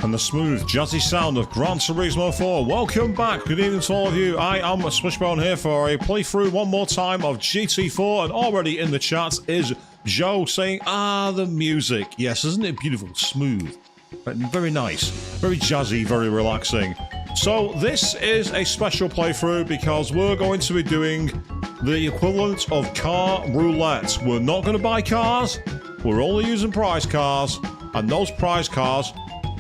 and the smooth, jazzy sound of Gran Turismo 4. Welcome back. Good evening to all of you. I am Swishbone here for a playthrough one more time of GT4, and already in the chat is Joe saying, the music. Yes, isn't it beautiful? Smooth. Very nice. Very jazzy, very relaxing. So this is a special playthrough because we're going to be doing the equivalent of car roulette. We're not going to buy cars. We're only using prize cars, and those prize cars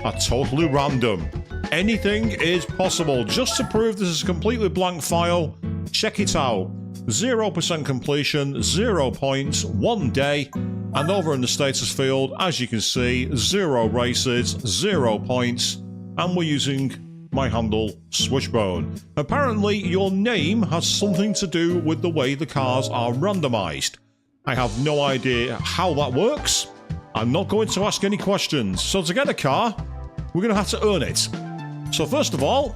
are totally random. Anything is possible. Just to prove this is a completely blank file, check it out. 0% completion, 0 points, 1 day, and over in the status field, as you can see, 0 races, 0 points, and we're using my handle, Swishbone. Apparently, your name has something to do with the way the cars are randomized. I have no idea how that works. I'm not going to ask any questions. So to get a car, we're going to have to earn it. So first of all,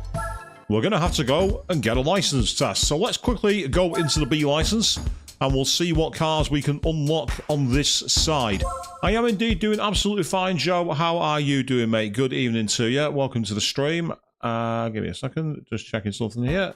we're going to have to go and get a license test. So let's quickly go into the B license and we'll see what cars we can unlock on this side. I am indeed doing absolutely fine, Joe. How are you doing, mate? Good evening to you. Welcome to the stream. Give me a second. Just checking something here.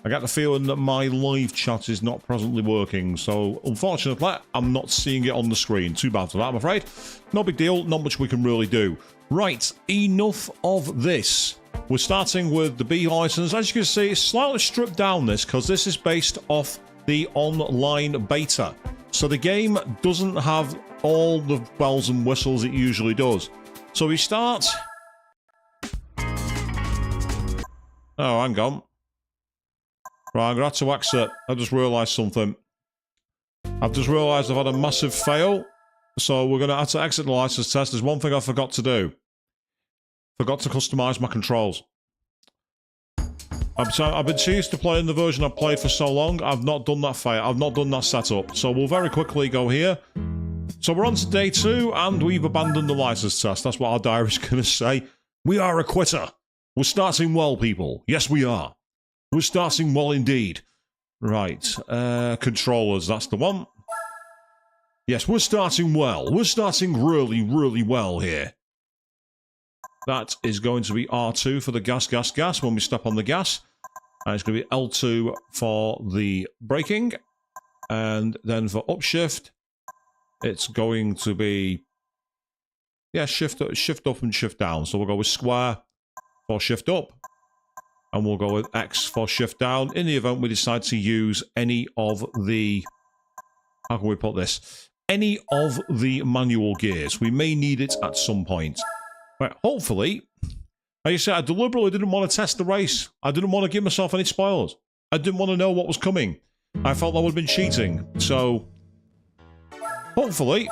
I get the feeling that my live chat is not presently working, so unfortunately, I'm not seeing it on the screen. Too bad for that, I'm afraid. No big deal, not much we can really do. Right, enough of this. We're starting with the B license. As you can see, it's slightly stripped down this, because this is based off the online beta. So the game doesn't have all the bells and whistles it usually does. So we start... Oh, hang on. Right, I'm going to have to exit. I just realised something. I've just realised I've had a massive fail. So we're going to have to exit the license test. There's one thing I forgot to do. Forgot to customise my controls. I've been too used to playing the version I've played for so long. I've not done that fail. I've not done that setup. So we'll very quickly go here. So we're on to day 2 and we've abandoned the license test. That's what our diary's going to say. We are a quitter. We're starting well, people. Yes, we are. We're starting well indeed. Right, controllers, that's the one. Yes, we're starting well. We're starting really, really well here. That is going to be R2 for the gas when we step on the gas. And it's going to be L2 for the braking. And then for upshift, it's going to be... Yeah, shift up and shift down. So we'll go with square for shift up. And we'll go with X for shift down in the event we decide to use any of the... How can we put this? Any of the manual gears. We may need it at some point. Right, hopefully... Like I said, I deliberately didn't want to test the race. I didn't want to give myself any spoilers. I didn't want to know what was coming. I felt that would have been cheating. So... Hopefully...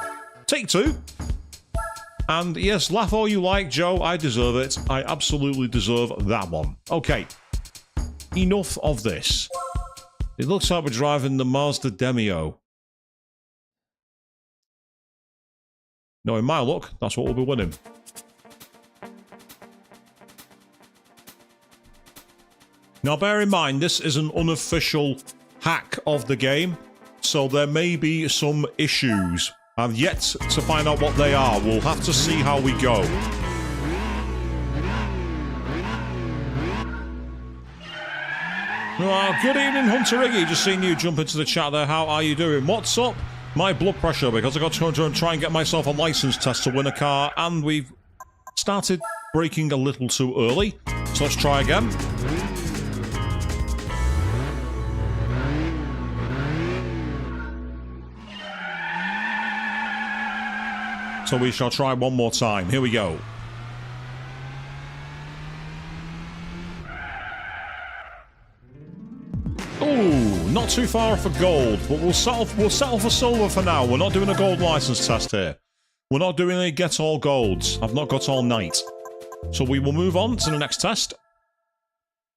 Take 2. And yes, laugh all you like, Joe. I deserve it. I absolutely deserve that one. Okay. Enough of this. It looks like we're driving the Mazda Demio. No, in my luck, that's what we'll be winning. Now, bear in mind, this is an unofficial hack of the game, so there may be some issues. I've yet to find out what they are. We'll have to see how we go. Good evening, Hunter Iggy. Just seen you jump into the chat there. How are you doing? What's up? My blood pressure, because I got to try and get myself a license test to win a car, and we've started braking a little too early. So let's try again. So we shall try one more time. Here we go. Ooh, not too far off a gold, but we'll settle for silver for now. We're not doing a gold license test here. We're not doing a get all golds. I've not got all night. So we will move on to the next test.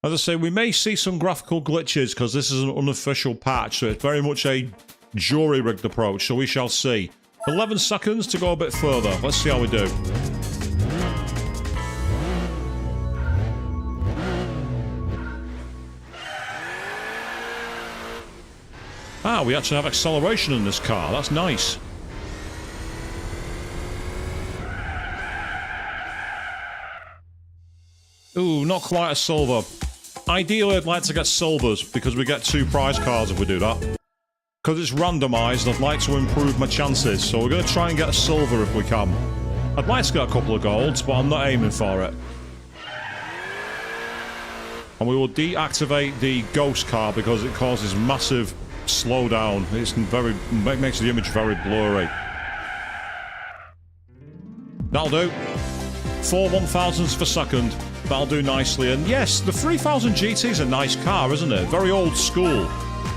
As I say, we may see some graphical glitches because this is an unofficial patch, so it's very much a jury-rigged approach, so we shall see. 11 seconds to go a bit further. Let's see how we do. Ah, we actually have acceleration in this car. That's nice. Ooh, not quite a silver. Ideally, I'd like to get silvers, because we get 2 prize cards if we do that. Because it's randomised, I'd like to improve my chances, so we're going to try and get a silver if we can. I'd like to get a couple of golds, but I'm not aiming for it. And we will deactivate the ghost car because it causes massive slowdown. It makes the image very blurry. That'll do. 4 1000s per second. That'll do nicely. And yes, the 3000 GT is a nice car, isn't it? Very old school.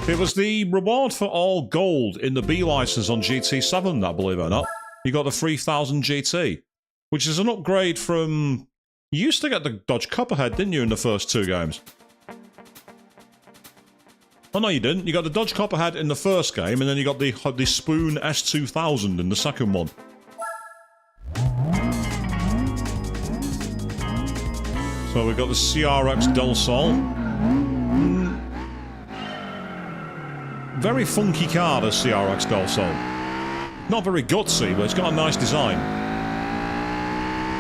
It was the reward for all gold in the B license on GT7, that, believe it or not. You got the 3000 GT, which is an upgrade from... You used to get the Dodge Copperhead, didn't you, in the first 2 games? Oh, no, you didn't. You got the Dodge Copperhead in the first game, and then you got the Spoon S2000 in the second one. So we've got the CRX Del Sol. Very funky car, the CRX Del Sol. Not very gutsy, but it's got a nice design.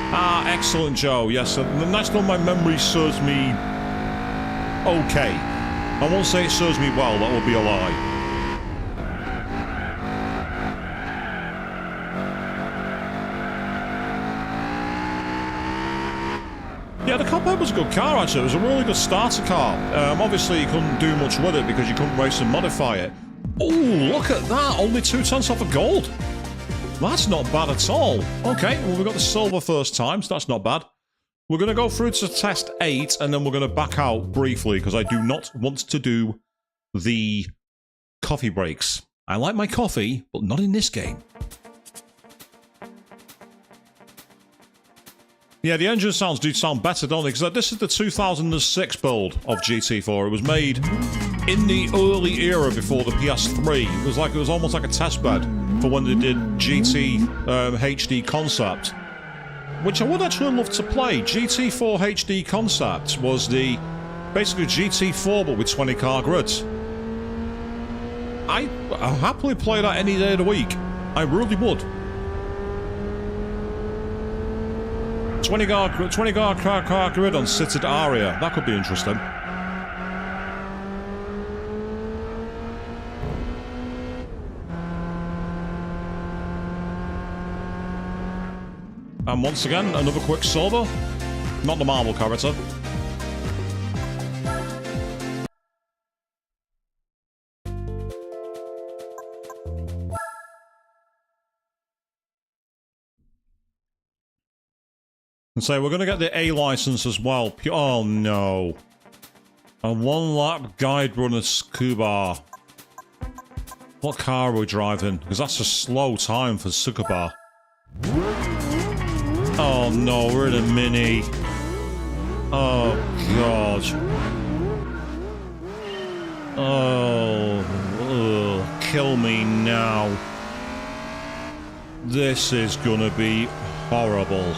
Ah, excellent, Joe. Yes, that's not my memory serves me... okay. I won't say it serves me well, that would be a lie. Yeah, the Copperhead was a good car, actually. It was a really good starter car. Obviously, you couldn't do much with it because you couldn't race and modify it. Ooh, look at that! Only 2 tenths off of gold. That's not bad at all. Okay, well, we got the silver first time, so that's not bad. We're going to go through to test 8, and then we're going to back out briefly, because I do not want to do the coffee breaks. I like my coffee, but not in this game. Yeah, the engine sounds do sound better, don't they? Because this is the 2006 build of GT4. It was made in the early era before the PS3. It was almost like a test bed for when they did GT HD Concept, which I would actually love to play. GT4 HD Concept was basically GT4 but with 20 car grids. I'll happily play that any day of the week. I really would. 20 car grid on Citted Aria. That could be interesting. And once again, another quick silver. Not the marble character. And say we're going to get the A license as well. Oh no. A 1-lap guide runner scuba. What car are we driving? Because that's a slow time for scuba. Oh no, we're in a Mini. Oh god. Oh, kill me now. This is gonna be horrible.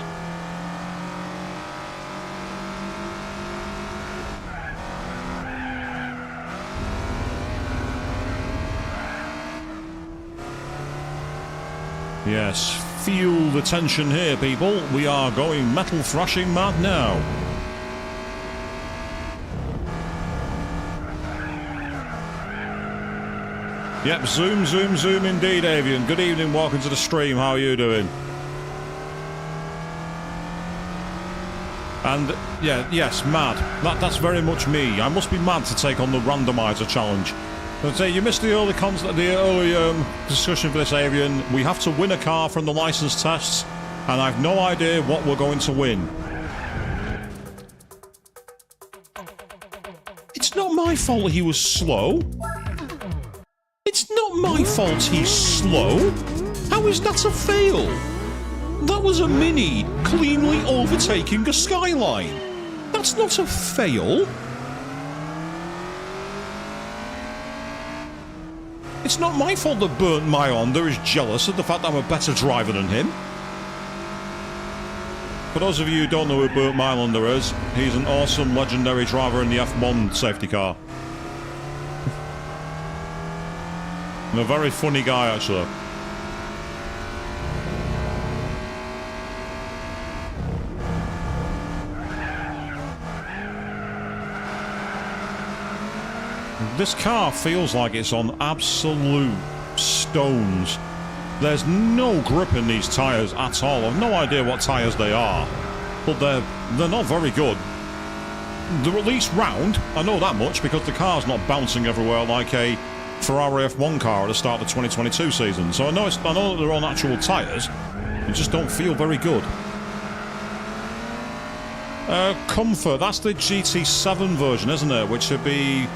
Yes, feel the tension here, people. We are going metal thrashing mad now. Yep, zoom, zoom, zoom indeed, Avian. Good evening, welcome to the stream. How are you doing? And, yeah, yes, mad. That's very much me. I must be mad to take on the Randomiser challenge. I'd say you missed the early discussion for this, Avian. We have to win a car from the license tests, and I've no idea what we're going to win. It's not my fault he was slow. It's not my fault he's slow. How is that a fail? That was a Mini cleanly overtaking a Skyline. That's not a fail. It's not my fault that Burnt My Honda is jealous of the fact that I'm a better driver than him. For those of you who don't know who Burnt My Honda is, he's an awesome, legendary driver in the F1 safety car. And a very funny guy, actually. This car feels like it's on absolute stones. There's no grip in these tyres at all. I've no idea what tyres they are, but they're not very good. They're at least round, I know that much, because the car's not bouncing everywhere like a Ferrari F1 car at the start of the 2022 season. So I know that they're on actual tyres, they just don't feel very good. Comfort, that's the GT7 version, isn't it? Which would be...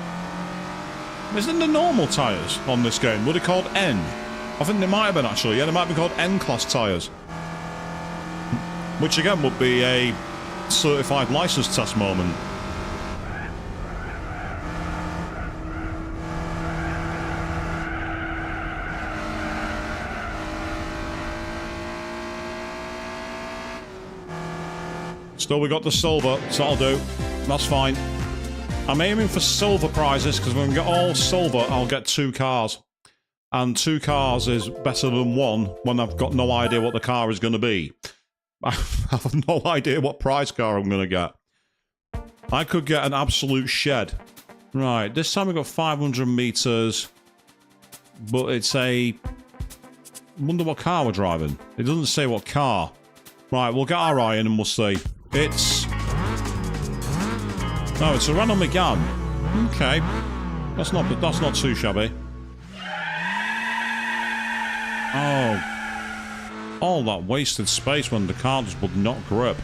Isn't the normal tyres on this game? Were they called N? I think they might have been, actually. Yeah, they might have been called N-Class tyres. Which, again, would be a certified license test moment. Still, we got the silver, so that'll do. That's fine. I'm aiming for silver prizes, because when we get all silver, I'll get 2 cars. And 2 cars is better than 1 when I've got no idea what the car is going to be. I have no idea what prize car I'm going to get. I could get an absolute shed. Right, this time we've got 500 meters. But it's a... I wonder what car we're driving. It doesn't say what car. Right, we'll get our eye in and we'll see. It's... No, it's a Randomiser. Okay. That's not too shabby. Oh. All that wasted space when the car just would not grip.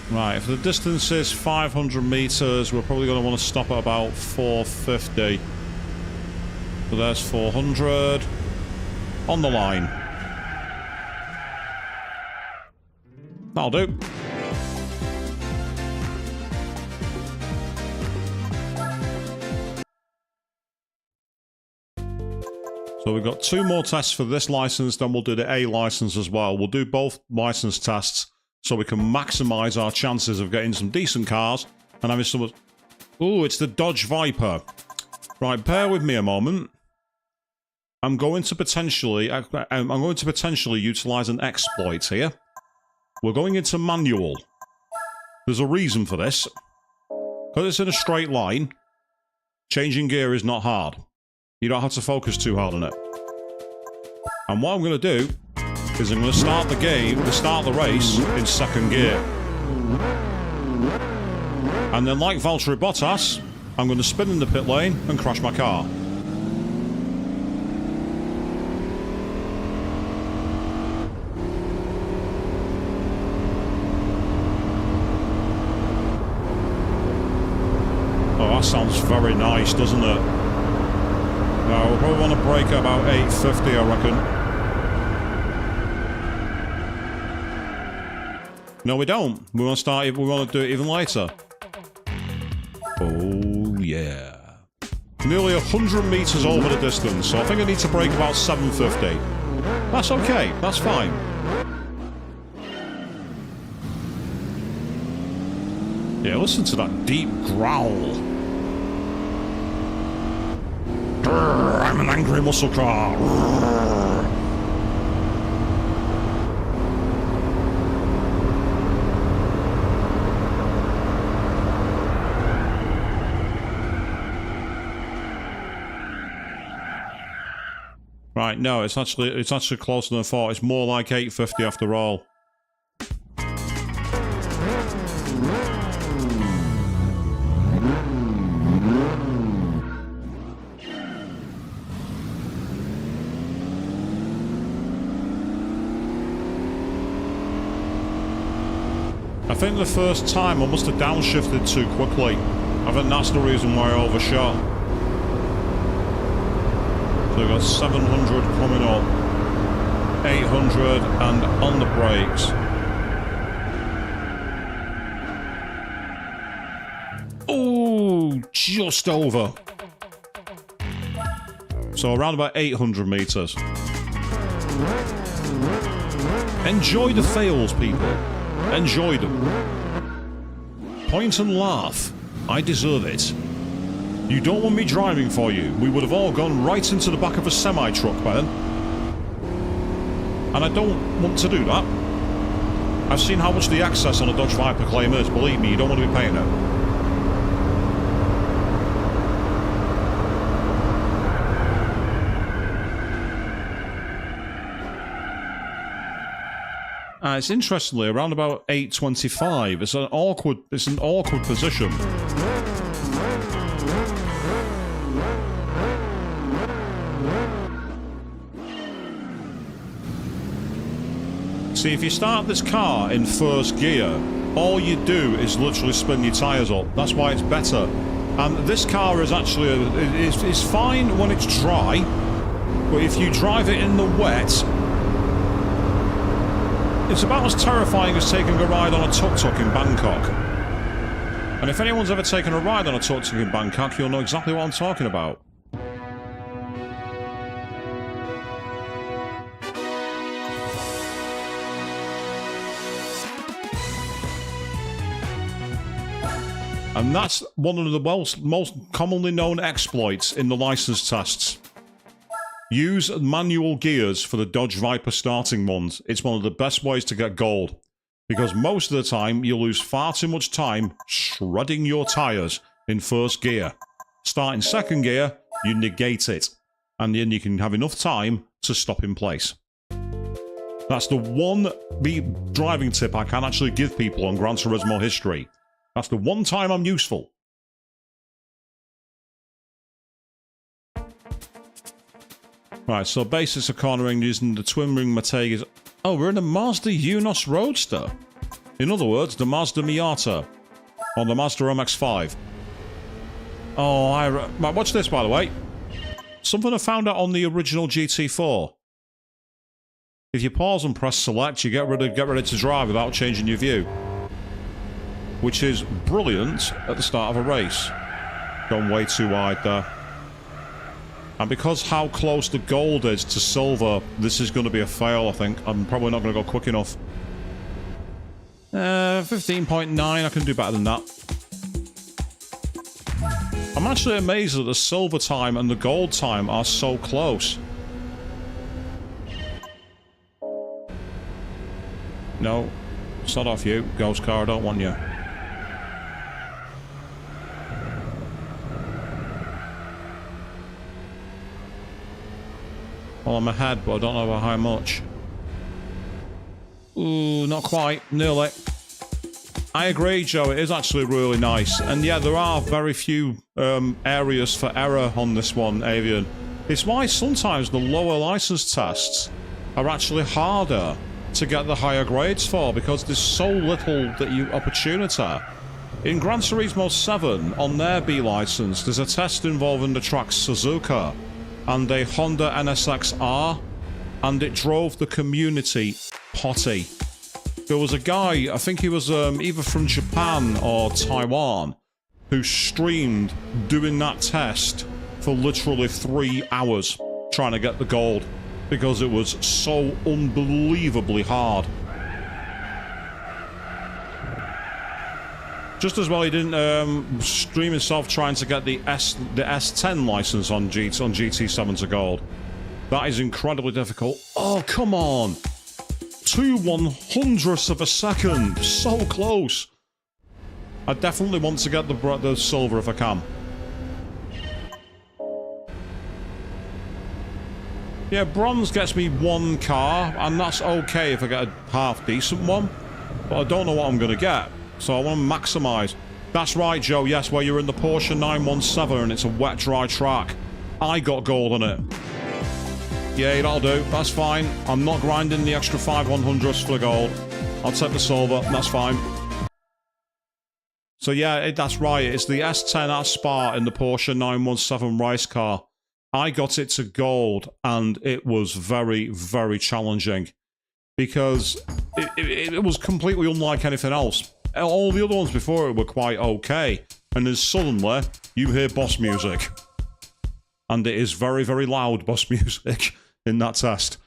Right, if the distance is 500 meters, we're probably going to want to stop at about 450. So there's 400. On the line. That'll do. So we've got 2 more tests for this license, then we'll do the A license as well. We'll do both license tests so we can maximize our chances of getting some decent cars and having some... Ooh, it's the Dodge Viper. Right, bear with me a moment. I'm going to potentially utilize an exploit here. We're going into manual. There's a reason for this. Because it's in a straight line, changing gear is not hard. You don't have to focus too hard on it. And what I'm going to do is I'm going to start the race in 2nd gear. And then, like Valtteri Bottas, I'm going to spin in the pit lane and crash my car. Oh, that sounds very nice, doesn't it? No, we'll probably want to brake at about 850, I reckon. No, we don't. We want to do it even later. Oh, yeah. Nearly 100 meters over the distance, so I think I need to brake about 750. That's okay. That's fine. Yeah, listen to that deep growl. I'm an angry muscle car. Right, no, it's actually closer than I thought. It's more like 850 after all. I think the first time I must have downshifted too quickly. I think that's the reason why I overshot. So we've got 700 coming up, 800 and on the brakes. Oh, just over. So around about 800 meters. Enjoy the fails, people. Enjoy them. Point and laugh. I deserve it. You don't want me driving for you. We would have all gone right into the back of a semi-truck by then. And I don't want to do that. I've seen how much the access on a Dodge Viper claim is. Believe me, you don't want to be paying it. It's interestingly around about 825. It's an awkward position. See, if you start this car in first gear, all you do is literally spin your tyres up. That's why it's better. And this car is actually it's fine when it's dry, but if you drive it in the wet, it's about as terrifying as taking a ride on a tuk-tuk in Bangkok. And if anyone's ever taken a ride on a tuk-tuk in Bangkok, you'll know exactly what I'm talking about. And that's one of the most commonly known exploits in the license tests. Use manual gears for the Dodge Viper starting ones. It's one of the best ways to get gold. Because most of the time, you lose far too much time shredding your tyres in first gear. Start in second gear, you negate it. And then you can have enough time to stop in place. That's the one driving tip I can actually give people on Gran Turismo history. That's the one time I'm useful. Right, so basics of cornering using the twin-ring Mercedes. Oh, we're in a Mazda Unos Roadster. In other words, the Mazda Miata. On the Mazda MX-5. Oh, right, watch this, by the way. Something I found out on the original GT4. If you pause and press select, you get ready to drive without changing your view. Which is brilliant at the start of a race. Going way too wide there. And because how close the gold is to silver, this is going to be a fail, I think. I'm probably not going to go quick enough. 15.9, I can do better than that. I'm actually amazed that the silver time and the gold time are so close. No, it's not off you, ghost car, I don't want you. Well, I'm ahead, but I don't know by how much. Ooh, not quite. Nearly. I agree, Joe. It is actually really nice. And yeah, there are very few areas for error on this one, Avian. It's why sometimes the lower license tests are actually harder to get the higher grades for, because there's so little opportunity. In Gran Turismo 7, on their B license, there's a test involving the track Suzuka and a Honda NSX-R, and it drove the community potty. There was a guy, I think he was either from Japan or Taiwan, who streamed doing that test for literally 3 hours trying to get the gold, because it was so unbelievably hard. Just as well he didn't stream himself trying to get the S10 license on GT7 to gold. That is incredibly difficult. Oh, come on! 2/100ths of a second! So close! I definitely want to get the silver if I can. Yeah, bronze gets me 1 car, and that's okay if I get a half-decent one. But I don't know what I'm going to get. So I want to maximise. That's right, Joe. Yes, where you're in the Porsche 917 and it's a wet, dry track. I got gold on it. Yeah, that'll do. That's fine. I'm not grinding the extra 5/100ths for the gold. I'll take the silver. That's fine. So yeah, that's right. It's the S10 at Spa in the Porsche 917 race car. I got it to gold, and it was very, very challenging. Because it was completely unlike anything else. All the other ones before it were quite okay. And then suddenly, you hear boss music. And it is very, very loud boss music in that test.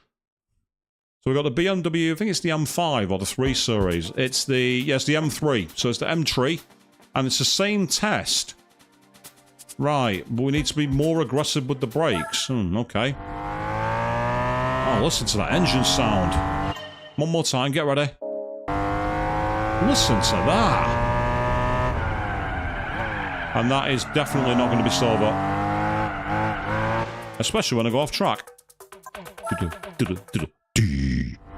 So we've got the BMW, I think it's the M5 or the 3 Series. It's the M3. So it's the M3. And it's the same test. Right, but we need to be more aggressive with the brakes. Okay. Oh, listen to that engine sound. One more time, get ready. Listen to that. And that is definitely not going to be silver. Especially when I go off track. Oh,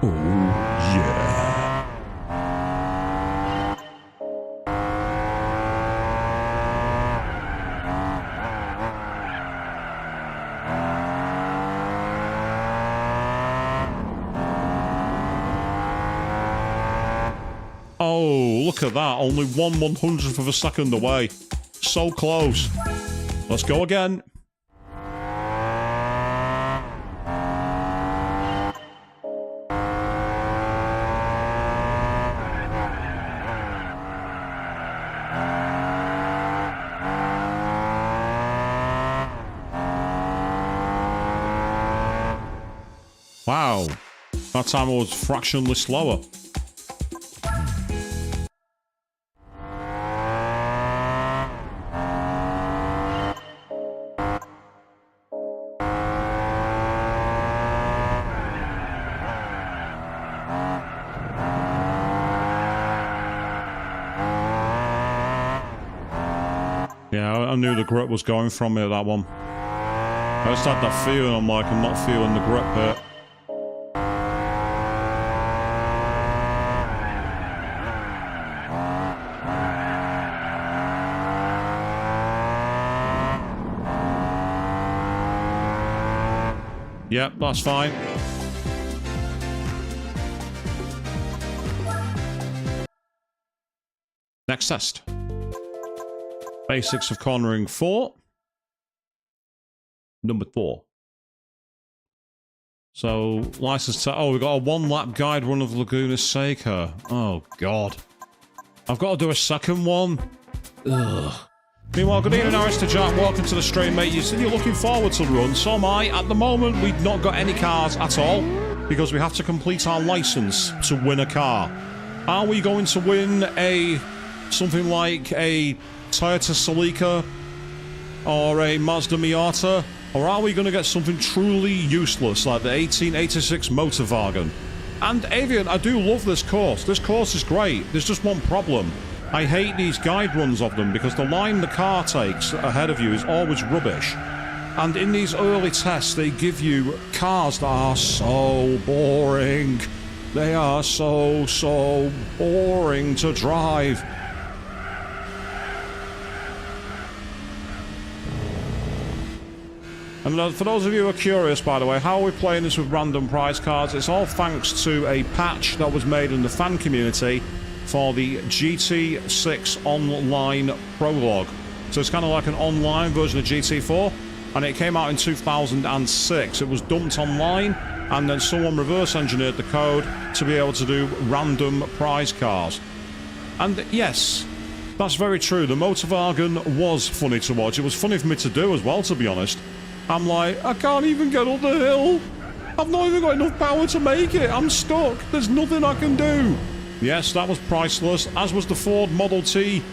yeah. Oh, look at that. Only 1/100th of a second away. So close. Let's go again. Wow. That time I was fractionally slower. Yeah, I knew the grip was going from me at that one. I just had that feeling, I'm like, I'm not feeling the grip here. Yep, that's fine. Next test. Basics of cornering 4. Number 4. So, license to... Oh, we've got a 1-lap guide run of Laguna Seca. Oh, God. I've got to do a second one. Ugh. Meanwhile, good evening, Mr. Jack. Welcome to the stream, mate. You said you're looking forward to the run. So am I. At the moment, we've not got any cars at all because we have to complete our license to win a car. Are we going to win something like a Toyota Celica or a Mazda Miata? Or are we going to get something truly useless like the 1886 Motorwagen? And Avian, I do love this course. This course is great. There's just one problem. I hate these guide runs of them because the line the car takes ahead of you is always rubbish. And in these early tests, they give you cars that are so boring. They are so boring to drive. And for those of you who are curious, by the way, how are we playing this with random prize cards? It's all thanks to a patch that was made in the fan community for the GT6 Online Prologue. So it's kind of like an online version of GT4, and it came out in 2006. It was dumped online, and then someone reverse engineered the code to be able to do random prize cars. And yes, that's very true. The Motorwagen was funny to watch. It was funny for me to do as well, to be honest. I'm like, I can't even get up the hill. I've not even got enough power to make it. I'm stuck. There's nothing I can do. Yes, that was priceless, as was the Ford Model T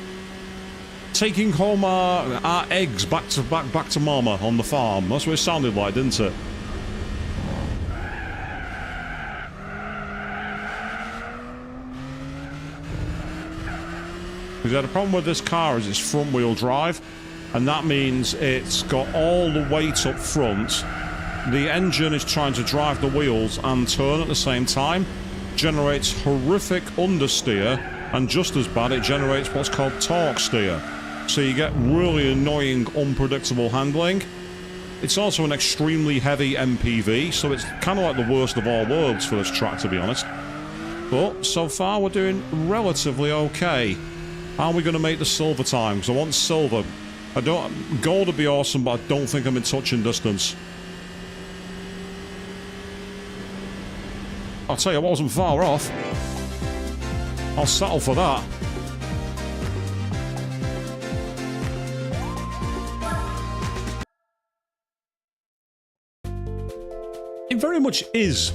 taking home our eggs back to Mama on the farm. That's what it sounded like, didn't it? Because the problem with this car is it's front-wheel drive, and that means it's got all the weight up front. The engine is trying to drive the wheels and turn at the same time. Generates horrific understeer, and just as bad, it generates what's called torque steer. So you get really annoying, unpredictable handling. It's also an extremely heavy MPV, so it's kind of like the worst of all worlds for this track, to be honest. But so far, we're doing relatively okay. Are we going to make the silver time? Because I want silver. Gold would be awesome, but I don't think I'm in touching distance. I'll tell you, I wasn't far off. I'll settle for that. It very much is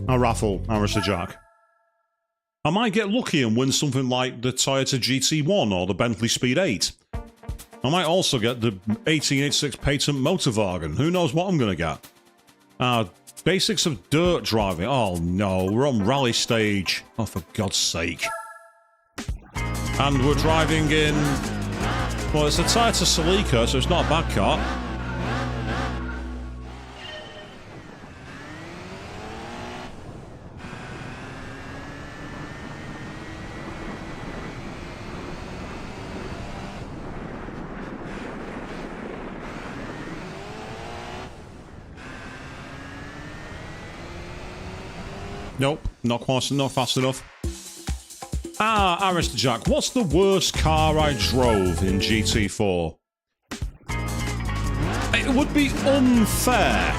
a raffle, Arista Jack. I might get lucky and win something like the Toyota GT1 or the Bentley Speed 8. I might also get the 1886 patent Motorwagen. Who knows what I'm going to get? Basics of dirt driving. Oh no, we're on rally stage. Oh, for God's sake. And we're driving in... Well, it's a Toyota Celica, so it's not a bad car. Nope, not fast enough. Arista Jack, what's the worst car I drove in GT4? It would be unfair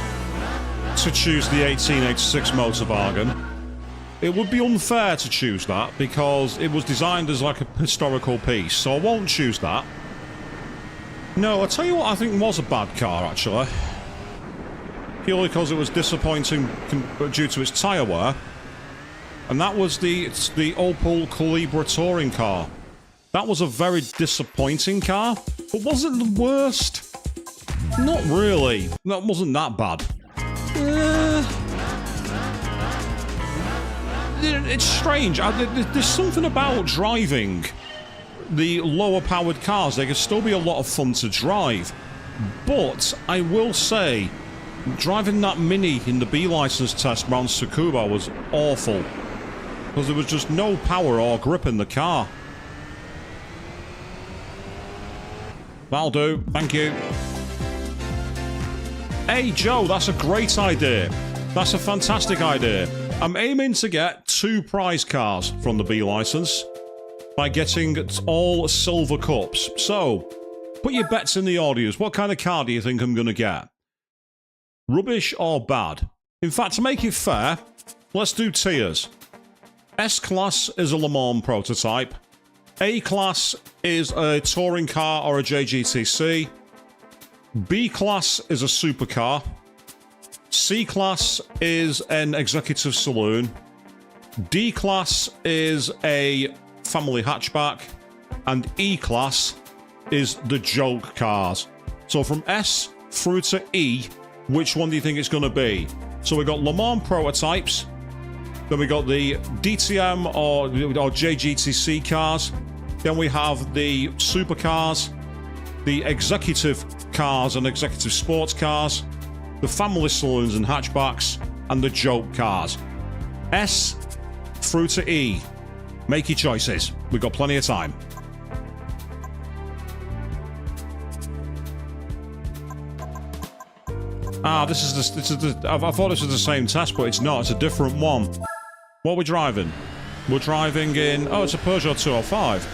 to choose the 1886 Motorwagen. It would be unfair to choose that because it was designed as like a historical piece, so I won't choose that. No, I'll tell you what I think was a bad car, actually. Purely because it was disappointing due to its tyre wear. And that was the Opel Calibra touring car. That was a very disappointing car, but was it the worst? Not really. That wasn't that bad. It's strange. There's something about driving the lower powered cars. They can still be a lot of fun to drive. But I will say, driving that Mini in the B license test around Tsukuba was awful. Because there was just no power or grip in the car. That'll do. Thank you. Hey, Joe, that's a great idea. That's a fantastic idea. I'm aiming to get 2 prize cars from the B license by getting all silver cups. So, put your bets in the audience. What kind of car do you think I'm going to get? Rubbish or bad? In fact, to make it fair, let's do tiers. S-Class is a Le Mans prototype. A-Class is a touring car or a JGTC. B-Class is a supercar. C-Class is an executive saloon. D-Class is a family hatchback. And E-Class is the joke cars. So from S through to E, which one do you think it's going to be? So we got Le Mans prototypes. Then we got the DTM or JGTC cars. Then we have the supercars, the executive cars and executive sports cars, the family saloons and hatchbacks, and the joke cars. S through to E. Make your choices. We've got plenty of time. This is the. I thought this was the same test, but it's not. It's a different one. What are we driving? We're driving in. Oh, it's a Peugeot 205.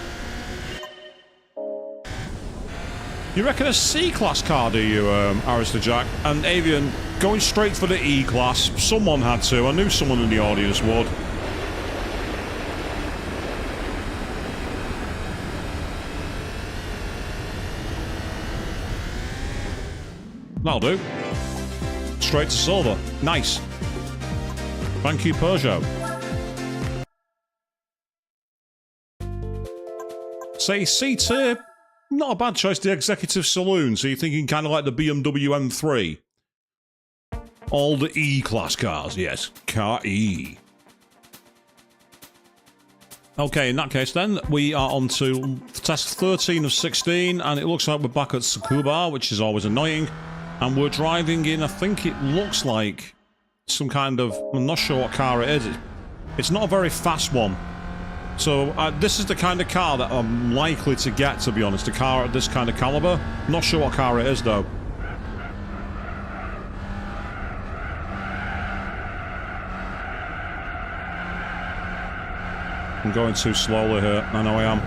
You reckon a C-Class car, do you, Arista Jack? And Avian, going straight for the E-Class. Someone had to. I knew someone in the audience would. That'll do. Straight to silver. Nice. Thank you, Peugeot. Say C-Tier. Not a bad choice, the executive saloon. So you're thinking kind of like the BMW M3. All the E-Class cars, yes. Car E. Okay, in that case then, we are on to test 13 of 16, and it looks like we're back at Tsukuba, which is always annoying. And we're driving in, I think it looks like some kind of... I'm not sure what car it is. It's not a very fast one. So, this is the kind of car that I'm likely to get, to be honest. A car at this kind of caliber. Not sure what car it is, though. I'm going too slowly here. I know I am.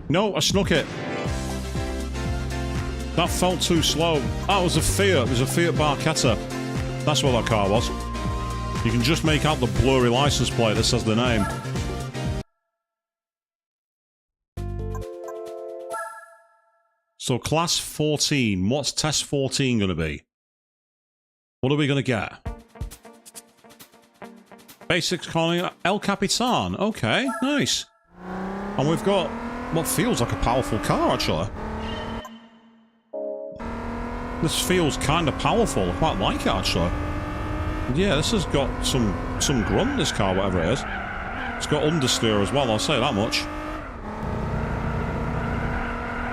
No, I snuck it. That felt too slow. Oh, it was a Fiat. It was a Fiat Barchetta. That's what that car was. You can just make out the blurry license plate that says the name. So, class 14. What's test 14 going to be? What are we going to get? Basics calling El Capitan. Okay, nice. And we've got what feels like a powerful car, actually. This feels kind of powerful. I quite like it, actually. Yeah, this has got some grunt, this car, whatever it is. It's got understeer as well, I'll say that much.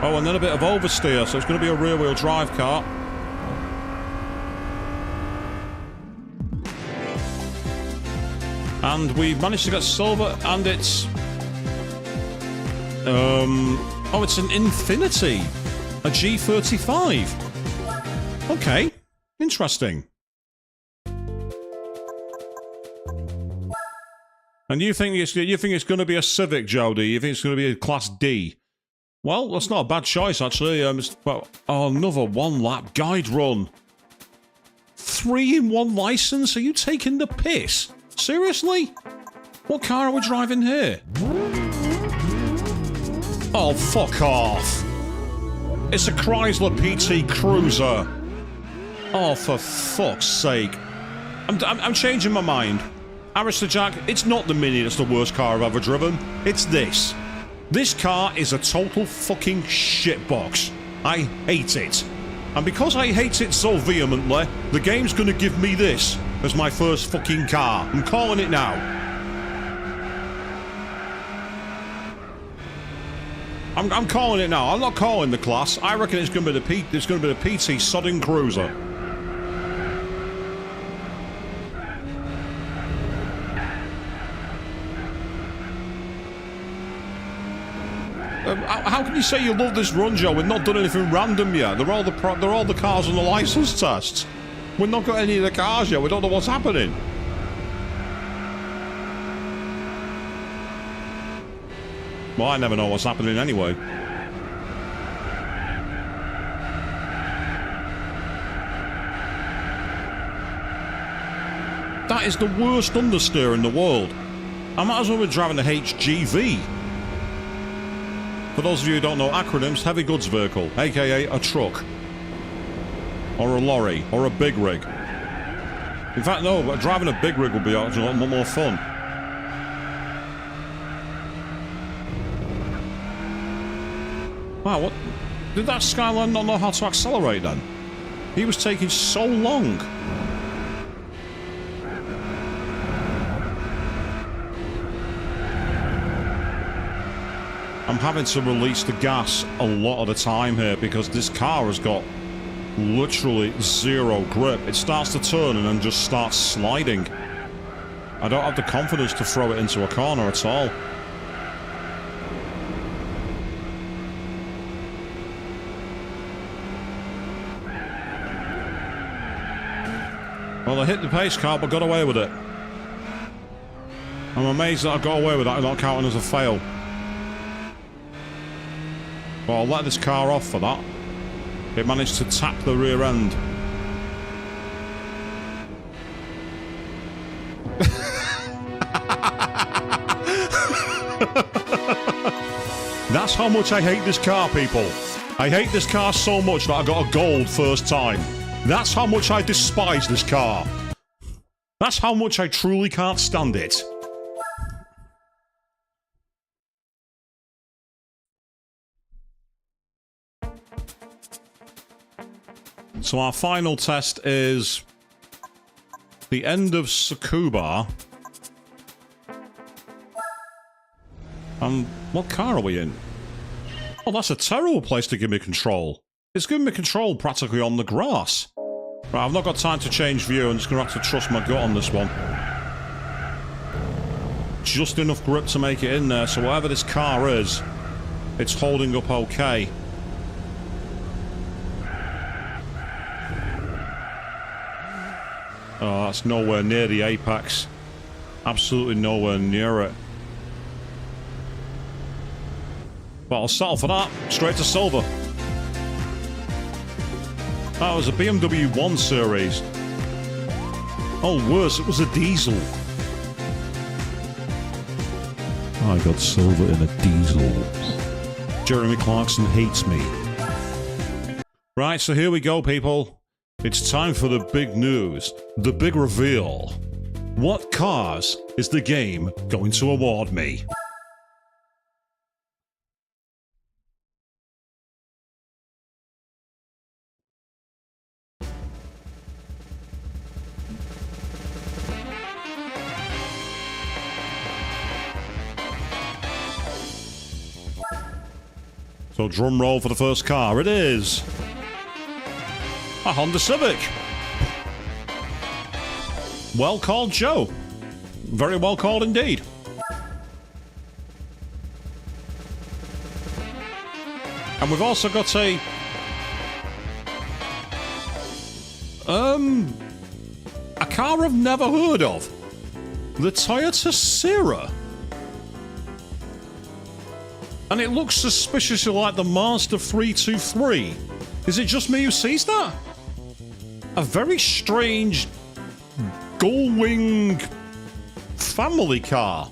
Oh, and then a bit of oversteer, so it's going to be a rear-wheel drive car. And we've managed to get silver, and it's... Oh, it's an Infiniti. A G35. Okay, interesting. And you think it's going to be a Civic, Jody? You think it's going to be a Class D? Well, that's not a bad choice, actually. Well, oh, another one-lap guide run. 3-in-1 license? Are you taking the piss? Seriously? What car are we driving here? Oh, fuck off. It's a Chrysler PT Cruiser. Oh, for fuck's sake. I'm changing my mind. Arista Jack, it's not the Mini that's the worst car I've ever driven. It's this. This car is a total fucking shitbox. I hate it. And because I hate it so vehemently, the game's gonna give me this as my first fucking car. I'm calling it now. I'm calling it now. I'm not calling the class. I reckon it's gonna be the PT Sodding Cruiser. How can you say you love this run, Joe? We've not done anything random yet. They're all the cars on the license tests. We've not got any of the cars yet. We don't know what's happening. Well, I never know what's happening anyway. That is the worst understeer in the world. I might as well be driving the HGV. For those of you who don't know acronyms, heavy goods vehicle, aka a truck. Or a lorry, or a big rig. In fact, no, but driving a big rig would be actually a lot more fun. Wow, what? Did that Skyline not know how to accelerate then? He was taking so long. I'm having to release the gas a lot of the time here because this car has got literally zero grip. It starts to turn and then just starts sliding. I don't have the confidence to throw it into a corner at all. Well, I hit the pace car but got away with it. I'm amazed that I got away with that and not counting as a fail. Well, I'll let this car off for that. It managed to tap the rear end. That's how much I hate this car, people. I hate this car so much that I got a gold first time. That's how much I despise this car. That's how much I truly can't stand it. So our final test is the end of Tsukuba. And what car are we in? Oh, that's a terrible place to give me control. It's giving me control practically on the grass. Right, I've not got time to change view. I'm just going to have to trust my gut on this one. Just enough grip to make it in there, so whatever this car is, it's holding up okay. Oh, that's nowhere near the apex. Absolutely nowhere near it. But I'll settle for that. Straight to silver. That was a BMW 1 Series. Oh, worse, it was a diesel. I got silver in a diesel. Jeremy Clarkson hates me. Right, so here we go, people. It's time for the big news, the big reveal. What cars is the game going to award me? So drum roll for the first car, it is a Honda Civic. Well called, Joe. Very well called indeed. And we've also got a car I've never heard of. the Toyota Sierra. And it looks suspiciously like the Mazda 323. Is it just me who sees that? A very strange gull-wing family car.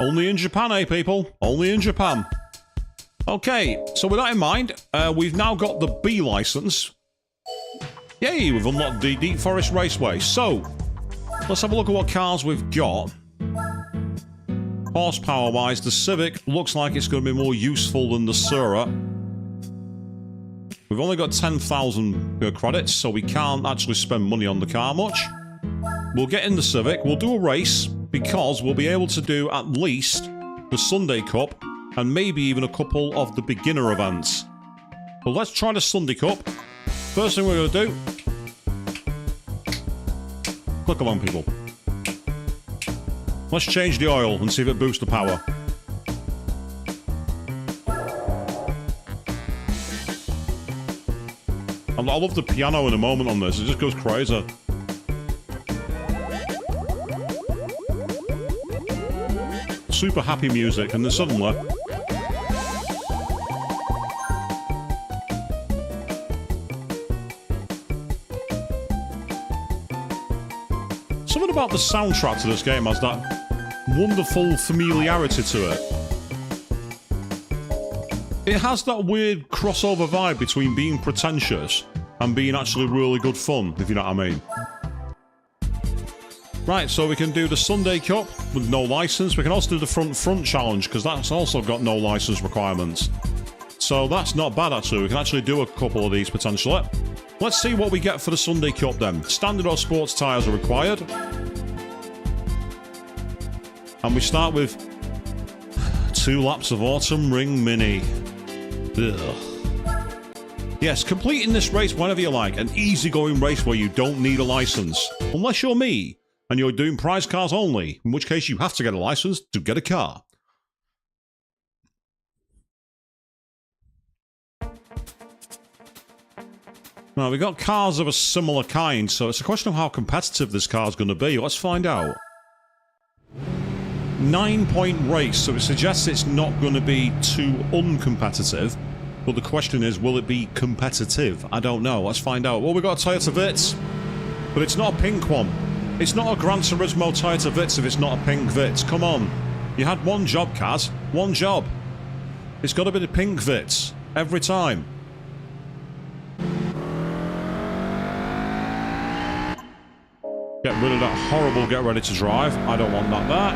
Only in Japan, eh, people? Only in Japan. Okay, so with that in mind, we've now got the B license. Yay, we've unlocked the Deep Forest Raceway. So, let's have a look at what cars we've got. Horsepower-wise, the Civic looks like it's going to be more useful than the Sura. We've only got 10,000 credits, so we can't actually spend money on the car much. We'll get in the Civic, we'll do a race, because we'll be able to do at least the Sunday Cup, and maybe even a couple of the beginner events. But let's try the Sunday Cup. First thing we're going to do... click along, people. Let's change the oil and see if it boosts the power. I love the piano in a moment on this. It just goes crazy. Super happy music, and then suddenly... something about the soundtrack to this game has that wonderful familiarity to it. It has that weird crossover vibe between being pretentious and being actually really good fun, if you know what I mean. Right, so we can do the Sunday Cup with no license. We can also do the front challenge, because that's also got no license requirements. So that's not bad, actually. We can actually do a couple of these, potentially. Let's see what we get for the Sunday Cup, then. Standard or sports tyres are required. And we start with 2 laps of Autumn Ring Mini. Ugh. Yes, completing this race whenever you like. An easygoing race where you don't need a license. Unless you're me, and you're doing prize cars only, in which case you have to get a license to get a car. Now, we've got cars of a similar kind, so it's a question of how competitive this car's going to be. Let's find out. 9-point race, so it suggests it's not going to be too uncompetitive. But the question is, will it be competitive? I don't know. Let's find out. Well, we've got a Toyota Vitz, but it's not a pink one. It's not a Gran Turismo Toyota Vitz if it's not a pink Vitz. Come on. You had one job, Kaz. One job. It's got to be the pink Vitz. Every time. Get rid of that horrible get ready to drive. I don't want that there.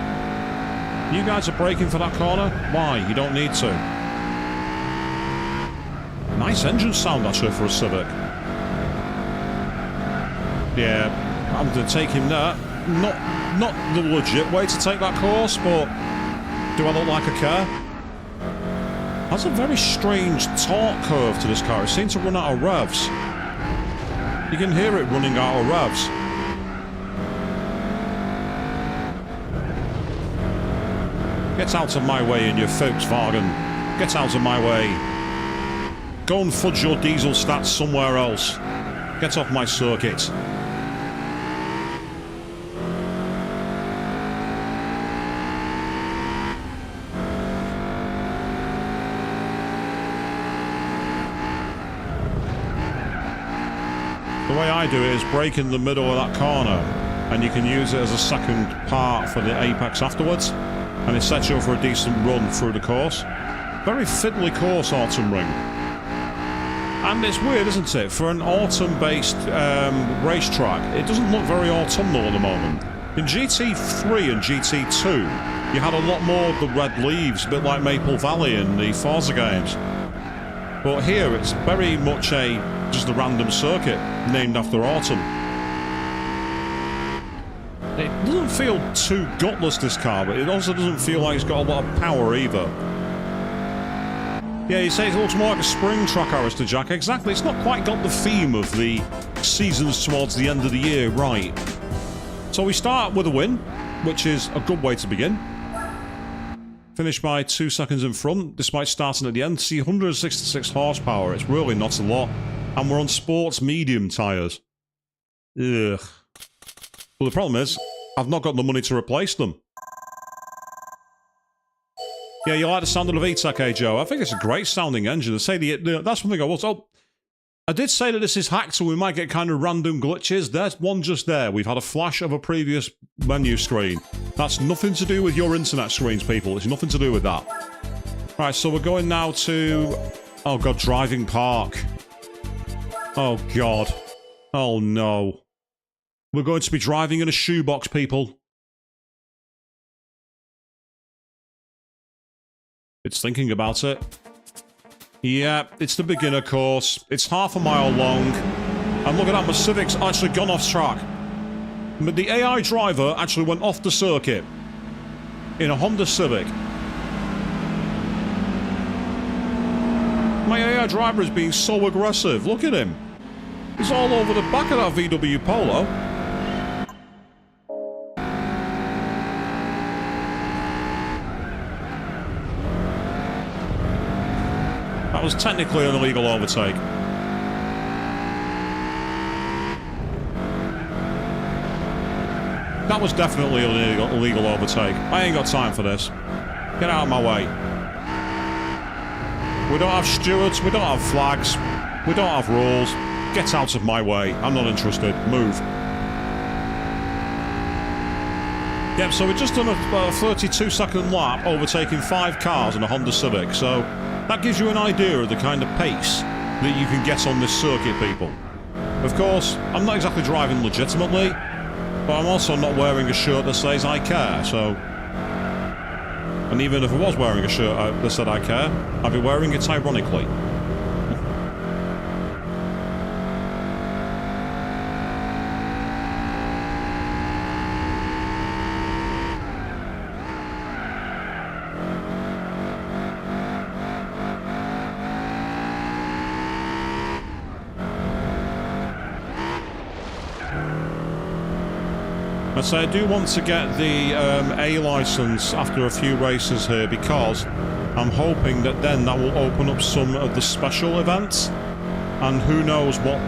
You guys are braking for that corner? Why? You don't need to. Nice engine sound, actually, for a Civic. Yeah, I'm going to take him there. Not the legit way to take that course, but do I look like I care? Has a very strange torque curve to this car. It seems to run out of revs. You can hear it running out of revs. Get out of my way in your Volkswagen. Get out of my way. Go and fudge your diesel stats somewhere else. Get off my circuit. The way I do it is brake in the middle of that corner, and you can use it as a second part for the apex afterwards. And it sets you up for a decent run through the course. Very fiddly course, Autumn Ring. And it's weird, isn't it? For an autumn-based racetrack, it doesn't look very autumnal at the moment. In GT3 and GT2, you had a lot more of the red leaves, a bit like Maple Valley in the Forza games. But here, it's very much just a random circuit named after autumn. It doesn't feel too gutless, this car, but it also doesn't feel like it's got a lot of power either. Yeah, you say it looks more like a spring track, Arista Jack. Exactly, it's not quite got the theme of the seasons towards the end of the year, right. So we start with a win, which is a good way to begin. Finish by 2 seconds in front, despite starting at the end. See, 166 horsepower, it's really not a lot. And we're on sports medium tyres. Ugh. Well, the problem is, I've not got the money to replace them. Yeah, you like the sound of the VTEC, eh, Joe? I think it's a great sounding engine. I say that's one thing I was. Oh, I did say that this is hacked, so we might get kind of random glitches. There's one just there. We've had a flash of a previous menu screen. That's nothing to do with your internet screens, people. It's nothing to do with that. Right, so we're going now to... Oh, God, driving park. Oh, God. Oh, no. We're going to be driving in a shoebox, people. It's thinking about it. Yeah, it's the beginner course. It's half a mile long. And look at that, my Civic's actually gone off track. But the AI driver actually went off the circuit. In a Honda Civic. My AI driver is being so aggressive. Look at him. He's all over the back of that VW Polo. That was technically an illegal overtake. That was definitely an illegal overtake. I ain't got time for this. Get out of my way. We don't have stewards, we don't have flags, we don't have rules. Get out of my way. I'm not interested. Move. Yep, so we've just done a 32-second lap overtaking 5 cars in a Honda Civic, so that gives you an idea of the kind of pace that you can get on this circuit, people. Of course, I'm not exactly driving legitimately, but I'm also not wearing a shirt that says I care, so... And even if I was wearing a shirt that said I care, I'd be wearing it ironically. So I do want to get the A license after a few races here because I'm hoping that then that will open up some of the special events and who knows what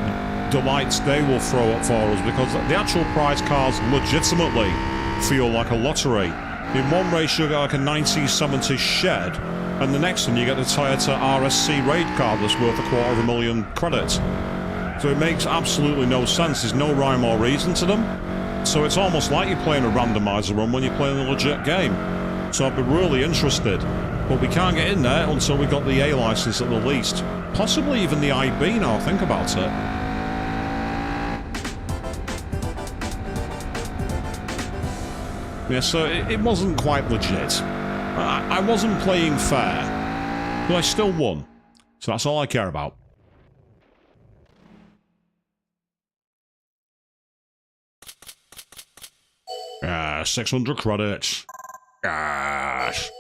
delights they will throw up for us because the actual prize cars legitimately feel like a lottery. In one race you get like a 1970s shed and the next one you get the Toyota RSC raid car that's worth $250,000 credits. So it makes absolutely no sense. There's no rhyme or reason to them. So it's almost like you're playing a randomizer run when you're playing a legit game. So I'd be really interested. But we can't get in there until we got the A license at the least. Possibly even the IB now, think about it. Yeah, so it wasn't quite legit. I wasn't playing fair. But I still won. So that's all I care about. Ah, 600 credits. Gosh.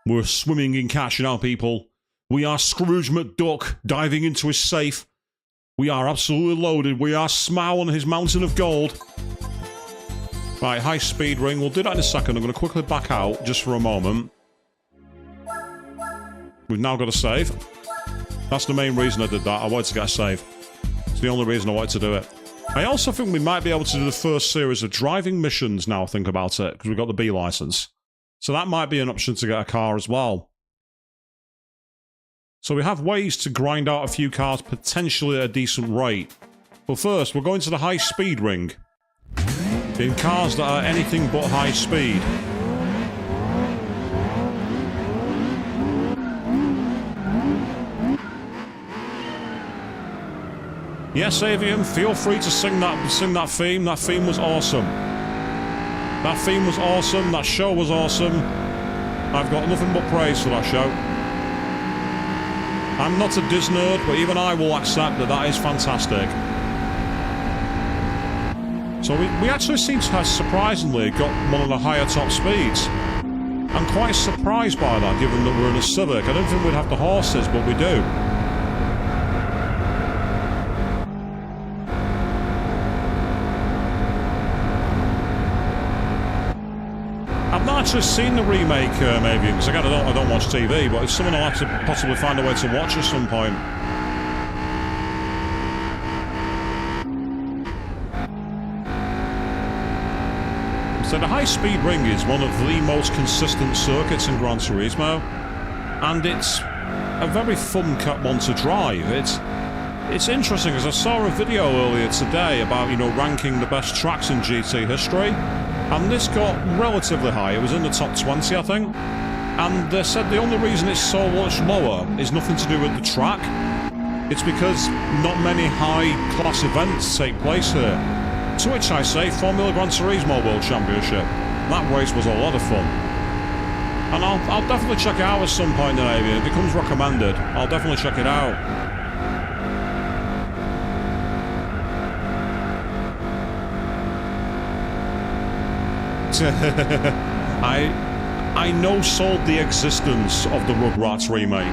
We're swimming in cash now, people. We are Scrooge McDuck diving into his safe. We are absolutely loaded. We are Smough on his mountain of gold. Right, high speed ring. We'll do that in a second. I'm going to quickly back out just for a moment. We've now got a save. That's the main reason I did that. I wanted to get a save. It's the only reason I wanted to do it. I also think we might be able to do the first series of driving missions now, think about it, because we've got the B license. So that might be an option to get a car as well. So we have ways to grind out a few cars potentially at a decent rate. But first, we're going to the high speed ring. In cars that are anything but high speed. Yes, Avian, feel free to sing that theme. That theme was awesome. That theme was awesome. That show was awesome. I've got nothing but praise for that show. I'm not a Disney nerd, but even I will accept that that is fantastic. So we actually seem to have surprisingly got one of the higher top speeds. I'm quite surprised by that, given that we're in a Civic. I don't think we'd have the horses, but we do. I've not actually seen the remake, maybe, because again, I don't watch TV, but it's something I'll have to possibly find a way to watch at some point. So the high-speed ring is one of the most consistent circuits in Gran Turismo, and it's a very fun one to drive. It's interesting because I saw a video earlier today about, you know, ranking the best tracks in GT history, and this got relatively high. It was in the top 20, I think, and they said the only reason it's so much lower is nothing to do with the track. It's because not many high-class events take place here. To which I say, Formula Gran Turismo World Championship. That race was a lot of fun. And I'll definitely check it out at some point in Avia. If it becomes recommended, I'll definitely check it out. I no-sold the existence of the Rugrats remake.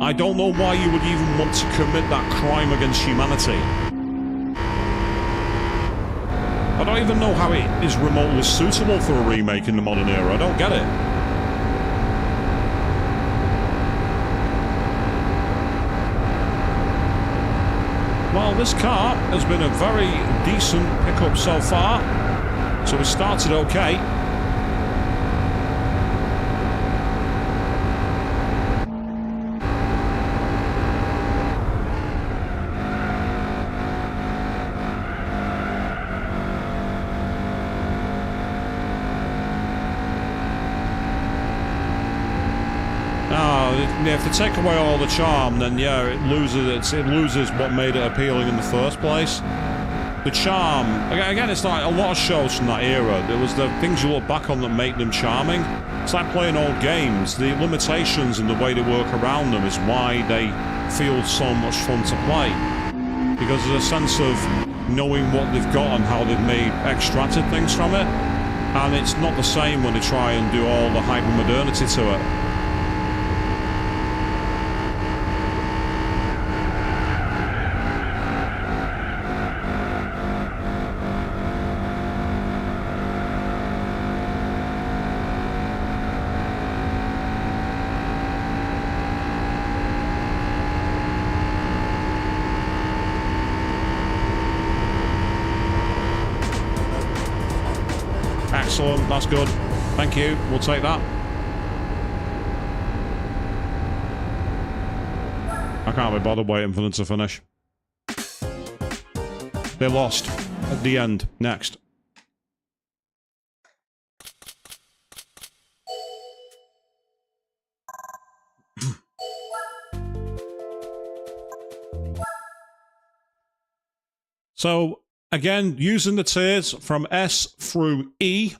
I don't know why you would even want to commit that crime against humanity. I don't even know how it is remotely suitable for a remake in the modern era. I don't get it. Well, this car has been a very decent pickup so far. So it started okay. Yeah, if they take away all the charm, then yeah, it loses what made it appealing in the first place. The charm, again, it's like a lot of shows from that era. There was the things you look back on that make them charming. It's like playing old games. The limitations and the way they work around them is why they feel so much fun to play. Because there's a sense of knowing what they've got and how they've extracted things from it. And it's not the same when they try and do all the hyper-modernity to it. Excellent, that's good. Thank you, we'll take that. I can't be bothered waiting for them to finish. They lost at the end. Next. So, again, using the tiers from S through E,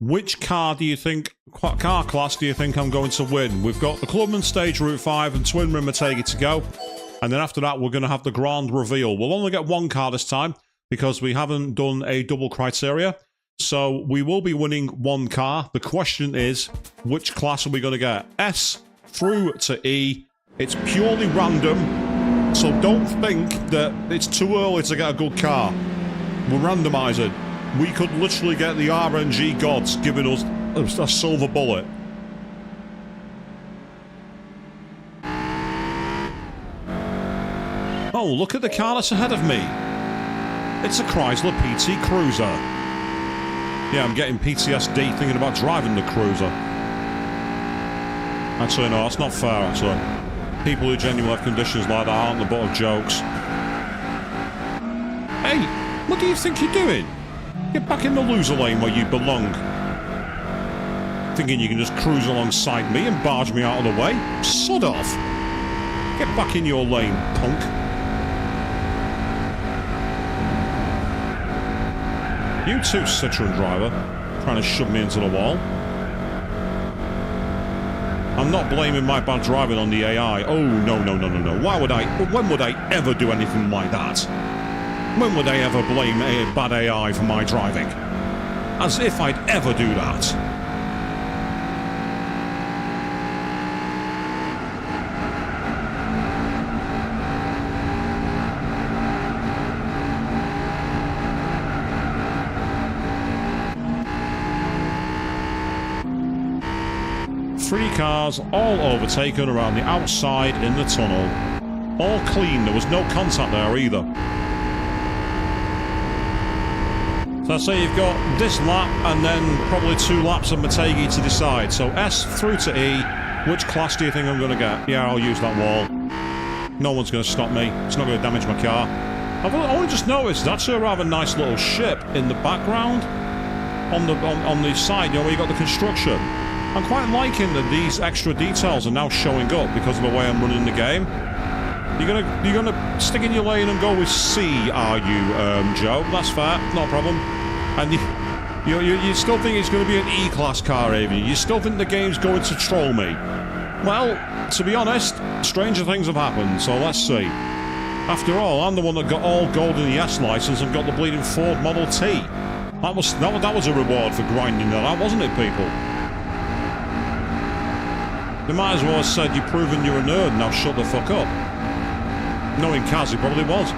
which car do you think, what car class do you think I'm going to win? We've got the Clubman Stage Route 5 and Twin Rim Motegi to go. And then after that, we're going to have the Grand Reveal. We'll only get one car this time because we haven't done a double criteria. So we will be winning one car. The question is, which class are we going to get? S through to E. It's purely random. So don't think that it's too early to get a good car. We're randomizing. We could literally get the RNG gods giving us a silver bullet. Oh, look at the car that's ahead of me. It's a Chrysler PT Cruiser. Yeah, I'm getting PTSD thinking about driving the Cruiser. Actually, no, that's not fair, actually. People who genuinely have conditions like that aren't the butt of jokes. Hey, what do you think you're doing? Get back in the loser lane where you belong. Thinking you can just cruise alongside me and barge me out of the way? Sod off. Get back in your lane, punk. You too, Citroen driver, trying to shove me into the wall. I'm not blaming my bad driving on the AI. Oh, no. Why would I? When would I ever do anything like that? When would I ever blame a bad AI for my driving? As if I'd ever do that. 3 cars, all overtaken around the outside in the tunnel. All clean, there was no contact there either. So I say you've got this lap and then probably 2 laps of Motegi to decide. So S through to E. Which class do you think I'm going to get? Yeah, I'll use that wall. No one's going to stop me. It's not going to damage my car. I've only just noticed that's a rather nice little ship in the background. On the side, you know, where you got the construction. I'm quite liking that these extra details are now showing up because of the way I'm running the game. You're gonna stick in your lane and go with C, are you, Joe? That's fair, not a problem. And you still think it's going to be an E-class car, Avian? You still think the game's going to troll me? Well, to be honest, stranger things have happened, so let's see. After all, I'm the one that got all gold in the S license and got the bleeding Ford Model T. That was a reward for grinding that out, wasn't it, people? They might as well have said, you've proven you're a nerd, now shut the fuck up. Knowing Kaz, he probably was.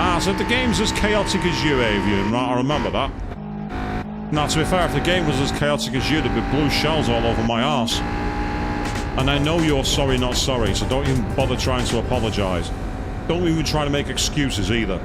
Ah, so the game's as chaotic as you, Avian, right? I remember that. Now, to be fair, if the game was as chaotic as you, there'd be blue shells all over my arse. And I know you're sorry, not sorry, so don't even bother trying to apologise. Don't even try to make excuses either.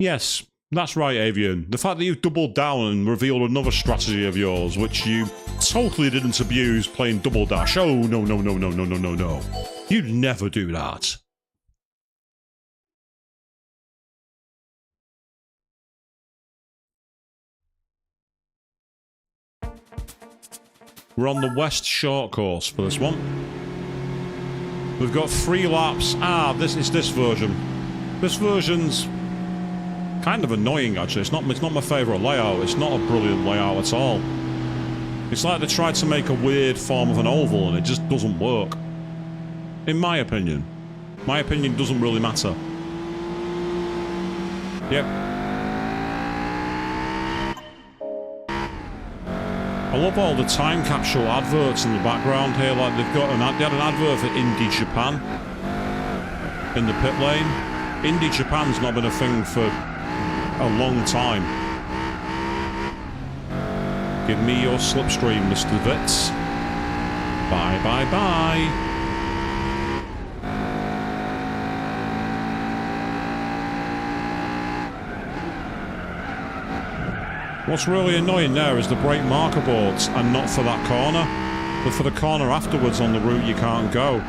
Yes, that's right, Avian. The fact that you've doubled down and revealed another strategy of yours, which you totally didn't abuse playing Double Dash. Oh, no, no, no, no, no, no, no, no. You'd never do that. We're on the West Short course for this one. We've got 3 laps. Ah, this is this version. This version's kind of annoying, actually. It's not my favourite layout. It's not a brilliant layout at all. It's like they tried to make a weird form of an oval and it just doesn't work. In my opinion. My opinion doesn't really matter. Yep. I love all the time capsule adverts in the background here. Like they had an advert for Indy Japan in the pit lane. Indy Japan's not been a thing for a long time. Give me your slipstream, Mr. Vitz. Bye, bye, bye. What's really annoying there is the brake marker boards, and not for that corner, but for the corner afterwards on the route you can't go.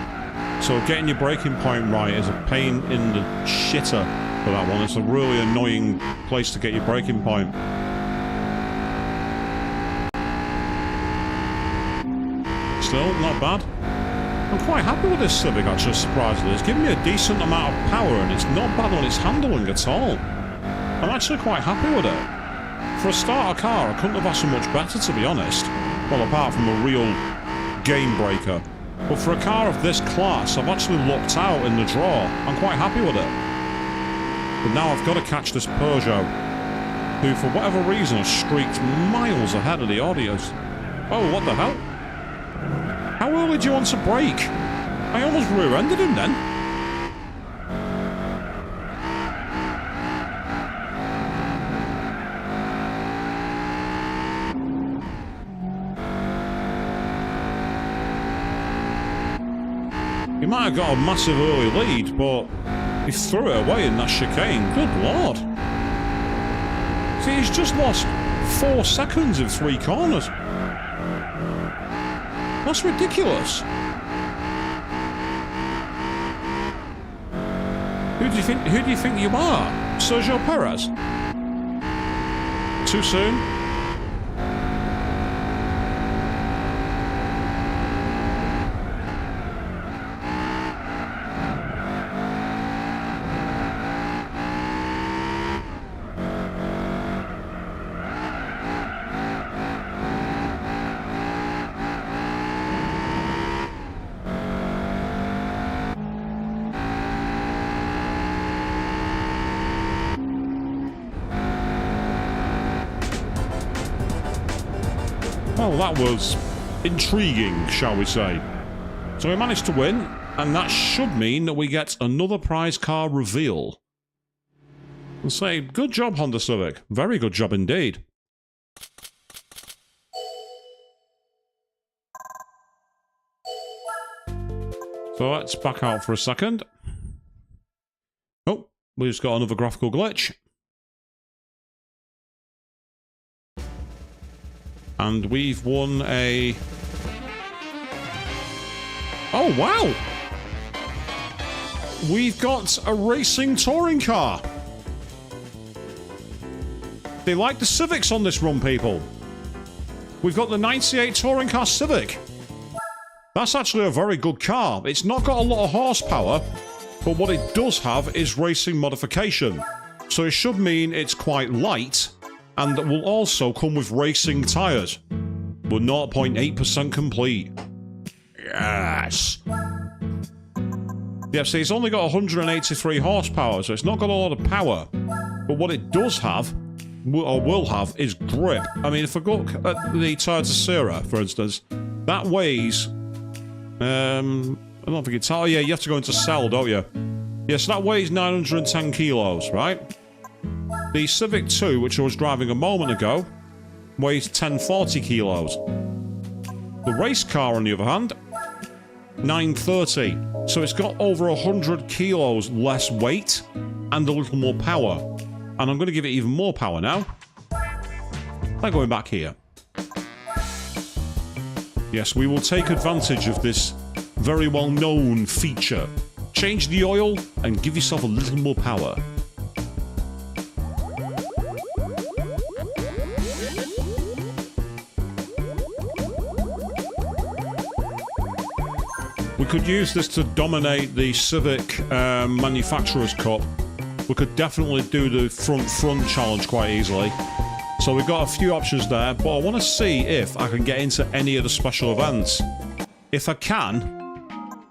So getting your braking point right is a pain in the shitter for that one. It's a really annoying place to get your braking point. Still, not bad. I'm quite happy with this Civic, actually, surprisingly. It's giving me a decent amount of power, and it's not bad on its handling at all. I'm actually quite happy with it. For a starter car, I couldn't have asked for much better, to be honest. Well, apart from a real game breaker. But for a car of this class, I've actually lucked out in the draw. I'm quite happy with it. But now I've got to catch this Peugeot, who for whatever reason has streaked miles ahead of the audios. Oh, what the hell? How early do you want to brake? I almost rear-ended him then. He might have got a massive early lead, but he threw it away in that chicane. Good lord. See, he's just lost 4 seconds in 3 corners. That's ridiculous. Who do you think you are? Sergio Perez? Too soon? Well, that was intriguing, shall we say. So we managed to win, and that should mean that we get another prize car reveal. I'll say, good job, Honda Civic. Very good job indeed. So let's back out for a second. Oh, we just got another graphical glitch. And we've won a... Oh, wow! We've got a racing touring car. They like the Civics on this run, people. We've got the 98 touring car Civic. That's actually a very good car. It's not got a lot of horsepower, but what it does have is racing modification. So it should mean it's quite light, and it will also come with racing tyres. We're 0.8% complete. Yes! Yeah, see, it's only got 183 horsepower, so it's not got a lot of power. But what it does have, or will have, is grip. I mean, if I look at the Toyota Sierra, for instance, that weighs... I don't think it's... Oh, yeah, you have to go into cell, don't you? Yeah, so that weighs 910 kilos, right? The Civic 2, which I was driving a moment ago, weighs 1040 kilos. The race car, on the other hand, 930. So it's got over 100 kilos less weight and a little more power. And I'm going to give it even more power now. By going back here. Yes, we will take advantage of this very well-known feature. Change the oil and give yourself a little more power. We could use this to dominate the Civic Manufacturers Cup. We could definitely do the front challenge quite easily. So we've got a few options there, but I want to see if I can get into any of the special events. If I can...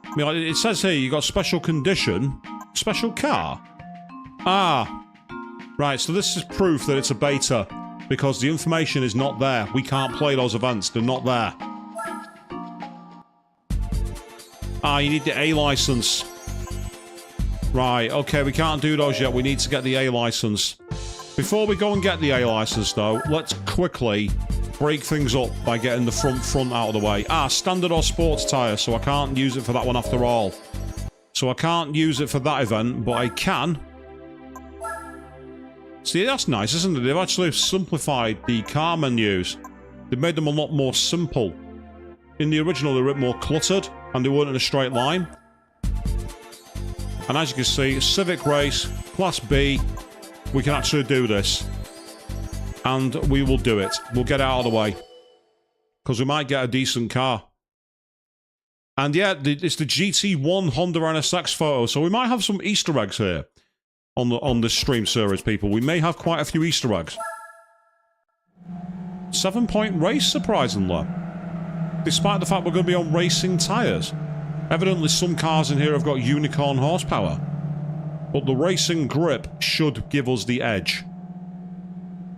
I mean, it says here you got special condition, special car. Ah, right, so this is proof that it's a beta, because the information is not there. We can't play those events, they're not there. Ah, you need the A license. Right, okay, we can't do those yet. We need to get the A license. Before we go and get the A license, though, let's quickly break things up by getting the front out of the way. Ah, standard or sports tyre, so I can't use it for that one after all. So I can't use it for that event, but I can. See, that's nice, isn't it? They've actually simplified the car menus. They've made them a lot more simple. In the original, they were a bit more cluttered, and they weren't in a straight line. And as you can see, Civic Race, Class B, we can actually do this. And we will do it. We'll get out of the way. Because we might get a decent car. And yeah, it's the GT1 Honda NSX photo, so we might have some Easter eggs here on this stream series, people. We may have quite a few Easter eggs. 7-point race, surprisingly. Despite the fact we're going to be on racing tyres. Evidently some cars in here have got unicorn horsepower. But the racing grip should give us the edge.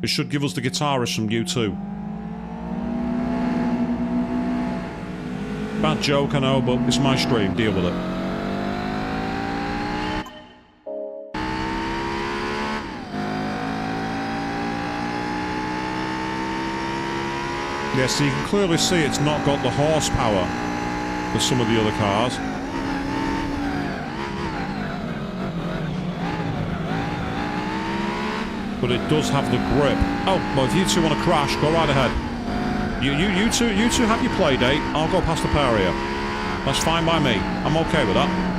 It should give us the guitarist from U2. Bad joke, I know, but it's my stream. Deal with it. Yeah, so you can clearly see it's not got the horsepower for some of the other cars. But it does have the grip. Oh, well, if you two want to crash, go right ahead. You two have your play date. I'll go past the pair of you. That's fine by me. I'm okay with that.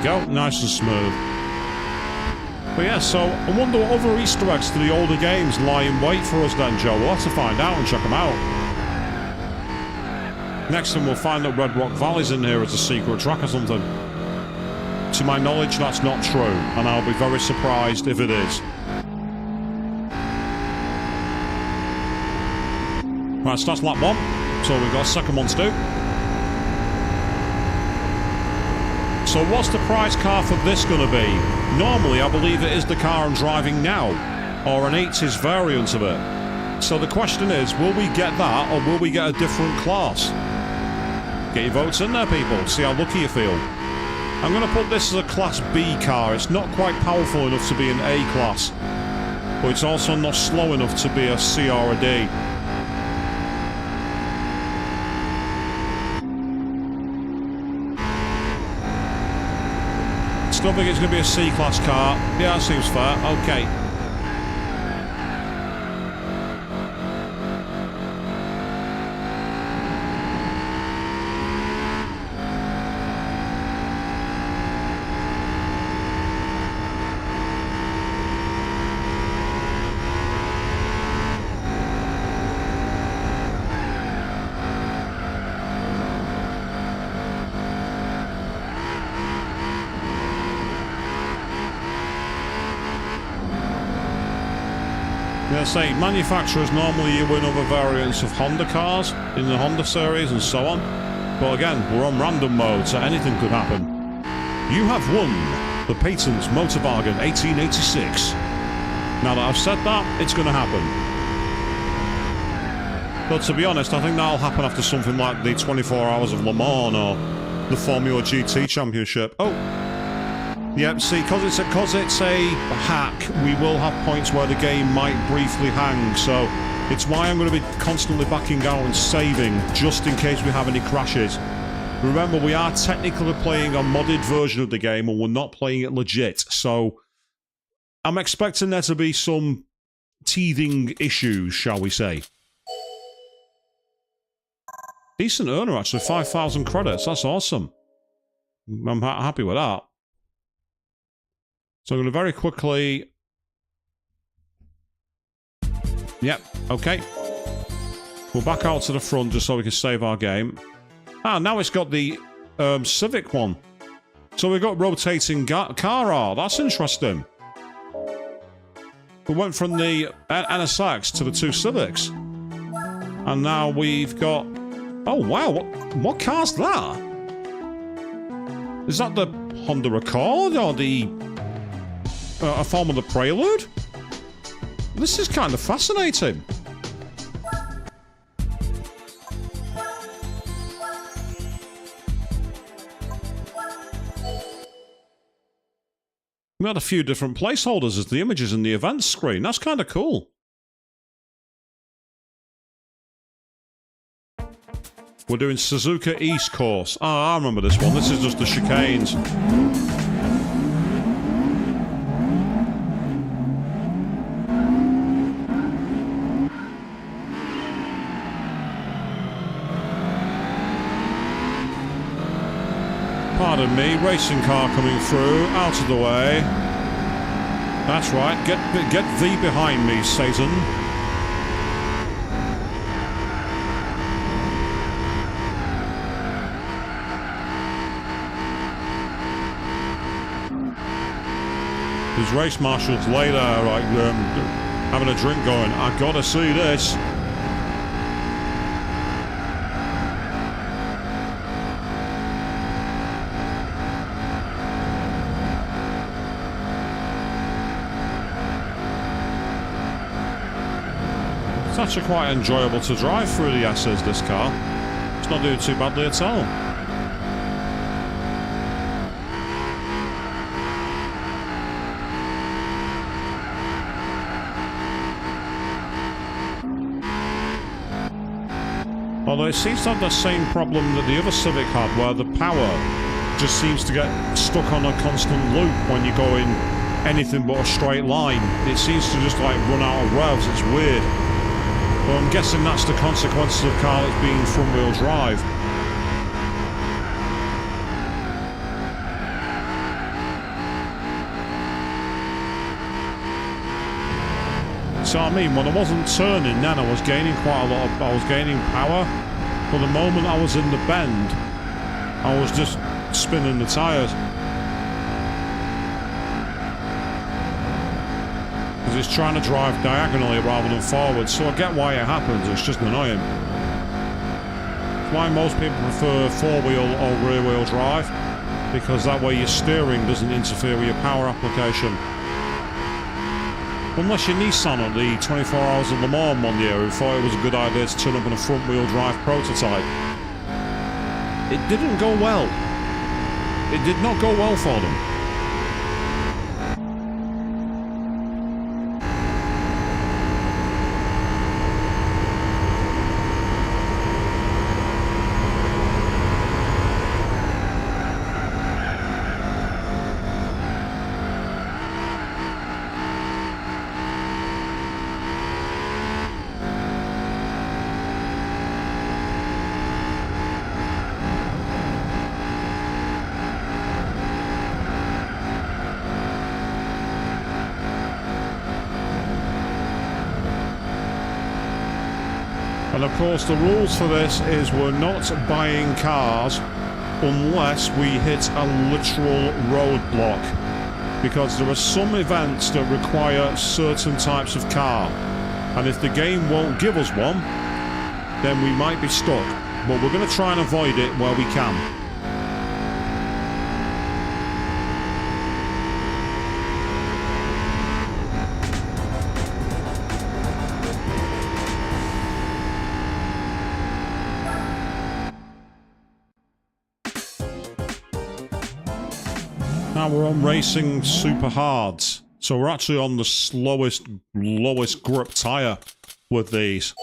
go. Nice and smooth. But yeah, so I wonder what other Easter eggs to the older games lie in wait for us then, Joe. We'll have to find out and check them out. Next time we'll find that Red Rock Valley's in here as a secret track or something. To my knowledge, that's not true, and I'll be very surprised if it is. Right, so that's lap 1. So we've got a second one to do. So what's the prize car for this going to be? Normally, I believe it is the car I'm driving now, or an 80s variant of it. So the question is, will we get that, or will we get a different class? Get your votes in there, people. See how lucky you feel. I'm going to put this as a Class B car. It's not quite powerful enough to be an A class, but it's also not slow enough to be a C or a D. Still think it's going to be a C-class car. Yeah, that seems fair. Okay. Say manufacturers normally win other variants of Honda cars in the Honda series and so on, but again, we're on random mode, so anything could happen. You have won the Patent Motor Bargain 1886. Now that I've said that, it's going to happen. But to be honest, I think that'll happen after something like the 24 Hours of Le Mans or the Formula GT Championship. Oh. Yeah, see, because it's a hack, we will have points where the game might briefly hang, so it's why I'm going to be constantly backing out and saving, just in case we have any crashes. Remember, we are technically playing a modded version of the game, and we're not playing it legit, so I'm expecting there to be some teething issues, shall we say. Decent earner, actually, 5,000 credits, that's awesome. I'm happy with that. So I'm going to very quickly... Yep, okay. We'll back out to the front just so we can save our game. Ah, now it's got the Civic one. So we've got rotating car art. That's interesting. We went from the NSX to the two Civics. And now we've got... Oh, wow. What car's that? Is that the Honda Accord or the... a form of the Prelude? This is kind of fascinating. We had a few different placeholders as the images in the events screen. That's kind of cool. We're doing Suzuka East Course. Ah, I remember this one. This is just the chicanes. Pardon me, racing car coming through, out of the way. That's right, get thee behind me, Satan. There's race marshals later, like, having a drink going, I gotta see this. It's actually quite enjoyable to drive through the S's, this car. It's not doing too badly at all. Although it seems to have the same problem that the other Civic had, where the power just seems to get stuck on a constant loop when you go in anything but a straight line. It seems to just like run out of revs, it's weird. Well, I'm guessing that's the consequences of car that's being front-wheel drive. So I mean, when I wasn't turning, then I was gaining quite a lot of, I was gaining power. But the moment I was in the bend, I was just spinning the tyres. Because it's trying to drive diagonally rather than forward, so I get why it happens, it's just annoying. That's why most people prefer four-wheel or rear-wheel drive, because that way your steering doesn't interfere with your power application. Unless your Nissan at the 24 Hours of Le Mans one year who thought it was a good idea to turn up in a front-wheel drive prototype. It didn't go well. It did not go well for them. And of course the rules for this is we're not buying cars unless we hit a literal roadblock, because there are some events that require certain types of car, and if the game won't give us one, then we might be stuck, but we're going to try and avoid it where we can. Now we're on racing super hards, so we're actually on the lowest grip tyre with these.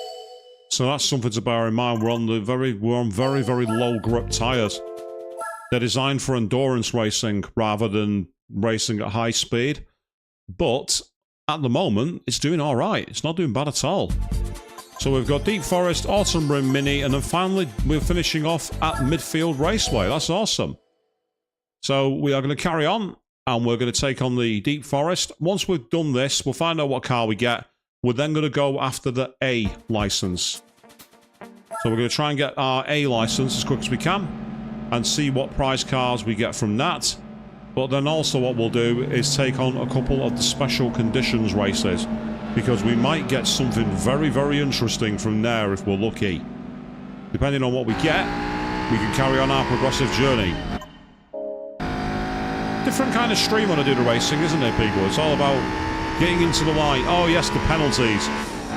So that's something to bear in mind. We're on very low grip tyres. They're designed for endurance racing rather than racing at high speed. But at the moment, it's doing all right. It's not doing bad at all. So we've got Deep Forest, Autumn Rim Mini, and then finally we're finishing off at Midfield Raceway. That's awesome. So we are going to carry on, and we're going to take on the Deep Forest. Once we've done this, we'll find out what car we get. We're then going to go after the A license. So we're going to try and get our A license as quick as we can, and see what prize cars we get from that. But then also what we'll do is take on a couple of the special conditions races, because we might get something very interesting from there if we're lucky. Depending on what we get, we can carry on our progressive journey. Different kind of stream when I do the racing, isn't it, people? It's all about getting into the light. Oh yes, the penalties.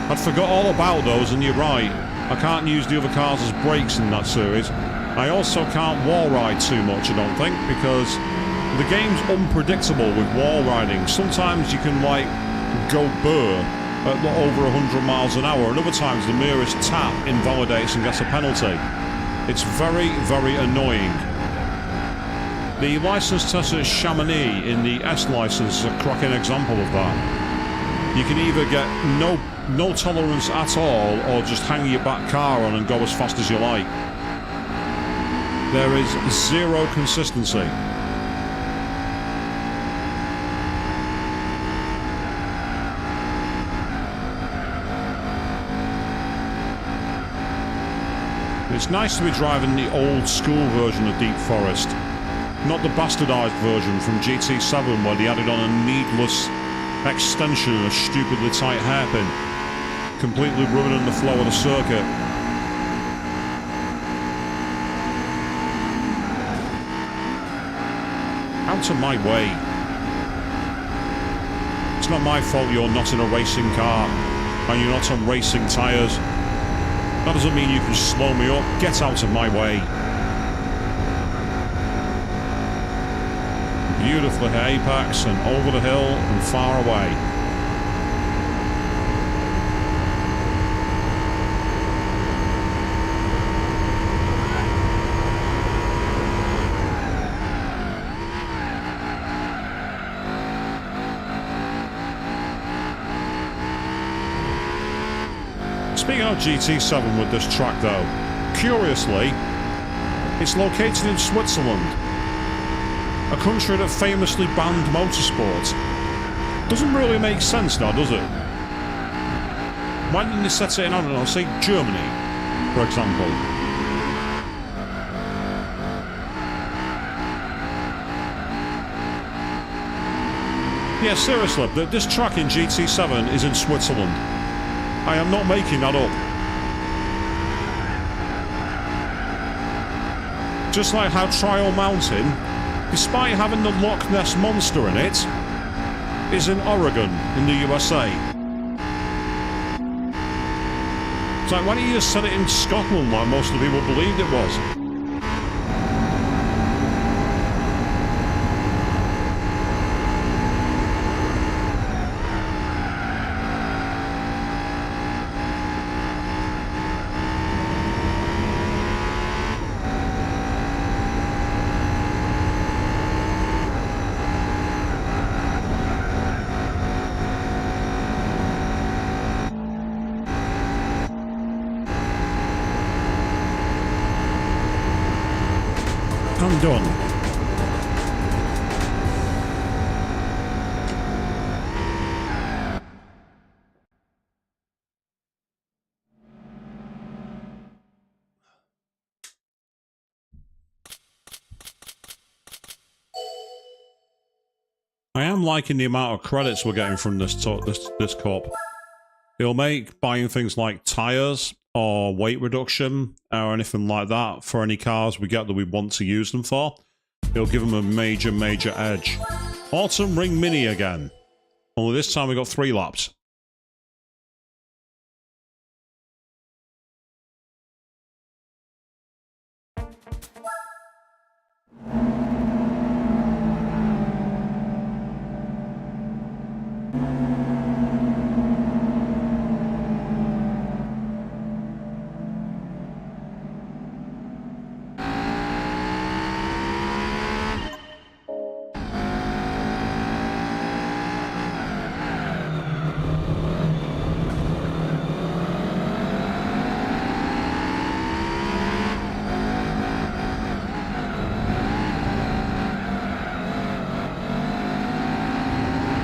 I'd forgot all about those, and you're right. I can't use the other cars as brakes in that series. I also can't wall ride too much, I don't think, because the game's unpredictable with wall riding. Sometimes you can, like, go burr at over 100 miles an hour, and other times the merest tap invalidates and gets a penalty. It's very annoying. The license test at Chamonix in the S license is a cracking example of that. You can either get no tolerance at all, or just hang your back car on and go as fast as you like. There is zero consistency. It's nice to be driving the old school version of Deep Forest. Not the bastardised version from GT7 where they added on a needless extension and a stupidly tight hairpin, completely ruining the flow of the circuit. Out of my way. It's not my fault you're not in a racing car and you're not on racing tyres. That doesn't mean you can slow me up. Get out of my way. Beautifully hit apex and over the hill and far away. Speaking of GT7 with this track though, curiously, it's located in Switzerland. A country that famously banned motorsport. Doesn't really make sense now, does it? Why didn't they set it in, I don't know, say Germany, for example? Yeah, seriously, this track in GT7 is in Switzerland. I am not making that up. Just like how Trial Mountain, despite having the Loch Ness Monster in it, is in Oregon, in the USA. It's like, why don't you just set it in Scotland like most of the people believed it was? I'm done. I am liking the amount of credits we're getting from this cup. It'll make buying things like tires or weight reduction or anything like that for any cars we get that we want to use them for. It'll give them a major, major edge. Autumn Ring Mini again. Only this time we got 3 laps.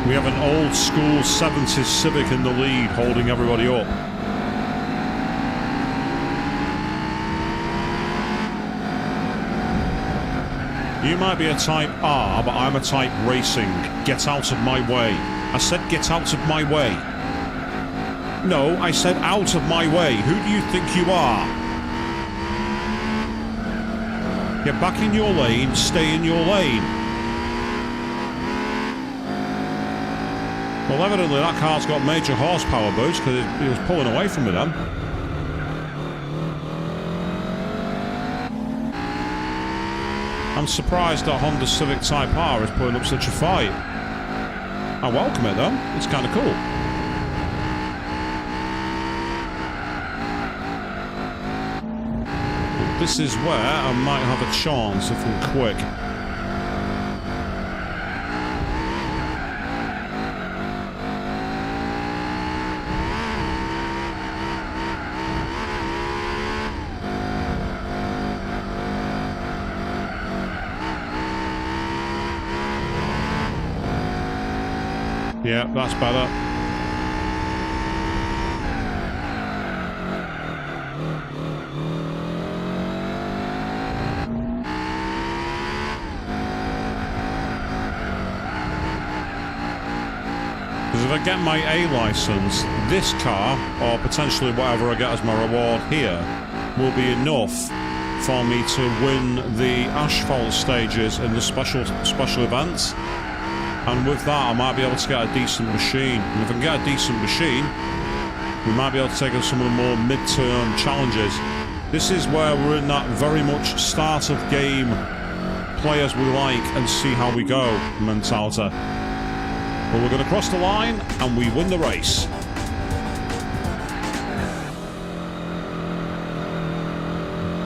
We have an old school 70s Civic in the lead, holding everybody up. You might be a Type R, but I'm a Type Racing. Get out of my way. I said get out of my way. No, I said out of my way. Who do you think you are? Get back in your lane, stay in your lane. Well, evidently that car's got major horsepower boost because it was pulling away from me then. I'm surprised that Honda Civic Type R is putting up such a fight. I welcome it though, it's kind of cool. But this is where I might have a chance if I'm quick. Yeah, that's better. Because if I get my A license, this car, or potentially whatever I get as my reward here, will be enough for me to win the asphalt stages in the special events. And with that, I might be able to get a decent machine. And if I can get a decent machine, we might be able to take on some of the more mid-term challenges. This is where we're in that very much start of game, play as we like and see how we go mentality. But we're going to cross the line and we win the race.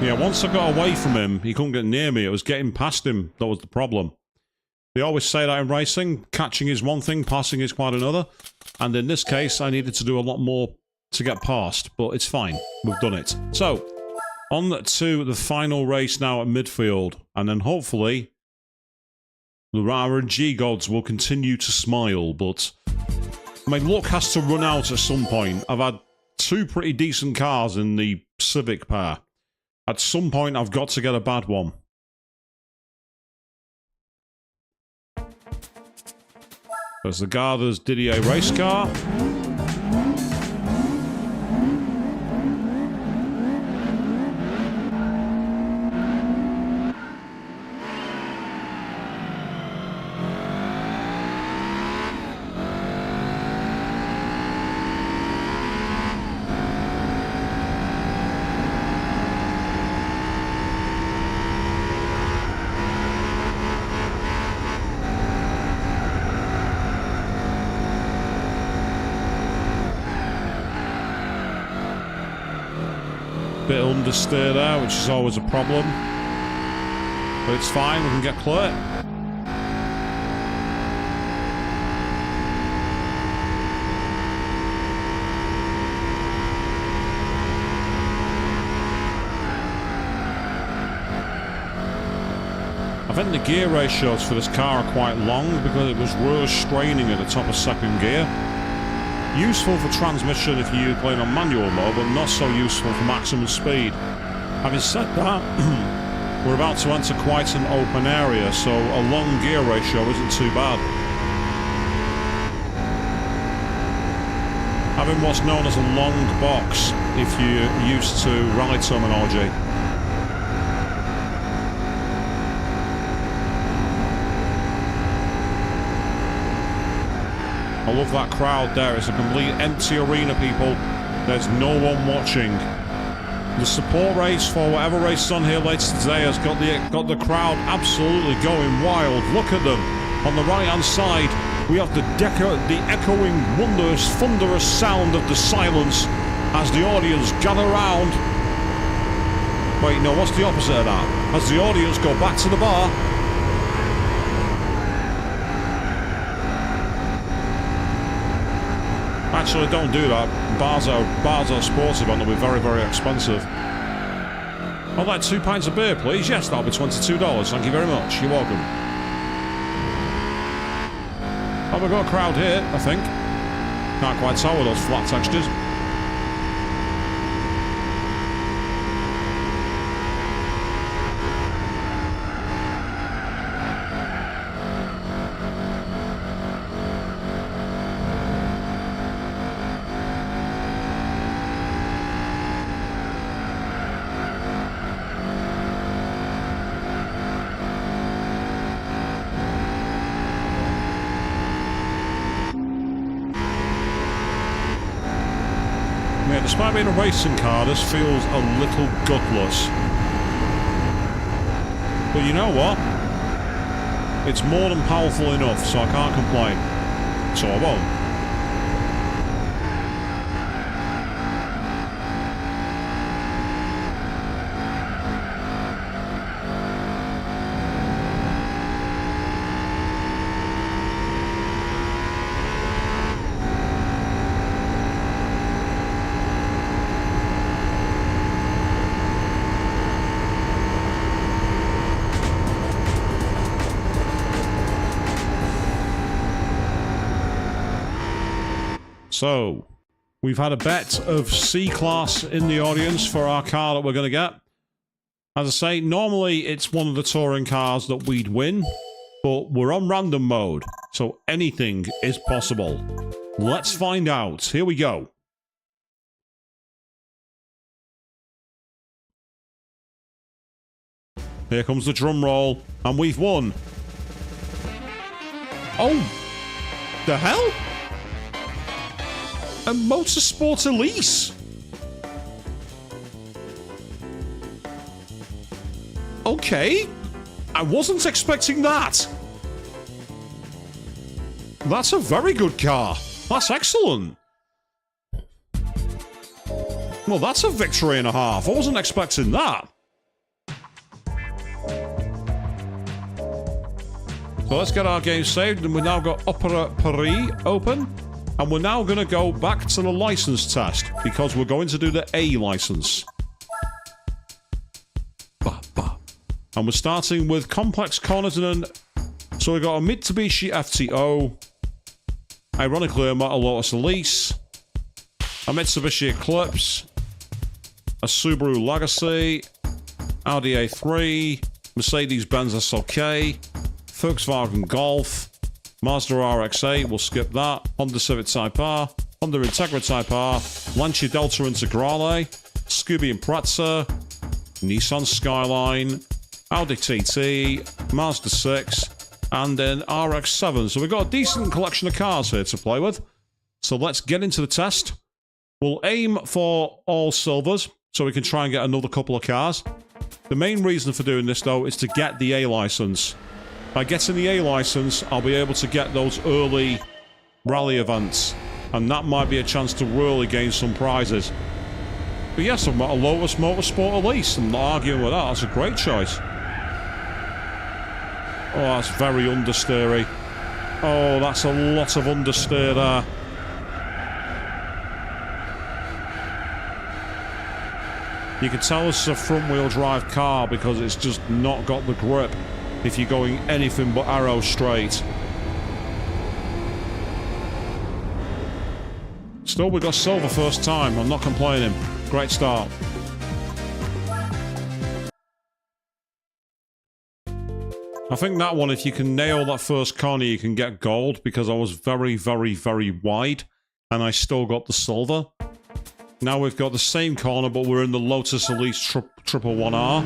Yeah, once I got away from him, he couldn't get near me. It was getting past him that was the problem. They always say that in racing, catching is one thing, passing is quite another. And in this case, I needed to do a lot more to get past, but it's fine. We've done it. So, on to the final race now at midfield. And then hopefully, the RNG gods will continue to smile, but my luck has to run out at some point. I've had two pretty decent cars in the Civic pair. At some point, I've got to get a bad one. There's the Garda's Didier race car. Bit understeer there, which is always a problem. But it's fine, we can get clear. I think the gear ratios for this car are quite long because it was really straining at the top of second gear. Useful for transmission if you're playing on manual mode, but not so useful for maximum speed. Having said that, we're about to enter quite an open area, so a long gear ratio isn't too bad. Having what's known as a long box, if you're used to rally terminology. I love that crowd there. It's a complete empty arena, people. There's no one watching. The support race for whatever race is on here later today has got the crowd absolutely going wild. Look at them. On the right-hand side, we have the echoing, wondrous, thunderous sound of the silence as the audience gather round. Wait, no, what's the opposite of that? As the audience go back to the bar. Actually, don't do that. Bars are sports event. They'll be very, very expensive. I'd like 2 pints of beer, please. Yes, that'll be $22. Thank you very much. You're welcome. Oh, we've got a crowd here, I think. Can't quite tell with those flat textures. Despite being a racing car, this feels a little gutless. But you know what? It's more than powerful enough, so I can't complain. So I won't. So, we've had a bet of C-Class in the audience for our car that we're going to get. As I say, normally it's one of the touring cars that we'd win, but we're on random mode, so anything is possible. Let's find out. Here we go. Here comes the drum roll, and we've won. Oh! The hell? A Motorsport Elise? Okay. I wasn't expecting that. That's a very good car. That's excellent. Well, that's a victory and a half. I wasn't expecting that. So let's get our game saved, and we've now got Opera Paris open. And we're now going to go back to the license test, because we're going to do the A license. And we're starting with complex corners and so we've got a Mitsubishi FTO, ironically a Lotus Elise, a Mitsubishi Eclipse, a Subaru Legacy, Audi A3, Mercedes-Benz SLK, Volkswagen Golf, Mazda RX-8, we'll skip that, Honda Civic Type R, Honda Integra Type R, Lancia Delta Integrale, Scooby Impreza, Nissan Skyline, Audi TT, Mazda 6, and an RX-7. So we've got a decent collection of cars here to play with. So let's get into the test. We'll aim for all silvers, so we can try and get another couple of cars. The main reason for doing this, though, is to get the A license. By getting the A license, I'll be able to get those early rally events, and that might be a chance to really gain some prizes. But yes, I've got a Lotus Motorsport Elise. I'm not arguing with that. That's a great choice. Oh, that's very understeery. Oh, that's a lot of understeer there. You can tell this is a front-wheel drive car because it's just not got the grip if you're going anything but arrow straight. Still, we got silver first time. I'm not complaining. Great start. I think that one, if you can nail that first corner, you can get gold, because I was very, very, very wide, and I still got the silver. Now we've got the same corner, but we're in the Lotus Elise 111R.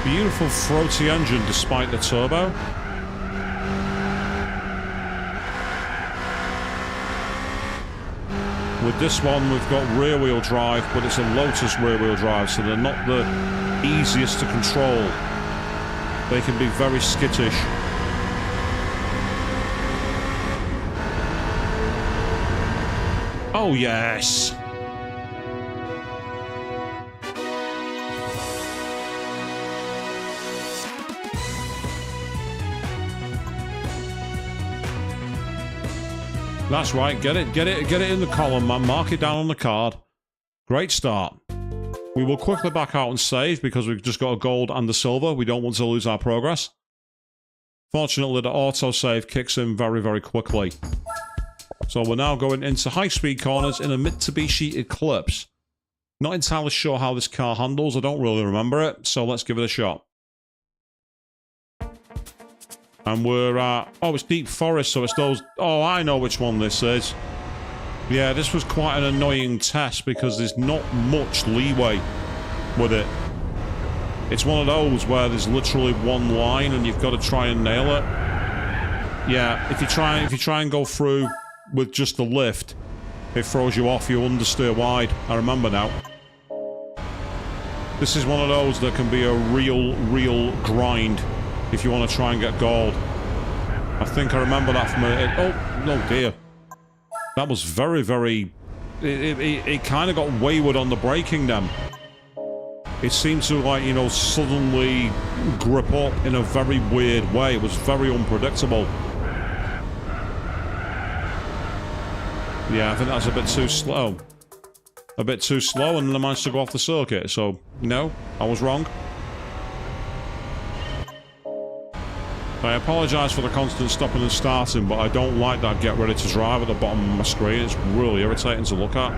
Beautiful throaty engine despite the turbo. With this one, we've got rear-wheel drive, but it's a Lotus rear-wheel drive, so they're not the easiest to control. They can be very skittish. Oh, yes! That's right, get it in the column, man. Mark it down on the card. Great start. We will quickly back out and save because we've just got a gold and the silver. We don't want to lose our progress. Fortunately, the autosave kicks in very, very quickly. So we're now going into high-speed corners in a Mitsubishi Eclipse. Not entirely sure how this car handles. I don't really remember it, so let's give it a shot. And we're at... Oh, it's Deep Forest, so it's those... Oh, I know which one this is. Yeah, this was quite an annoying test because there's not much leeway with it. It's one of those where there's literally one line and you've got to try and nail it. Yeah, if you try and go through with just the lift, it throws you off, you understeer wide. I remember now. This is one of those that can be a real grind if you want to try and get gold. I think I remember that from a... Oh, no dear. That was very, very... It kind of got wayward on the braking then. It seemed to, like, you know, suddenly grip up in a very weird way. It was very unpredictable. Yeah, I think that's a bit too slow. A bit too slow, and then I managed to go off the circuit. So, no, I was wrong. I apologise for the constant stopping and starting, but I don't like that get ready to drive at the bottom of my screen. It's really irritating to look at.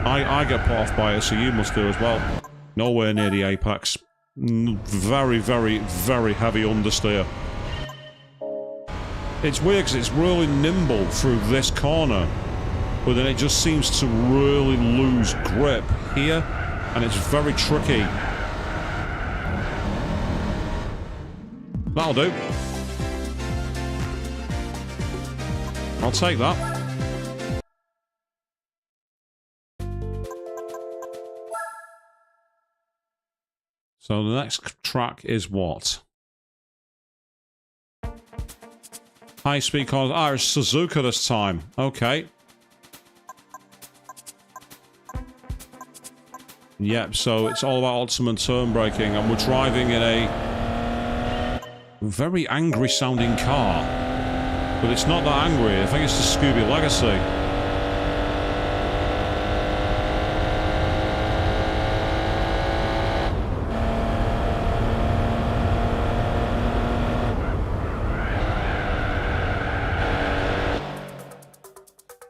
I get put off by it, so you must do as well. Nowhere near the apex. Very, very, very heavy understeer. It's weird because it's really nimble through this corner, but then it just seems to really lose grip here, and it's very tricky. That'll do. I'll take that. So the next track is what? High speed cars. Ah, it's Suzuka this time. Okay. Yep, so it's all about optimum turn braking, and we're driving in a very angry sounding car. But it's not that angry. I think it's the Scooby Legacy.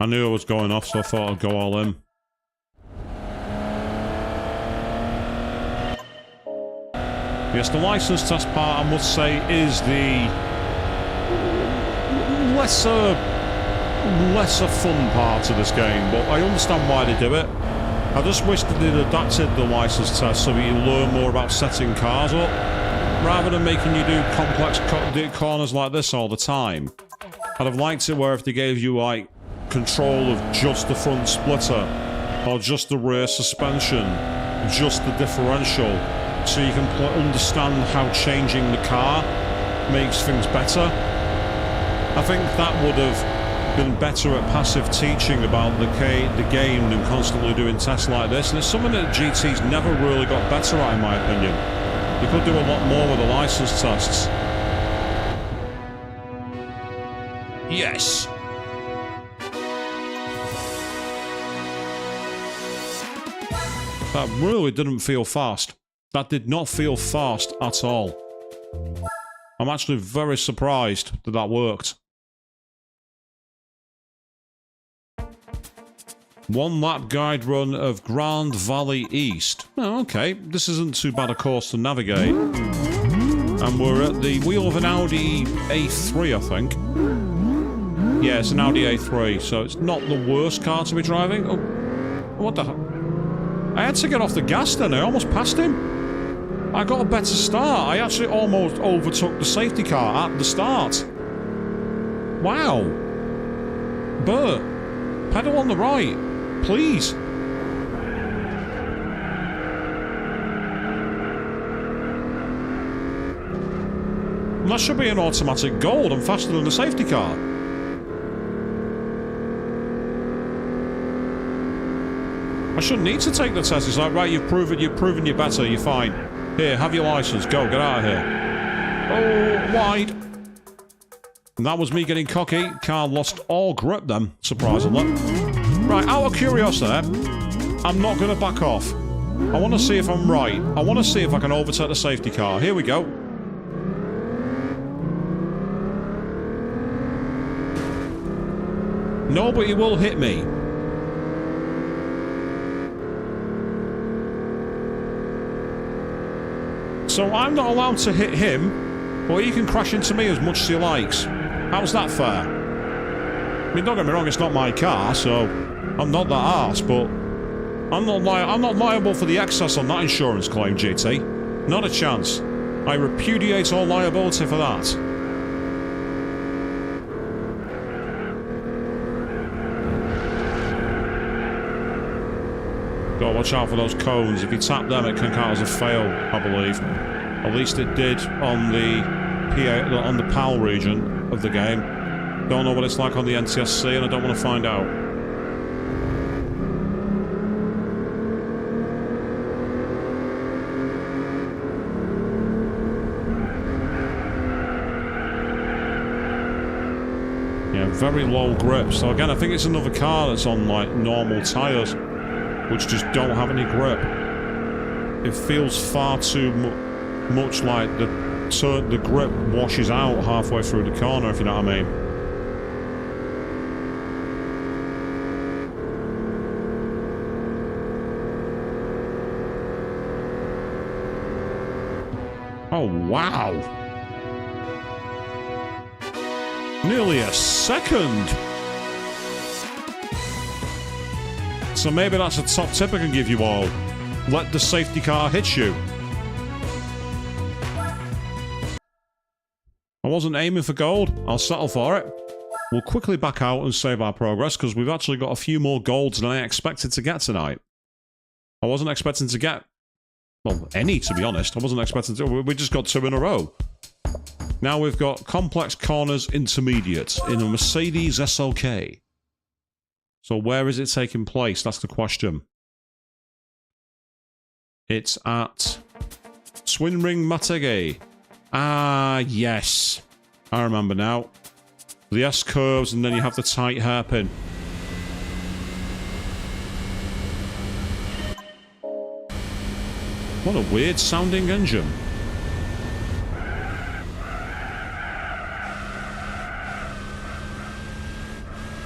I knew I was going off, so I thought I'd go all in. Yes, the license test part, I must say, is the lesser fun part of this game, but I understand why they do it. I just wish that they'd adapted the license test so that you learn more about setting cars up, rather than making you do complex corners like this all the time. I'd have liked it where if they gave you, like, control of just the front splitter, or just the rear suspension, just the differential, so you can understand how changing the car makes things better. I think that would have been better at passive teaching about the game than constantly doing tests like this, and it's something that GT's never really got better at, in my opinion. You could do a lot more with the license tests. Yes! That really didn't feel fast. That did not feel fast at all. I'm actually very surprised that that worked. One lap guide run of Grand Valley East. Oh, okay. This isn't too bad a course to navigate. And we're at the wheel of an Audi A3, I think. Yeah, it's an Audi A3, so it's not the worst car to be driving. Oh, what the hell? I had to get off the gas then. I almost passed him. I got a better start. I actually almost overtook the safety car at the start. Wow. Bert, pedal on the right. Please. That should be an automatic gold. I'm faster than the safety car. I shouldn't need to take the test. It's like, right, you've proven you're better, you're fine. Here, have your license. Go, get out of here. Oh, wide. And that was me getting cocky. Car lost all grip then, surprisingly. Right, out of curiosity, I'm not going to back off. I want to see if I'm right. I want to see if I can overtake the safety car. Here we go. Nobody will hit me. So I'm not allowed to hit him, but he can crash into me as much as he likes. How's that fair? I mean, don't get me wrong, it's not my car, so I'm not that arse, but I'm not liable for the excess on that insurance claim, GT. Not a chance. I repudiate all liability for that. Gotta watch out for those cones. If you tap them, it can count as a fail, I believe. At least it did on the PAL region of the game. Don't know what it's like on the NTSC, and I don't want to find out. Yeah, very low grip. So again, I think it's another car that's on like normal tyres, which just don't have any grip. It feels far too much like the grip washes out halfway through the corner, if you know what I mean. Oh, wow. Nearly a second. So maybe that's a top tip I can give you all. Let the safety car hit you. I wasn't aiming for gold. I'll settle for it. We'll quickly back out and save our progress because we've actually got a few more golds than I expected to get tonight. I wasn't expecting to get... well, any, to be honest. I wasn't expecting to... we just got 2 in a row. Now we've got complex corners intermediate in a Mercedes SLK. So where is it taking place? That's the question. It's at Swinring Matege. Ah, yes. I remember now. The S-curves and then you have the tight hairpin. What a weird sounding engine.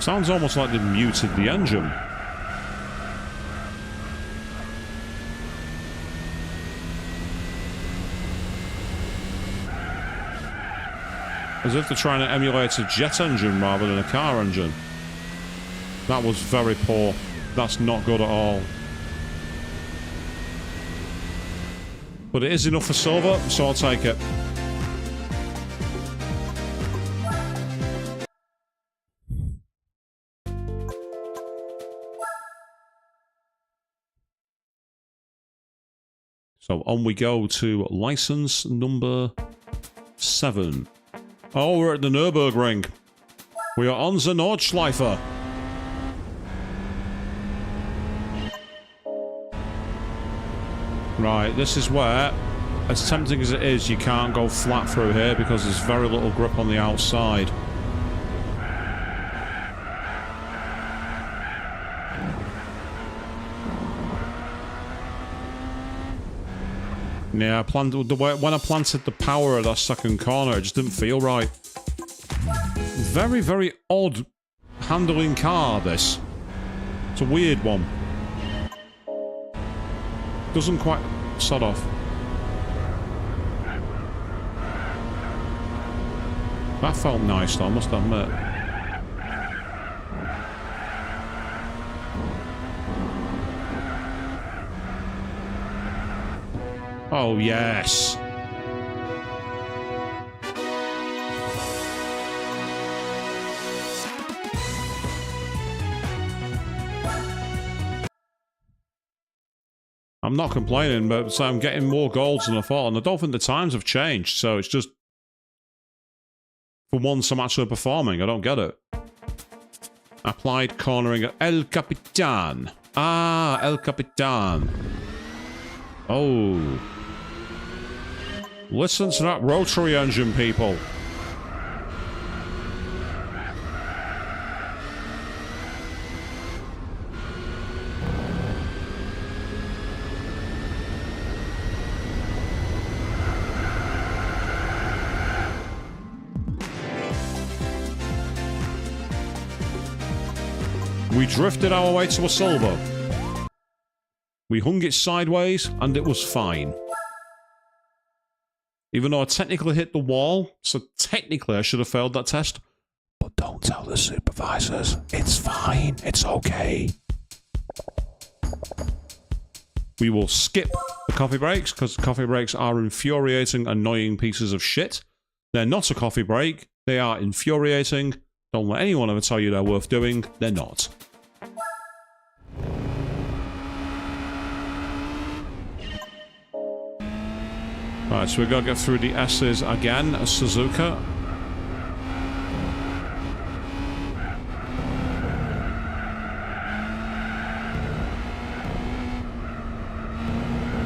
Sounds almost like they muted the engine. As if they're trying to emulate a jet engine rather than a car engine. That was very poor. That's not good at all. But it is enough for silver, so I'll take it. So on we go to license number 7. Oh, we're at the Nürburgring. We are on the Nordschleife. Right, this is where, as tempting as it is, you can't go flat through here because there's very little grip on the outside. Yeah, when I planted the power at that second corner, it just didn't feel right. Very, very odd handling car, this. It's a weird one. Doesn't quite sod off. That felt nice though, I must admit. Oh, yes. I'm not complaining, but I'm getting more golds than I thought, and I don't think the times have changed, so it's just... For once, I'm actually performing. I don't get it. Applied cornering at El Capitan. Ah, El Capitan. Oh. Listen to that rotary engine, people. We drifted our way to a silver. We hung it sideways, and it was fine. Even though I technically hit the wall, so technically I should have failed that test. But don't tell the supervisors. It's fine. It's okay. We will skip the coffee breaks, because coffee breaks are infuriating, annoying pieces of shit. They're not a coffee break. They are infuriating. Don't let anyone ever tell you they're worth doing. They're not. Right, so we've got to get through the S's again, Suzuka.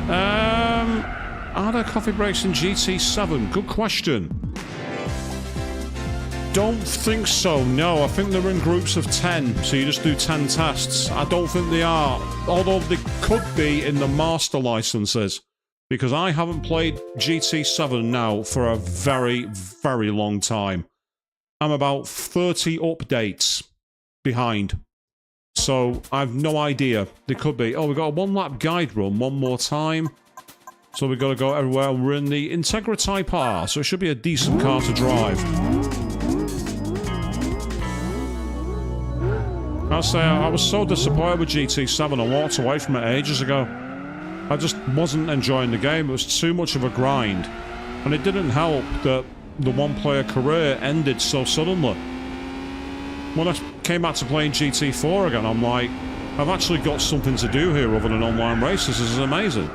Are there coffee breaks in GT7? Good question. Don't think so, no. I think they're in groups of 10, so you just do 10 tests. I don't think they are, although they could be in the master licenses. Because I haven't played GT7 now for a very, very long time. I'm about 30 updates behind. So, I've no idea. They could be. Oh, we've got a one-lap guide run one more time. So we've got to go everywhere. We're in the Integra Type R, so it should be a decent car to drive. I'll say, I was so disappointed with GT7, I walked away from it ages ago. I just wasn't enjoying the game. It was too much of a grind. And it didn't help that the one-player career ended so suddenly. When I came back to playing GT4 again, I'm like, I've actually got something to do here other than online races. This is amazing.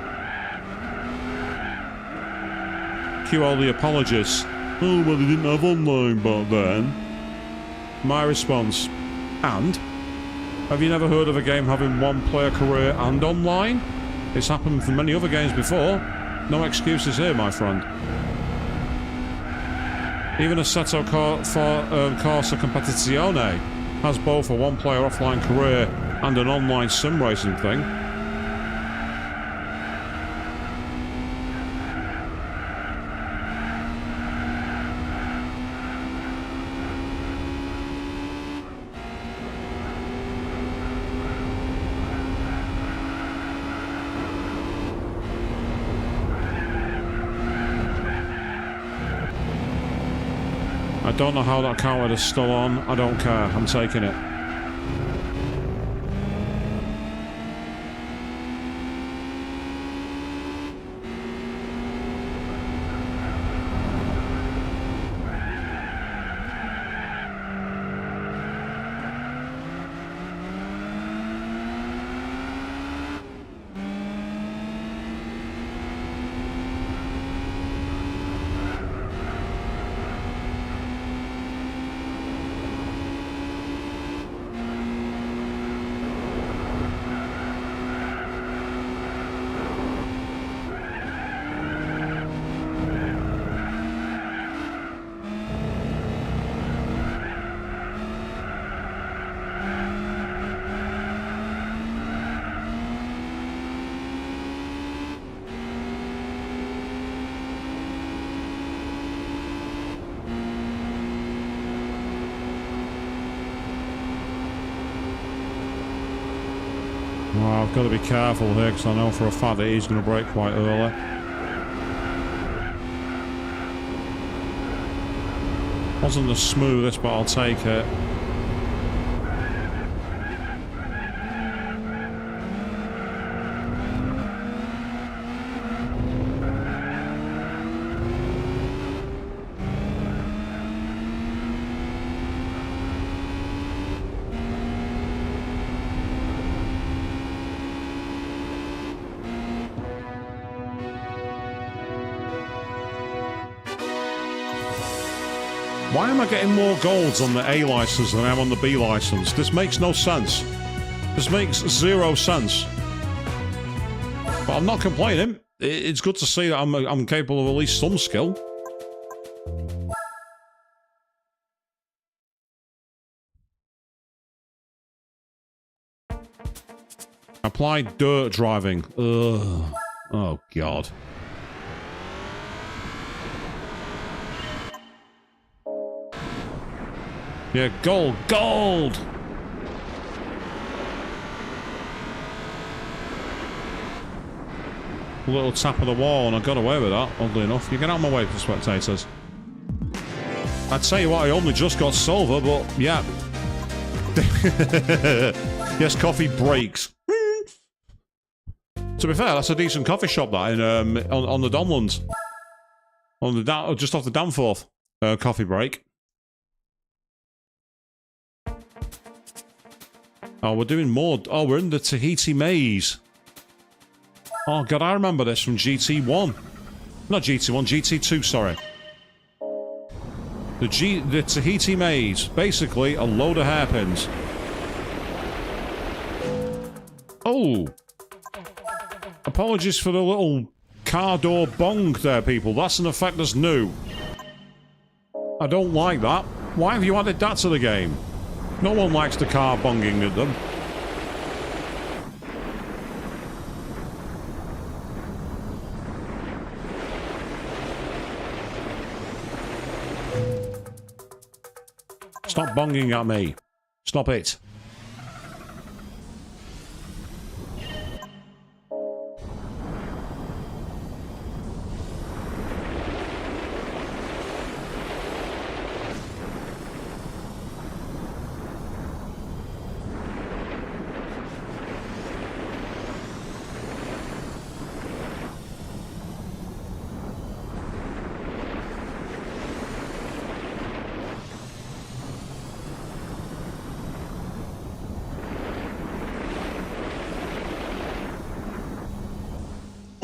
Cue all the apologists. Oh, well, they didn't have online back then. My response, and? Have you never heard of a game having one-player career and online? It's happened for many other games before. No excuses here, my friend. Even Assetto Corsa Competizione has both a one-player offline career and an online sim racing thing. I don't know how that counter is still on. I don't care. I'm taking it. Well, I've got to be careful here because I know for a fact that he's going to brake quite early. Wasn't the smoothest, but I'll take it. Why am I getting more golds on the A license than I am on the B license? This makes no sense. This makes zero sense. But I'm not complaining. It's good to see that I'm capable of at least some skill. Apply dirt driving. Ugh. Oh, God. Yeah, gold! Gold! A little tap of the wall and I got away with that, oddly enough. You get out of my way, spectators. I'd tell you what, I only just got silver, but yeah. Yes, coffee breaks. To be fair, that's a decent coffee shop, that, in, on the Donlands. On the just off the Danforth. Coffee break. Oh, we're doing more. Oh, we're in the Tahiti Maze. Oh, God, I remember this from GT1. Not GT1, GT2, sorry. The Tahiti Maze. Basically, a load of hairpins. Oh. Apologies for the little car door bong there, people. That's an effect that's new. I don't like that. Why have you added that to the game? No one likes the car bonging at them. Stop bonging at me. Stop it.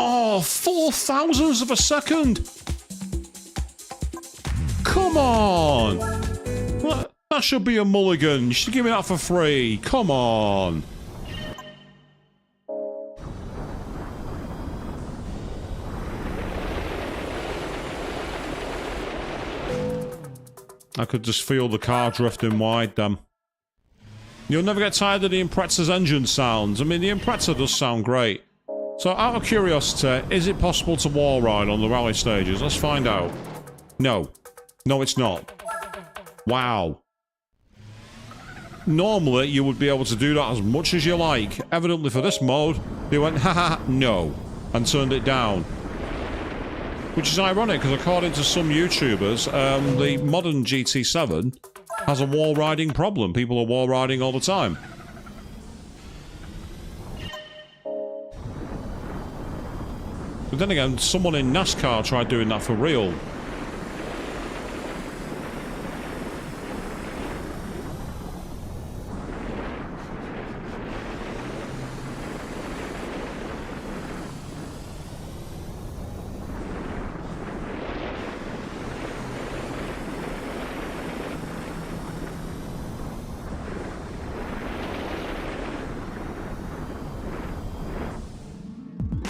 Oh, 0.004 of a second! Come on! That should be a mulligan. You should give me that for free. Come on! I could just feel the car drifting wide, damn. You'll never get tired of the Impreza's engine sounds. I mean, the Impreza does sound great. So, out of curiosity, is it possible to wall ride on the rally stages? Let's find out. No. No, it's not. Wow. Normally, you would be able to do that as much as you like. Evidently, for this mode, they went, haha, no. And turned it down. Which is ironic, because according to some YouTubers, the modern GT7 has a wall riding problem. People are wall riding all the time. But then again, someone in NASCAR tried doing that for real.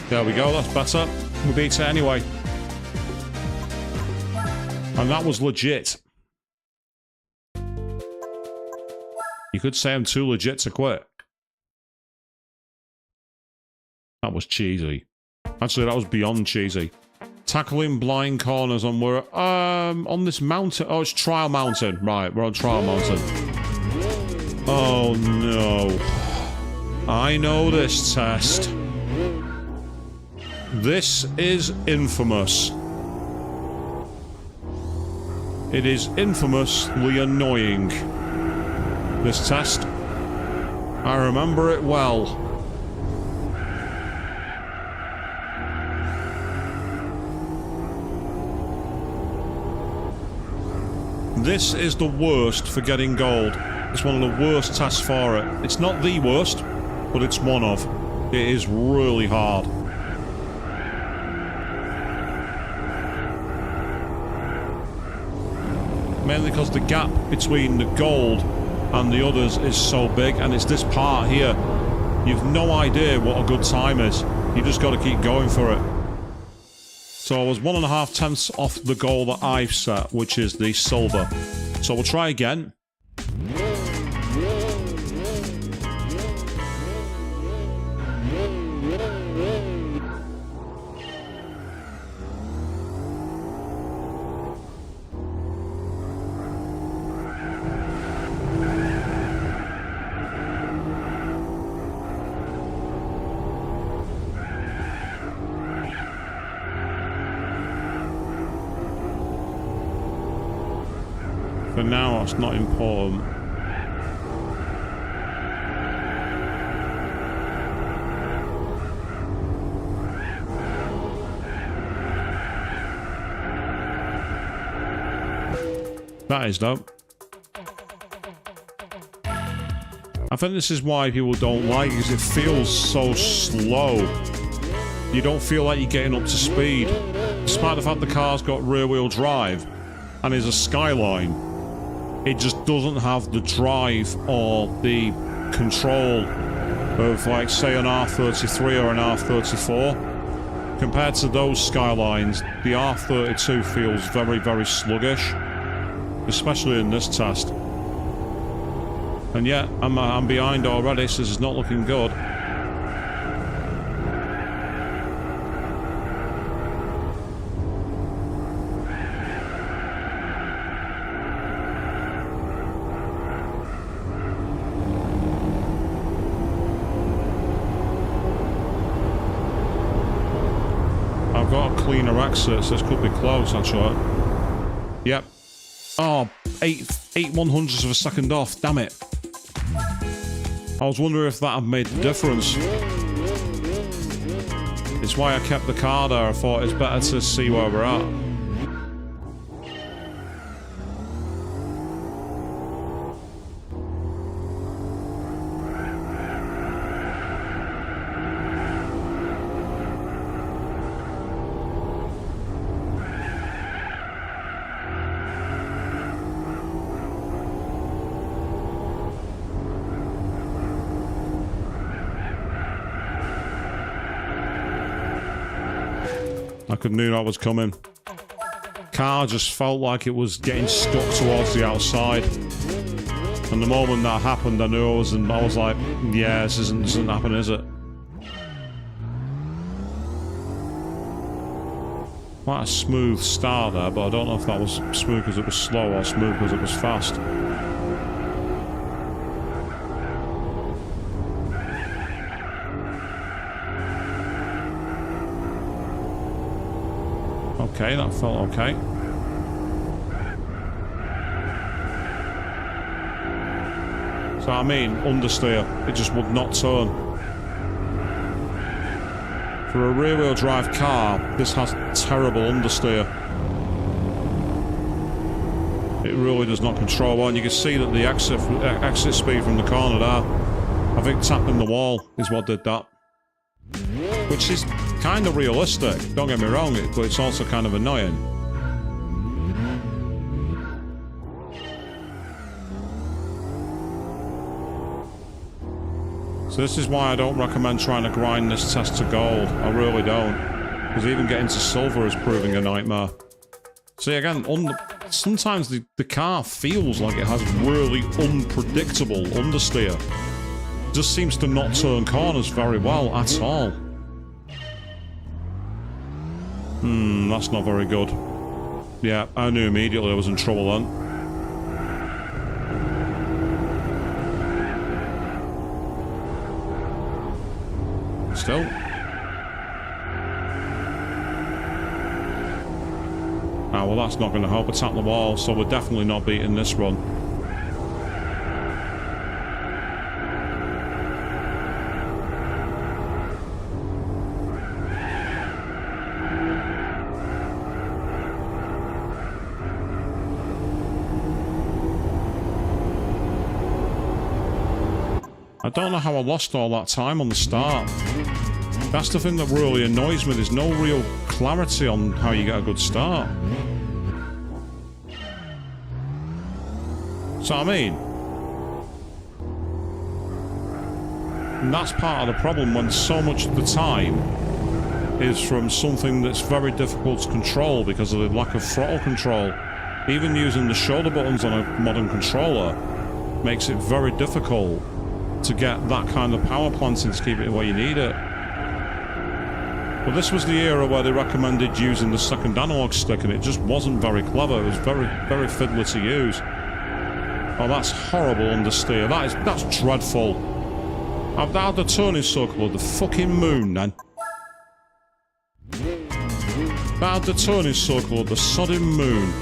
There we go, that's better. We beat it anyway. And that was legit. You could say I'm too legit to quit. That was cheesy. Actually, that was beyond cheesy. Tackling blind corners on where on this mountain. Oh, it's Trial Mountain. Right, we're on Trial Mountain. Oh no. I know this test. This is infamous. It is infamously annoying. This test. I remember it well. This is the worst for getting gold. It's one of the worst tests for it. It's not the worst, but it's one of. It is really hard. Mainly because the gap between the gold and the others is so big, and it's this part here. You've no idea what a good time is. You just got to keep going for it. So I was 1.5 tenths off the goal that I've set, which is the silver. So we'll try again. For now, it's not important. That is dope. I think this is why people don't like it, because it feels so slow. You don't feel like you're getting up to speed. Despite the fact the car's got rear-wheel drive and is a Skyline, it just doesn't have the drive or the control of, like, say, an R33 or an R34. Compared to those Skylines, the R32 feels very, very sluggish, especially in this test. And yet, I'm behind already, so this is not looking good. I've got a cleaner exit, so this could be close, actually. Yep. Oh, 8/100ths of a second off, damn it. I was wondering if that had made the difference. It's why I kept the car there. I thought it's better to see where we're at. I could knew that was coming. Car just felt like it was getting stuck towards the outside. And the moment that happened, I knew I was like, yeah, this doesn't happen, is it? Quite a smooth start there, but I don't know if that was smooth because it was slow or smooth because it was fast. Okay, that felt okay. So I mean, understeer. It just would not turn. For a rear-wheel drive car, this has terrible understeer. It really does not control well, and you can see that the exit speed from the corner there, I think tapping the wall is what did that. Which is kind of realistic, don't get me wrong, but it's also kind of annoying. So this is why I don't recommend trying to grind this test to gold. I really don't. Because even getting to silver is proving a nightmare. See, again, sometimes the car feels like it has really unpredictable understeer. It just seems to not turn corners very well at all. That's not very good. Yeah, I knew immediately I was in trouble then. Still. Ah, well, that's not going to help attack the wall, so we're definitely not beating this run. I don't know how I lost all that time on the start. That's the thing that really annoys me. There's no real clarity on how you get a good start. So I mean, and that's part of the problem when so much of the time is from something that's very difficult to control because of the lack of throttle control. Even using the shoulder buttons on a modern controller makes it very difficult to get that kind of power planting to keep it where you need it. But this was the era where they recommended using the second analog stick, and it just wasn't very clever. It was very, very fiddly to use. Oh, that's horrible understeer. That's dreadful. I've had the turning circle of the fucking moon, then. I've had the turning circle of the sodding moon.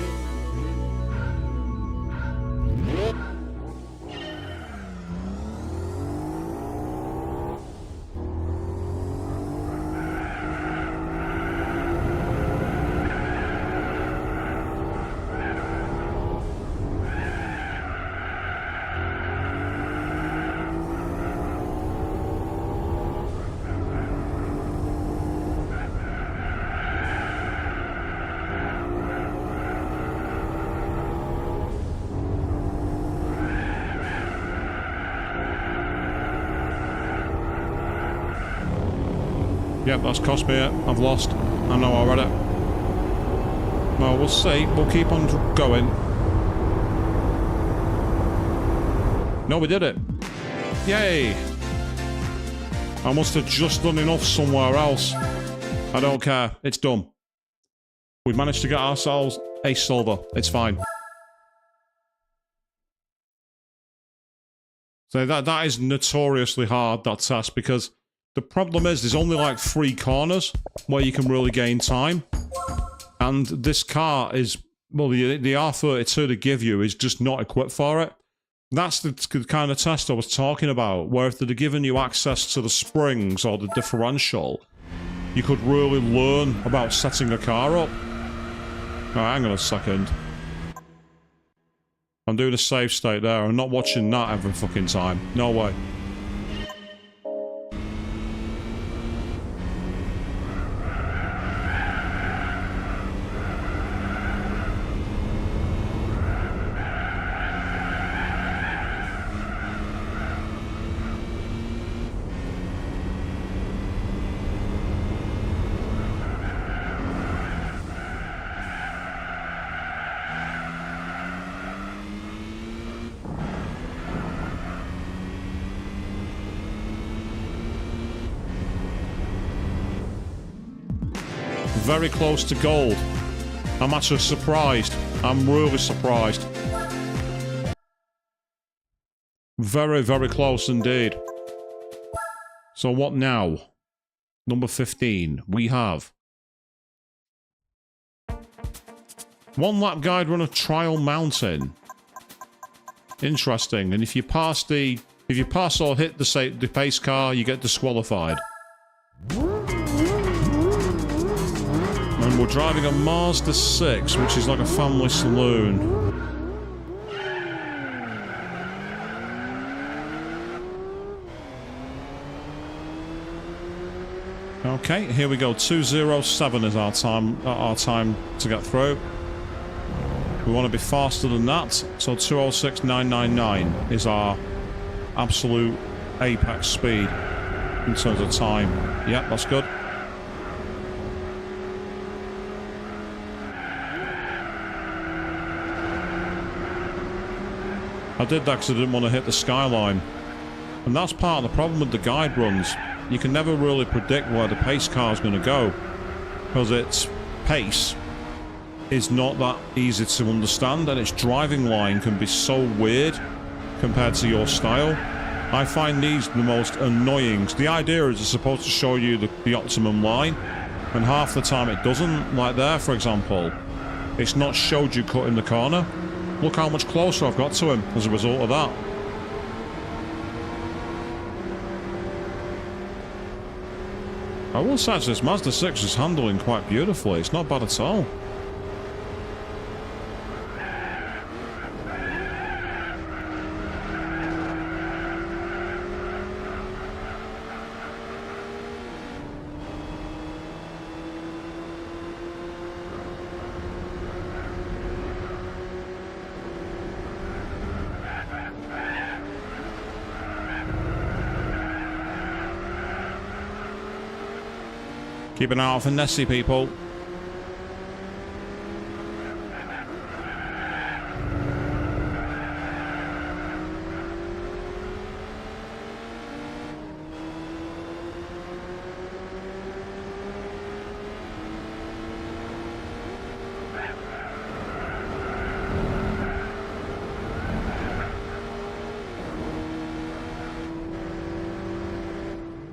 Yep, that's cost me it. I've lost. I know already. Well, we'll see. We'll keep on going. No, we did it. Yay! I must have just done enough somewhere else. I don't care. It's done. We've managed to get ourselves a silver. It's fine. So that is notoriously hard, that test, because the problem is there's only like 3 corners where you can really gain time. And this car is, well, the R32 they give you is just not equipped for it. That's the kind of test I was talking about, where if they'd have given you access to the springs or the differential, you could really learn about setting a car up. Alright, hang on a second. I'm doing a save state there. I'm not watching that every fucking time. No way. Very close to gold. I'm actually surprised. I'm really surprised. Very, very close indeed. So what now? Number 15. We have One lap guide run of Trial Mountain. Interesting. And if you pass or hit the pace car, you get disqualified. And we're driving a Mazda 6, which is like a family saloon. Okay, here we go. 2:07 is our time to get through. We want to be faster than that, so 2:06.999 is our absolute apex speed in terms of time. Yeah, that's good. I did that because I didn't want to hit the skyline. And that's part of the problem with the guide runs. You can never really predict where the pace car is going to go, because its pace is not that easy to understand, and its driving line can be so weird compared to your style. I find these the most annoying. The idea is it's supposed to show you the optimum line, and half the time it doesn't. Like there, for example, it's not showed you cutting the corner. Look how much closer I've got to him as a result of that. I will say this Mazda 6 is handling quite beautifully. It's not bad at all. Keep an eye out for Nessie, people.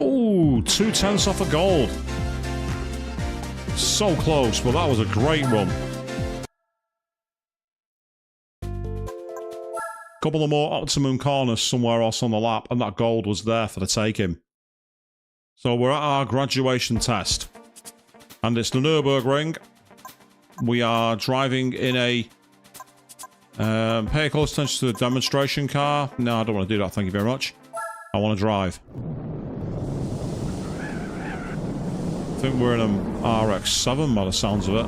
Ooh, 2/10 off a gold. So close, but that was a great run. Couple of more optimum corners somewhere else on the lap, and that gold was there for the taking. So we're at our graduation test, and it's the Nürburgring. We are driving in a pay close attention to the demonstration car. No, I don't want to do that, thank you very much. I want to drive. I think we're in an RX-7 by the sounds of it.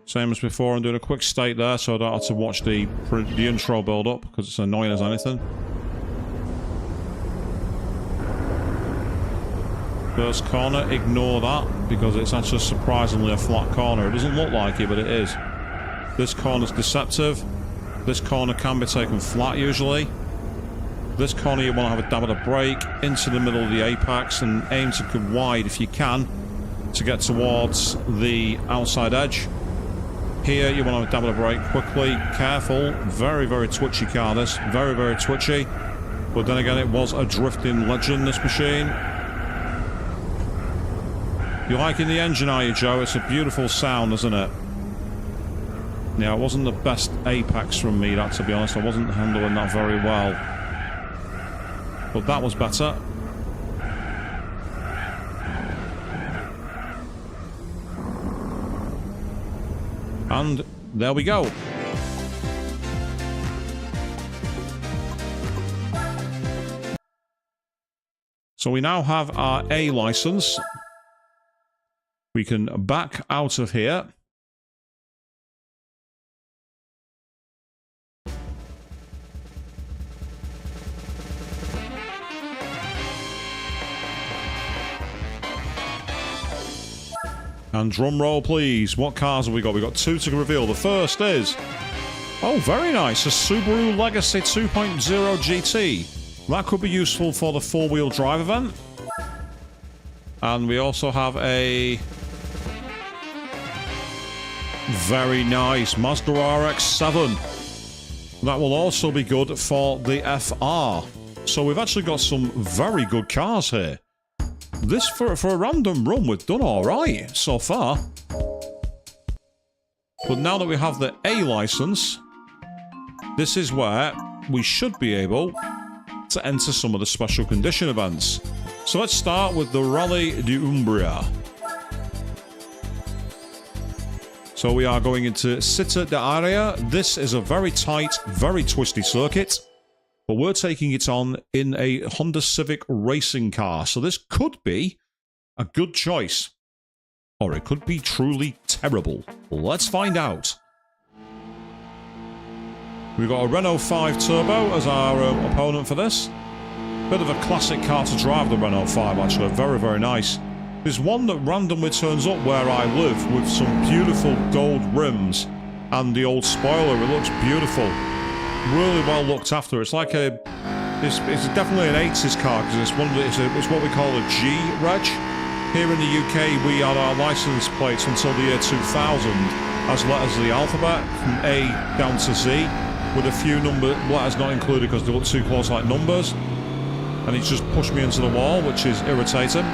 Same as before, I'm doing a quick state there so I don't have to watch the intro build up because it's annoying as anything. First corner, ignore that because it's actually surprisingly a flat corner. It doesn't look like it, but it is. This corner's deceptive. This corner can be taken flat usually. This corner you want to have a dab of the brake into the middle of the apex and aim to go wide if you can to get towards the outside edge. Here you want to have a dab of the brake quickly, careful, very, very twitchy car this, very, very twitchy. But then again it was a drifting legend, this machine. You liking the engine, are you, Joe? It's a beautiful sound, isn't it? Yeah, it wasn't the best apex from me, that, to be honest. I wasn't handling that very well. But that was better. And there we go. So we now have our A license. We can back out of here. And drum roll, please. What cars have we got? We've got two to reveal. The first is... oh, very nice. A Subaru Legacy 2.0 GT. That could be useful for the four-wheel drive event. And we also have a... very nice Mazda RX-7. That will also be good for the FR. So we've actually got some very good cars here. this for a random run, we've done alright so far. But now that we have the A license, this is where we should be able to enter some of the special condition events. So let's start with the Rally d'Umbria. So we are going into Città d'Aria. This is a very tight, very twisty circuit, but we're taking it on in a Honda Civic racing car. So this could be a good choice, or it could be truly terrible. Let's find out. We've got a Renault 5 Turbo as our opponent for this. Bit of a classic car to drive, the Renault 5, actually. Very, very nice. There's one that randomly turns up where I live with some beautiful gold rims and the old spoiler. It looks beautiful. Really well looked after. It's like a... It's definitely an 80s car because it's what we call a G reg. Here in the UK, we had our license plates until the year 2000 as letters of the alphabet, from A down to Z, with a few letters not included because they look too close like numbers. And it's just pushed me into the wall, which is irritating.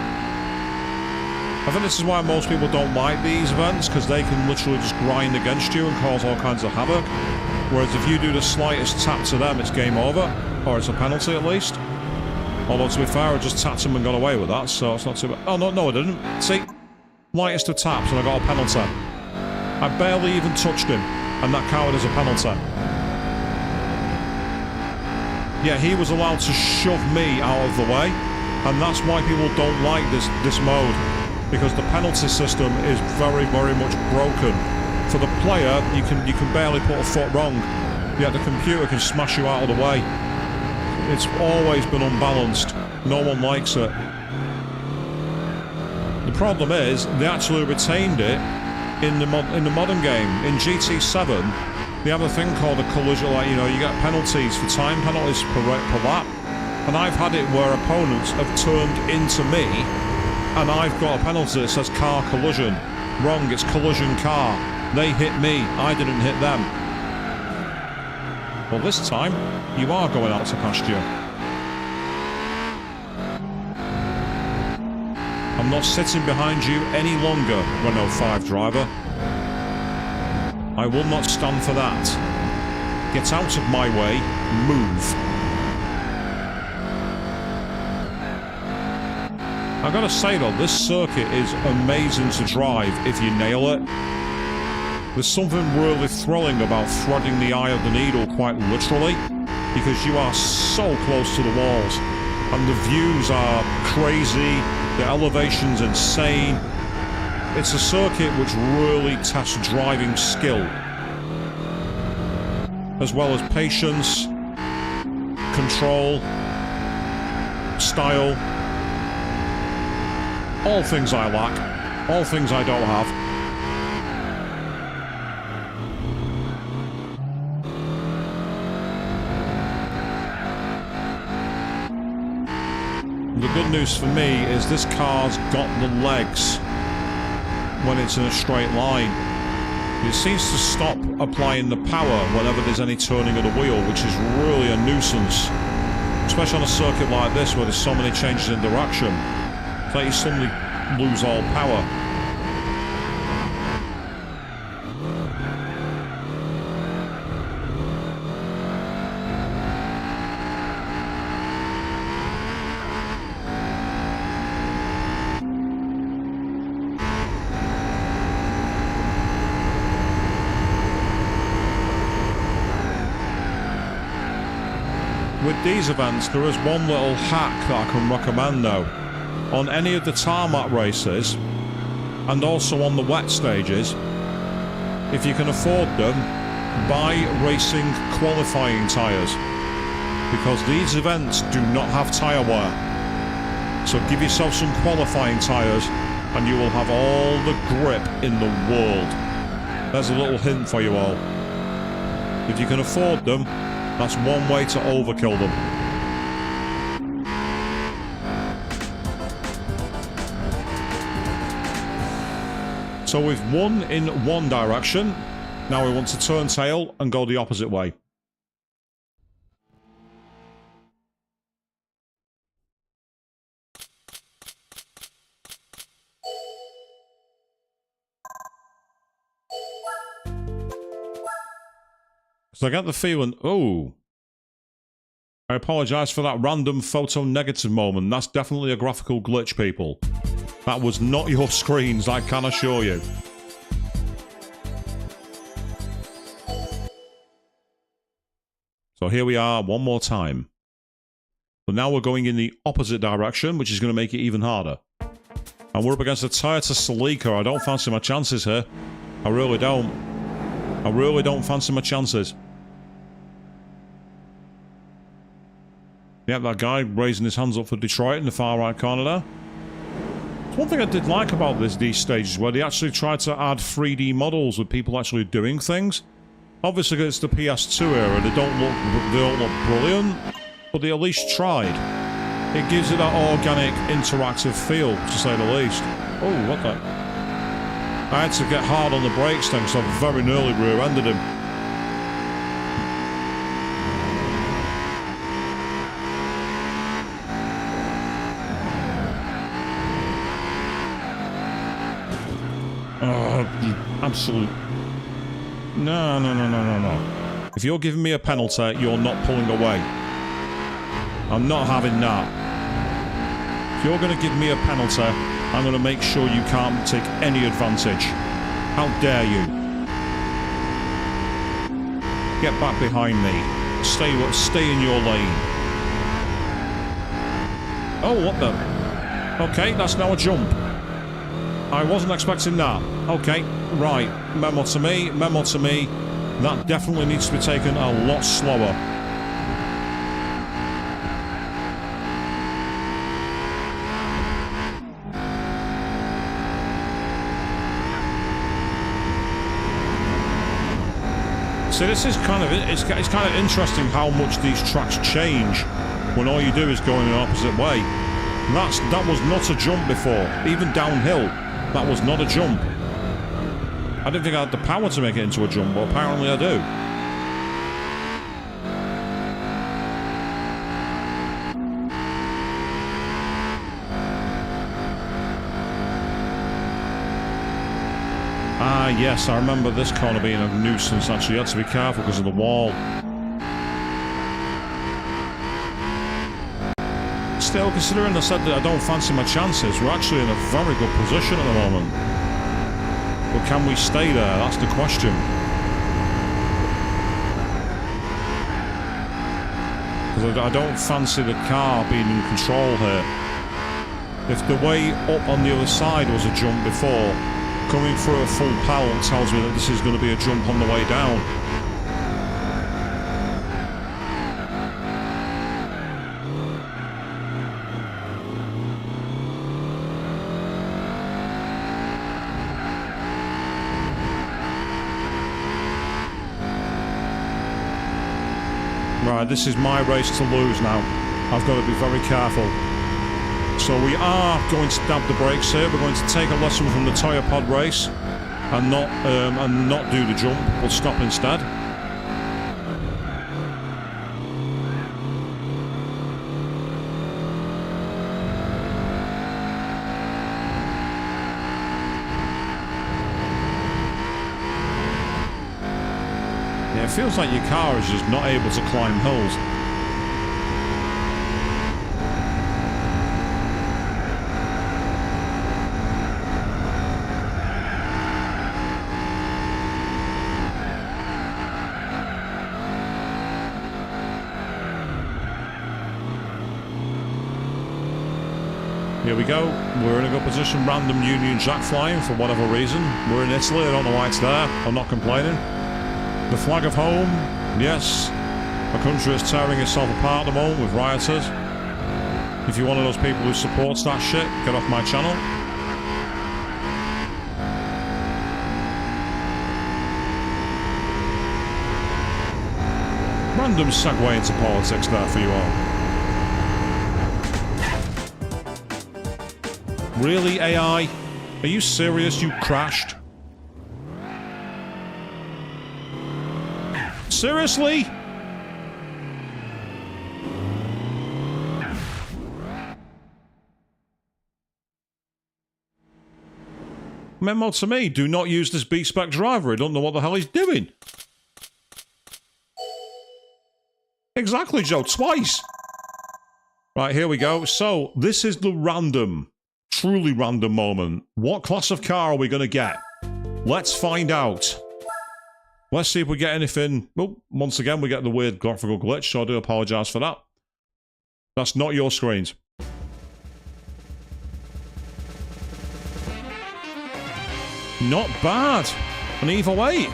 I think this is why most people don't like these events, because they can literally just grind against you and cause all kinds of havoc. Whereas if you do the slightest tap to them, it's game over, or it's a penalty at least. Although to be fair, I just tapped him and got away with that, so it's not too bad. Oh, no, I didn't. See? Lightest of taps and I got a penalty. I barely even touched him, and that counted as a penalty. Yeah, he was allowed to shove me out of the way, and that's why people don't like this mode, because the penalty system is very, very much broken. For the player, you can barely put a foot wrong, yet the computer can smash you out of the way. It's always been unbalanced. No one likes it. The problem is, they actually retained it in the modern game. In GT7, they have a thing called a collision, like, you know, you get penalties for time penalties per lap. And I've had it where opponents have turned into me, and I've got a penalty that says car collision. Wrong, it's collision car. They hit me, I didn't hit them. Well, this time, you are going out to pasture. I'm not sitting behind you any longer, Renault 5 driver. I will not stand for that. Get out of my way, move. I gotta say though, this circuit is amazing to drive if you nail it. There's something really thrilling about threading the eye of the needle quite literally, because you are so close to the walls, and the views are crazy, the elevation's insane. It's a circuit which really tests driving skill, as well as patience, control, style. All things I lack, all things I don't have. The good news for me is this car's got the legs when it's in a straight line. It seems to stop applying the power whenever there's any turning of the wheel, which is really a nuisance. Especially on a circuit like this where there's so many changes in direction. It's like you suddenly lose all power. With these events, there is one little hack that I can recommend though. On any of the tarmac races, and also on the wet stages, if you can afford them, buy racing qualifying tyres, because these events do not have tyre wear. So give yourself some qualifying tyres and you will have all the grip in the world. There's a little hint for you all. If you can afford them, that's one way to overkill them. So we've won in one direction. Now we want to turn tail and go the opposite way. So I get the feeling, oh, I apologise for that random photo negative moment. That's definitely a graphical glitch, people. That was not your screens, I can assure you. So here we are one more time. But now we're going in the opposite direction, which is going to make it even harder. And we're up against a Toyota Celica. I don't fancy my chances here. I really don't. I really don't fancy my chances. Yep, that guy raising his hands up for Detroit in the far right corner there. One thing I did like about these stages where they actually tried to add 3D models with people actually doing things. Obviously, it's the PS2 era. They don't look brilliant, but they at least tried. It gives it that organic, interactive feel, to say the least. Oh, what the? I had to get hard on the brakes then, because I very nearly rear-ended him. Absolute. No. If you're giving me a penalty, you're not pulling away. I'm not having that. If you're going to give me a penalty, I'm going to make sure you can't take any advantage. How dare you? Get back behind me. Stay in your lane. Oh, what the? Okay, that's now a jump. I wasn't expecting that. Okay, right. Memo to me. That definitely needs to be taken a lot slower. So this is kind of it's kind of interesting how much these tracks change when all you do is go in an opposite way. That was not a jump before, even downhill. That was not a jump. I didn't think I had the power to make it into a jump, but apparently I do. Ah, yes, I remember this corner being a nuisance, actually. You had to be careful because of the wall. Still, considering I said that I don't fancy my chances, we're actually in a very good position at the moment. But can we stay there? That's the question. Because I don't fancy the car being in control here. If the way up on the other side was a jump before, coming through a full pal tells me that this is going to be a jump on the way down. Right, this is my race to lose now. I've got to be very careful. So we are going to dab the brakes here. We're going to take a lesson from the Toyota Pod race and not do the jump. We'll stop instead. Yeah, it feels like your car is just not able to climb hills. Here we go. We're in a good position. Random Union Jack flying for whatever reason. We're in Italy. I don't know why it's there. I'm not complaining. The flag of home. Yes. A country is tearing itself apart at the moment with rioters. If you're one of those people who supports that shit, get off my channel. Random segue into politics there for you all. Really, AI? Are you serious? You crashed? Seriously? Memo to me, do not use this B-spec driver. I don't know what the hell he's doing. Exactly, Joe. Twice. Right, here we go. So, this is the random, truly random moment. What class of car are we going to get? Let's find out. Let's see if we get anything. Well, once again, we get the weird graphical glitch, so I do apologise for that. That's not your screens. Not bad. An either way.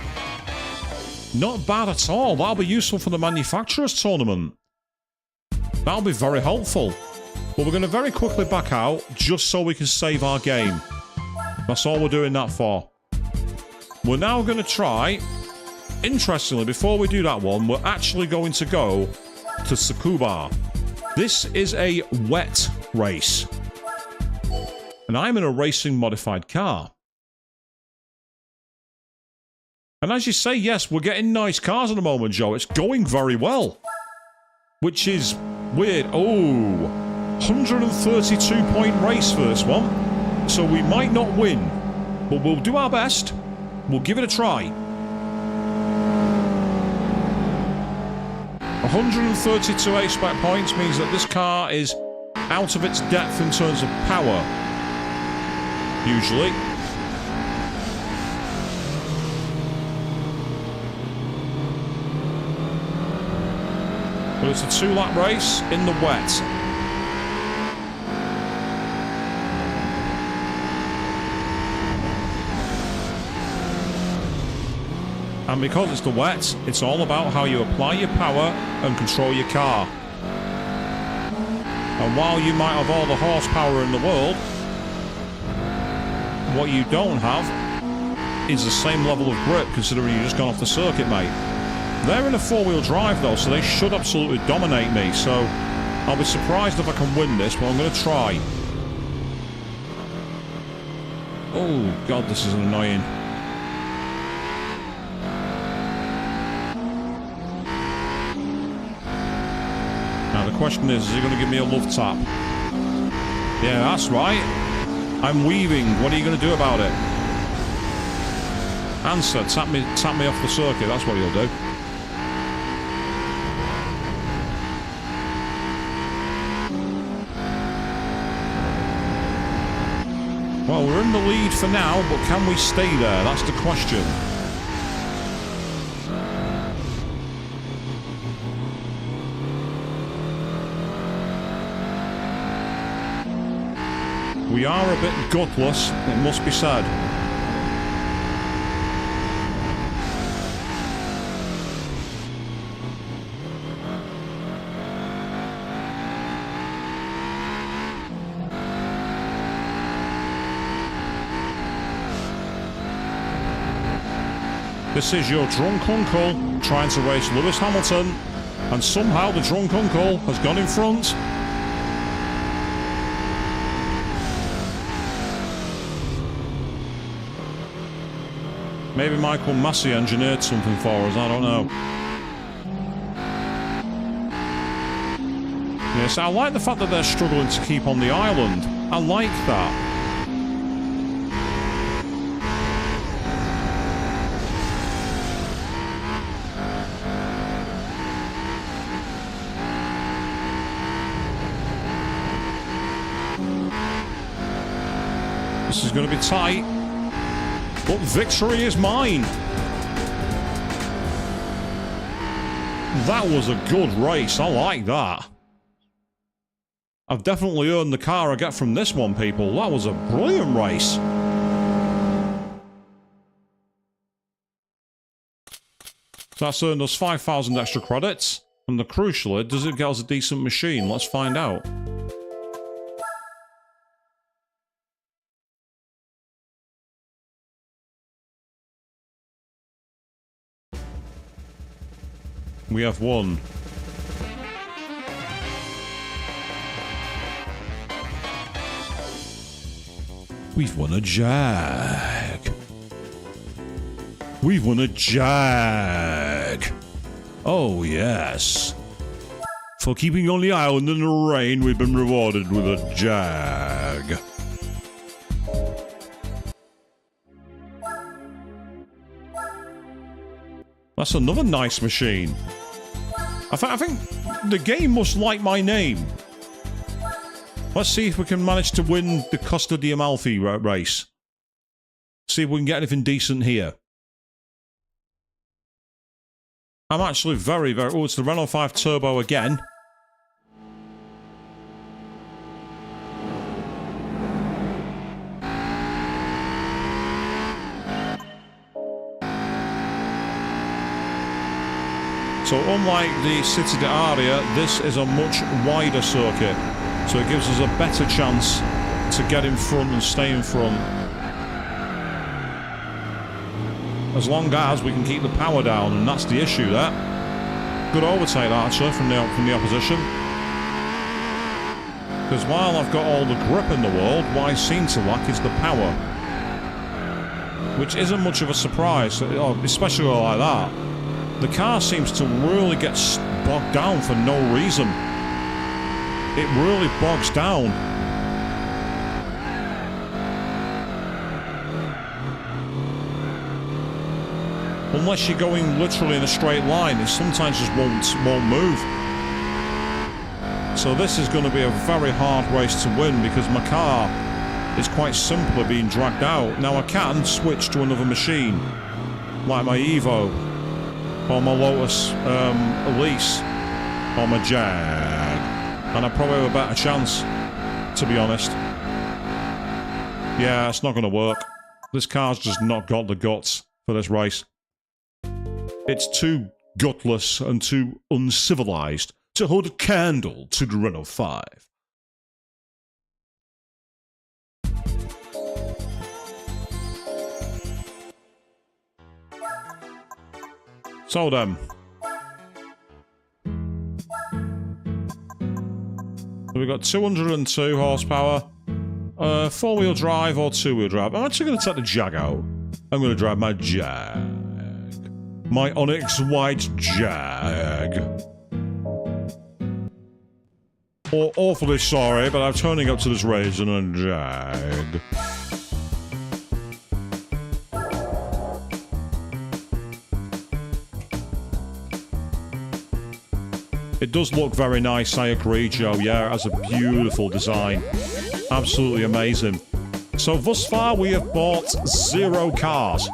Not bad at all. That'll be useful for the manufacturers tournament. That'll be very helpful. But we're going to very quickly back out just so we can save our game. That's all we're doing that for. We're now going to try... Interestingly, before we do that one, we're actually going to go to Tsukuba. This is a wet race. And I'm in a racing modified car. And as you say, yes, we're getting nice cars at the moment, Joe. It's going very well. Which is weird. Oh, 132-point race for this one. So we might not win. But we'll do our best. We'll give it a try. 132 A-spec points means that this car is out of its depth in terms of power. Usually. But it's a 2-lap race in the wet. And because it's the wet, it's all about how you apply your power and control your car. And while you might have all the horsepower in the world, what you don't have is the same level of grip, considering you've just gone off the circuit, mate. They're in a 4-wheel drive, though, so they should absolutely dominate me. So I'll be surprised if I can win this, but I'm going to try. Oh, God, this is annoying. Now, the question is he going to give me a love tap? Yeah, that's right. I'm weaving. What are you going to do about it? Answer, tap me off the circuit. That's what he'll do. Well, we're in the lead for now, but can we stay there? That's the question. We are a bit gutless, it must be said. This is your drunk uncle trying to race Lewis Hamilton, and somehow the drunk uncle has gone in front. Maybe Michael Massey engineered something for us, I don't know. Yes, I like the fact that they're struggling to keep on the island. I like that. This is going to be tight, but victory is mine. That was a good race. I like that. I've definitely earned the car I get from this one, people. That was a brilliant race. So that's earned us 5,000 extra credits. And the crucially, does it get us a decent machine? Let's find out. We have won. We've won a Jag. We've won a Jag. Oh, yes. For keeping on the island in the rain, we've been rewarded with a Jag. That's another nice machine. I think the game must like my name. Let's see if we can manage to win the Costa di Amalfi race. See if we can get anything decent here. I'm actually very, very... Oh, it's the Renault 5 Turbo again. So unlike the City d'Aria, this is a much wider circuit. So it gives us a better chance to get in front and stay in front. As long as we can keep the power down, and that's the issue there. Good overtake, actually, from the opposition. Because while I've got all the grip in the world, what I seem to lack is the power. Which isn't much of a surprise, especially like that. The car seems to really get bogged down for no reason. It really bogs down. Unless you're going literally in a straight line, it sometimes just won't move. So this is going to be a very hard race to win because my car is quite simply being dragged out. Now I can switch to another machine, like my Evo, or my Lotus Elise, or my Jag, and I probably have a better chance, to be honest. Yeah, it's not going to work. This car's just not got the guts for this race. It's too gutless and too uncivilized to hold a candle to the Renault 5. So then. We've got 202 horsepower, 4-wheel drive or 2-wheel drive. I'm actually going to take the Jag out. I'm going to drive my Jag. My Onyx White Jag. Awfully sorry, but I'm turning up to this race in a Jag. It does look very nice, I agree, Joe. Yeah, it has a beautiful design. Absolutely amazing. So thus far, we have bought 0 cars.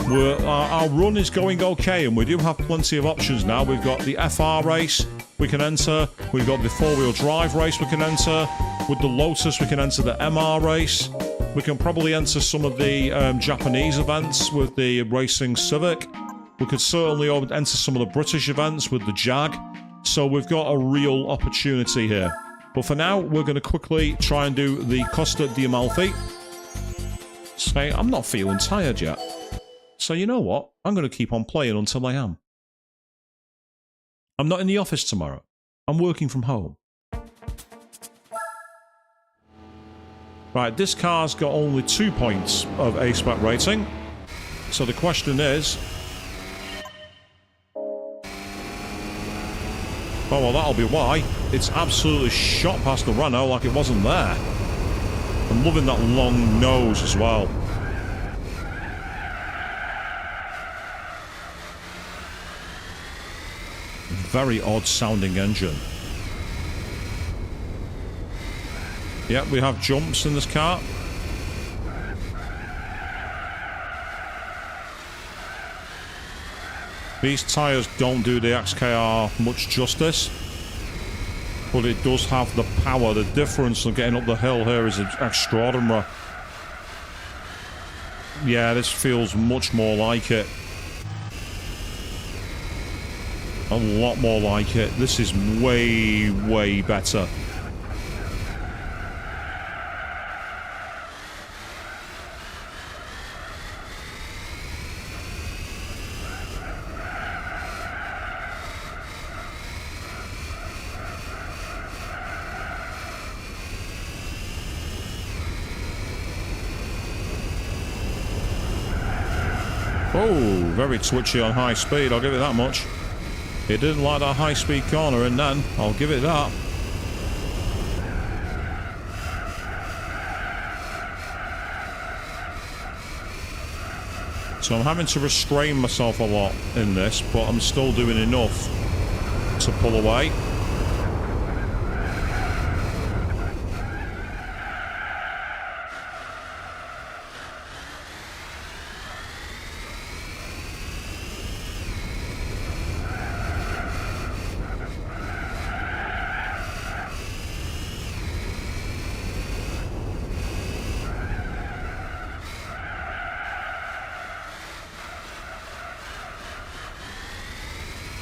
Our run is going okay, and we do have plenty of options now. We've got the FR race we can enter. We've got the 4-wheel drive race we can enter. With the Lotus, we can enter the MR race. We can probably enter some of the Japanese events with the Racing Civic. We could certainly enter some of the British events with the Jag. So we've got a real opportunity here. But for now, we're going to quickly try and do the Costa di Amalfi. Say, I'm not feeling tired yet. So you know what? I'm going to keep on playing until I am. I'm not in the office tomorrow. I'm working from home. Right, this car's got only 2 points of A-Spec rating. So the question is... Oh, well, that'll be why. It's absolutely shot past the Renault like it wasn't there. I'm loving that long nose as well. Very odd sounding engine. Yep, we have jumps in this car. These tyres don't do the XKR much justice, but it does have the power. The difference of getting up the hill here is extraordinary. Yeah, this feels much more like it. A lot more like it. This is way, way better. Oh, very twitchy on high speed, I'll give it that much. He didn't like that high speed corner and then, I'll give it that. So I'm having to restrain myself a lot in this, but I'm still doing enough to pull away.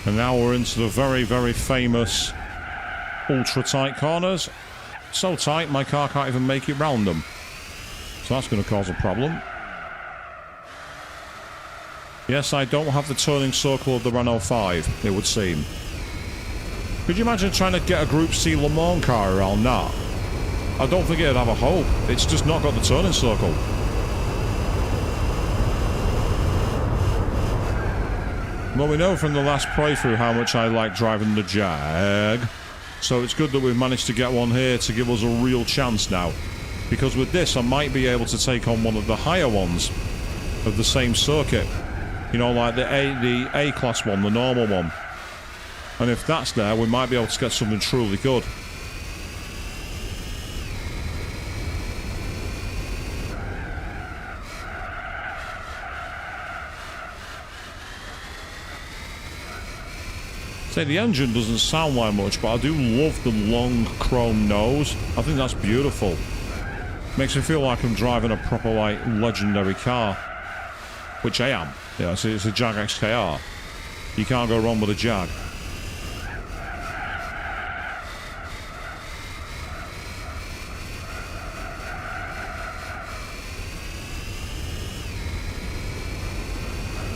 And now we're into the very, very famous ultra-tight corners. So tight, my car can't even make it round them. So that's going to cause a problem. Yes, I don't have the turning circle of the Renault 5, it would seem. Could you imagine trying to get a Group C Le Mans car around that? I don't think it'd have a hope. It's just not got the turning circle. Well, we know from the last playthrough how much I like driving the Jag, so it's good that we've managed to get one here to give us a real chance now. Because with this, I might be able to take on one of the higher ones of the same circuit. You know, like the A-class one, the normal one. And if that's there, we might be able to get something truly good. Say, the engine doesn't sound like much, but I do love the long chrome nose. I think that's beautiful. Makes me feel like I'm driving a proper, like, legendary car. Which I am. Yeah, it's a Jag XKR. You can't go wrong with a Jag.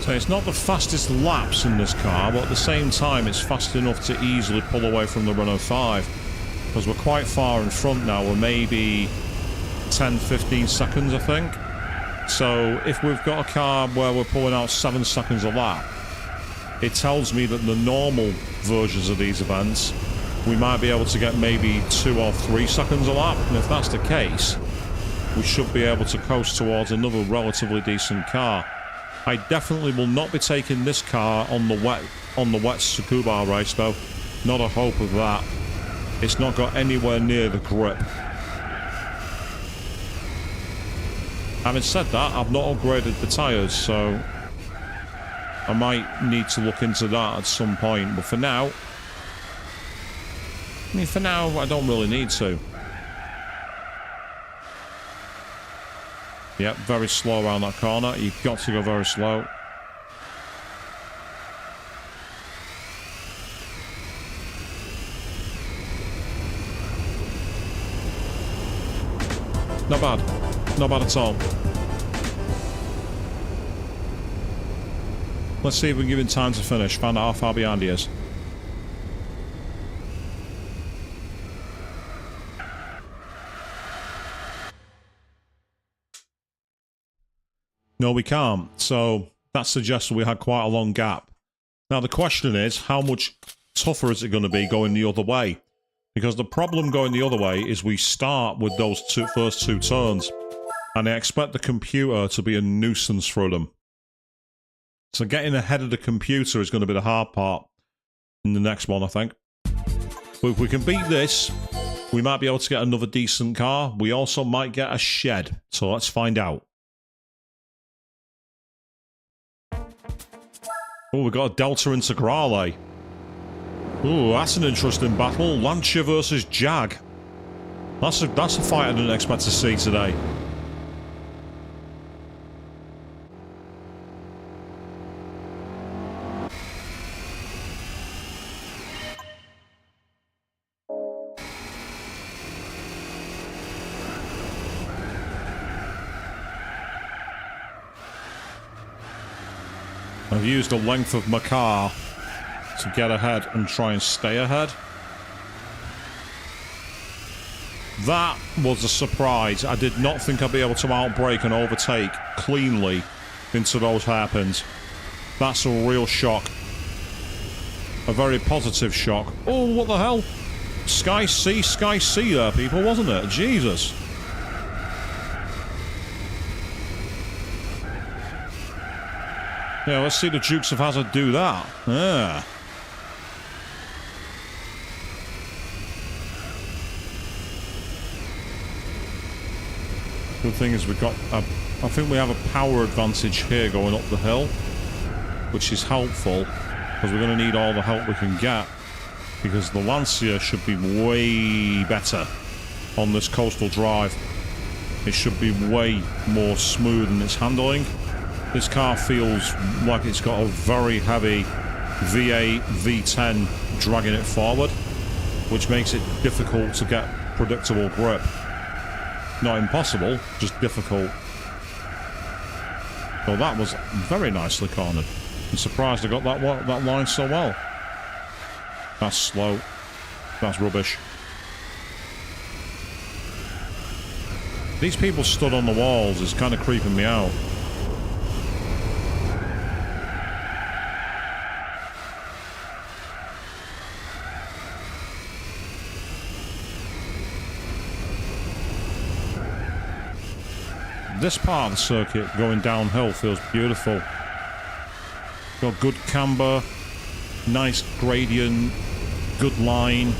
So it's not the fastest laps in this car, but at the same time it's fast enough to easily pull away from the Renault 5. Because we're quite far in front now, we're maybe 10-15 seconds, I think. So if we've got a car where we're pulling out 7 seconds a lap, it tells me that the normal versions of these events, we might be able to get maybe 2 or 3 seconds a lap. And if that's the case, we should be able to coast towards another relatively decent car. I definitely will not be taking this car on the wet Tsukuba race though. Not a hope of that. It's not got anywhere near the grip. Having said that, I've not upgraded the tyres, so I might need to look into that at some point. But for now, I don't really need to. Yep, very slow around that corner. You've got to go very slow. Not bad. Not bad at all. Let's see if we can give him time to finish. Find out how far behind he is. No, we can't. So that suggests we had quite a long gap. Now the question is, how much tougher is it going to be going the other way? Because the problem going the other way is we start with those first two turns, and I expect the computer to be a nuisance for them. So getting ahead of the computer is going to be the hard part in the next one, I think. But if we can beat this, we might be able to get another decent car. We also might get a shed. So let's find out. Oh, we've got a Delta Integrale. Oh, that's an interesting battle. Lancia versus Jag. That's a fight I didn't expect to see today. I've used the length of my car to get ahead and try and stay ahead. That was a surprise. I did not think I'd be able to outbrake and overtake cleanly into those hairpins. That's a real shock. A very positive shock. Oh, what the hell? Sky C there, people, wasn't it? Jesus. Yeah, let's see the Dukes of Hazzard do that. Yeah. Good thing is we've got... I think we have a power advantage here going up the hill, which is helpful, because we're going to need all the help we can get, because the Lancia should be way better on this coastal drive. It should be way more smooth in its handling. This car feels like it's got a very heavy V8, V10 dragging it forward, which makes it difficult to get predictable grip. Not impossible, just difficult. Well, that was very nicely cornered. I'm surprised I got that line so well. That's slow. That's rubbish. These people stood on the walls is kind of creeping me out. This part of the circuit going downhill feels beautiful. Got good camber, nice gradient, good line,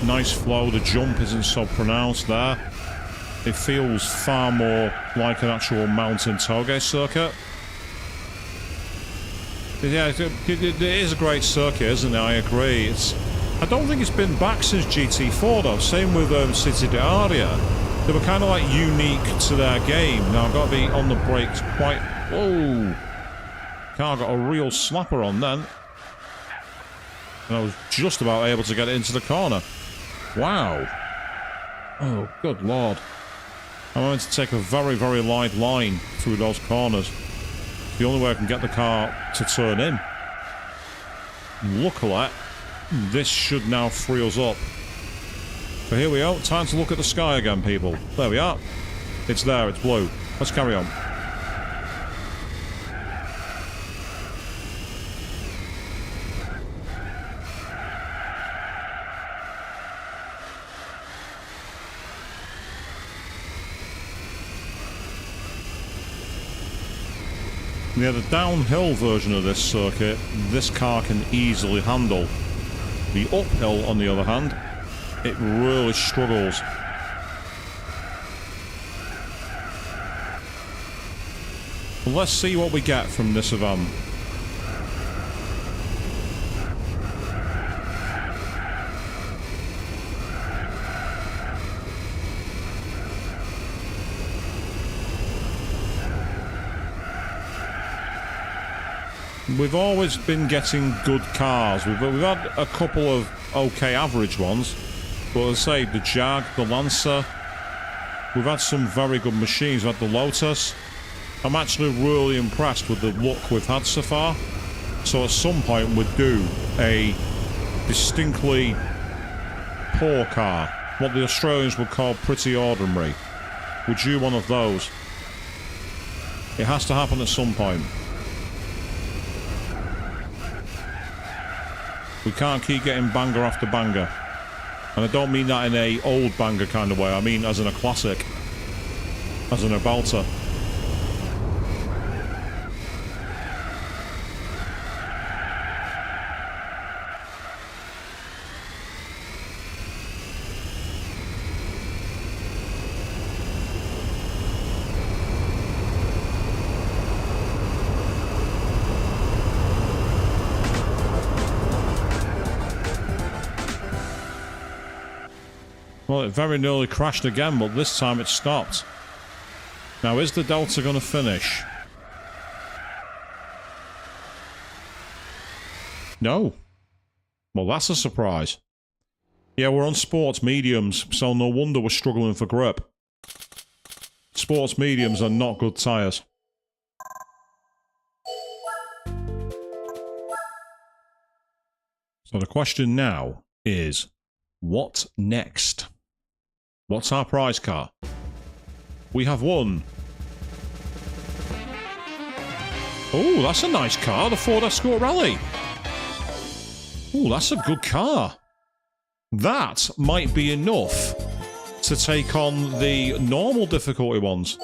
nice flow. The jump isn't so pronounced there. It feels far more like an actual mountain toge circuit. Yeah, it is a great circuit, isn't it? I agree. I don't think it's been back since GT4 though. Same with City d'Aria. They were kind of like unique to their game. Now I've got to be on the brakes quite... Whoa! Car got a real slapper on then. And I was just about able to get it into the corner. Wow. Oh, good lord. I'm going to take a very, very light line through those corners. The only way I can get the car to turn in. Luckily, this should now free us up. So here we go. Time to look at the sky again, people. There we are. It's there. It's blue. Let's carry on. Yeah, the downhill version of this circuit, this car can easily handle. The uphill, on the other hand, it really struggles. Well, let's see what we get from this event. We've always been getting good cars. We've had a couple of okay average ones. But as I say, the Jag, the Lancer, we've had some very good machines. We've had the Lotus. I'm actually really impressed with the look we've had so far. So at some point we'd do a distinctly poor car. What the Australians would call pretty ordinary. We'd do one of those. It has to happen at some point. We can't keep getting banger after banger. And I don't mean that in a old banger kind of way. I mean as in a classic. As in a belter. Well, it very nearly crashed again, but this time it stopped. Now, is the Delta going to finish? No. Well, that's a surprise. Yeah, we're on sports mediums, so no wonder we're struggling for grip. Sports mediums are not good tyres. So the question now is, what next? What's our prize car? We have won. Oh, that's a nice car, the Ford Escort Rally. Oh, that's a good car. That might be enough to take on the normal difficulty ones.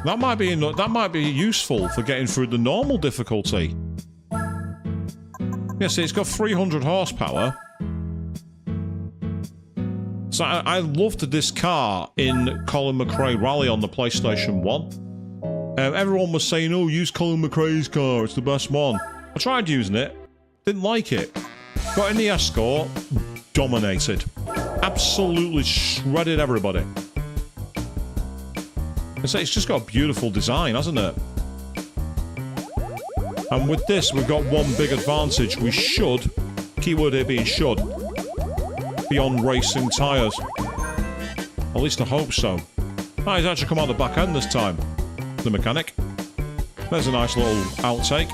That might be enough. That might be useful for getting through the normal difficulty. Yes, it's got 300 horsepower. So I loved this car in Colin McRae Rally on the PlayStation 1. Everyone was saying, oh, use Colin McRae's car, it's the best one. I tried using it, didn't like it. Got in the Escort, dominated. Absolutely shredded everybody. It's just got a beautiful design, hasn't it? And with this, we've got one big advantage. We should, keyword here being should, be on racing tyres. At least I hope so. Ah, he's actually come out the back end this time. The mechanic. There's a nice little outtake.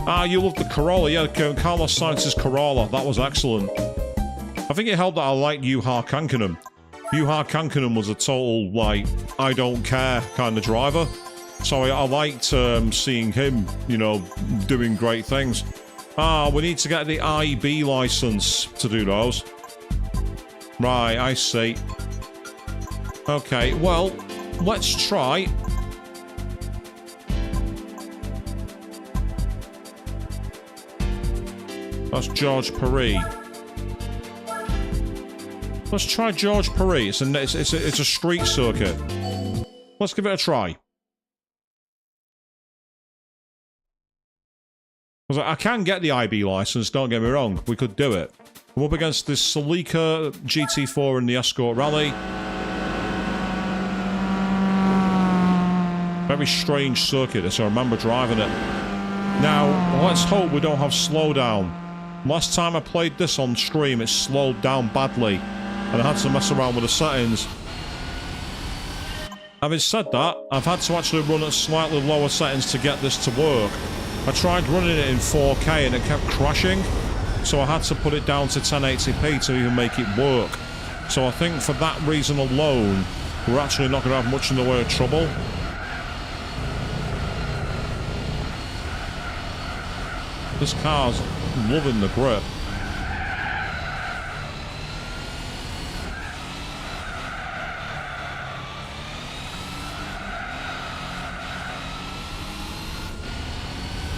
Ah, you love the Corolla. Yeah, Carlos Sainz's Corolla. That was excellent. I think it helped that I liked Juha Kankkunen. Juha Kankkunen was a total, like, I don't care kind of driver. So I liked seeing him, you know, doing great things. Ah, we need to get the IB license to do those. Right, I see. Okay, well, let's try. That's George Paris. Let's try George Paris. It's a street circuit. Let's give it a try. I can get the IB license, don't get me wrong. We could do it. I'm up against this Celica GT4 in the Escort Rally. Very strange circuit, so I remember driving it. Now, let's hope we don't have slowdown. Last time I played this on stream, it slowed down badly. And I had to mess around with the settings. Having said that, I've had to actually run at slightly lower settings to get this to work. I tried running it in 4K and it kept crashing, so I had to put it down to 1080p to even make it work. So I think for that reason alone, we're actually not going to have much in the way of trouble. This car's loving the grip.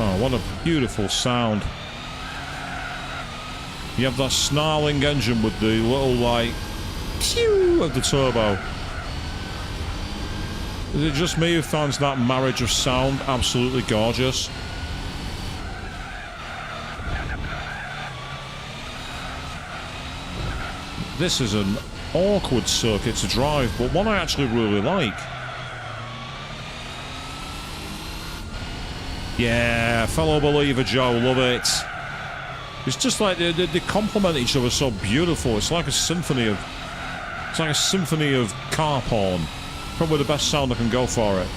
Oh, what a beautiful sound. You have that snarling engine with the little, like, pew of the turbo. Is it just me who finds that marriage of sound absolutely gorgeous? This is an awkward circuit to drive, but one I actually really like. Yeah, fellow believer Joe, love it. It's just like they complement each other so beautiful. It's like a symphony of... It's like a symphony of car porn. Probably the best sound I can go for it.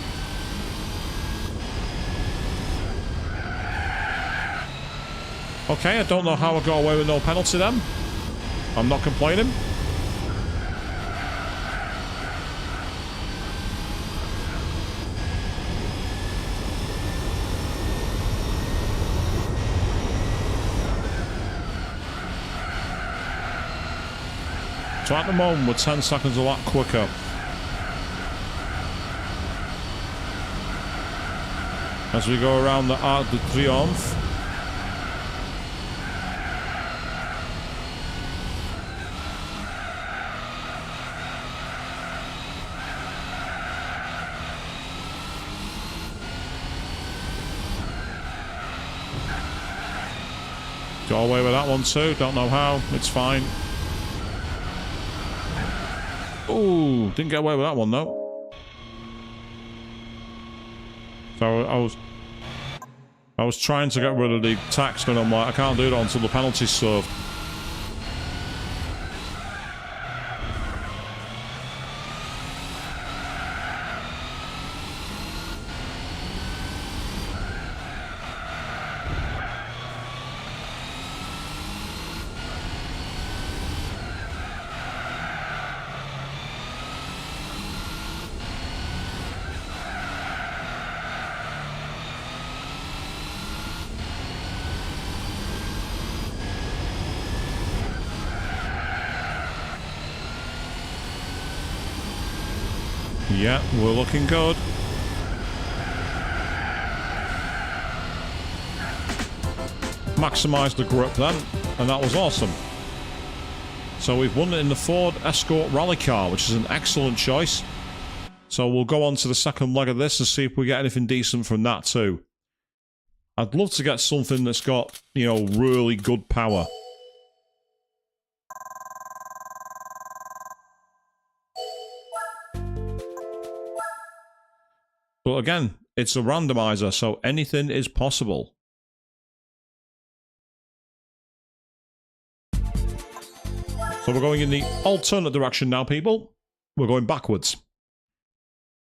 Okay, I don't know how I got away with no penalty then. I'm not complaining. So at the moment, we're 10 seconds a lot quicker. As we go around the Arc de Triomphe. Got away with that one too, don't know how, it's fine. Ooh, didn't get away with that one though. So I was trying to get rid of the tax, and I'm like, I can't do that until the penalty's served. Yeah, we're looking good. Maximised the grip then, and that was awesome. So we've won it in the Ford Escort Rally Car, which is an excellent choice. So we'll go on to the second leg of this and see if we get anything decent from that too. I'd love to get something that's got, you know, really good power. But again, it's a randomizer, so anything is possible. So we're going in the alternate direction now, people. We're going backwards.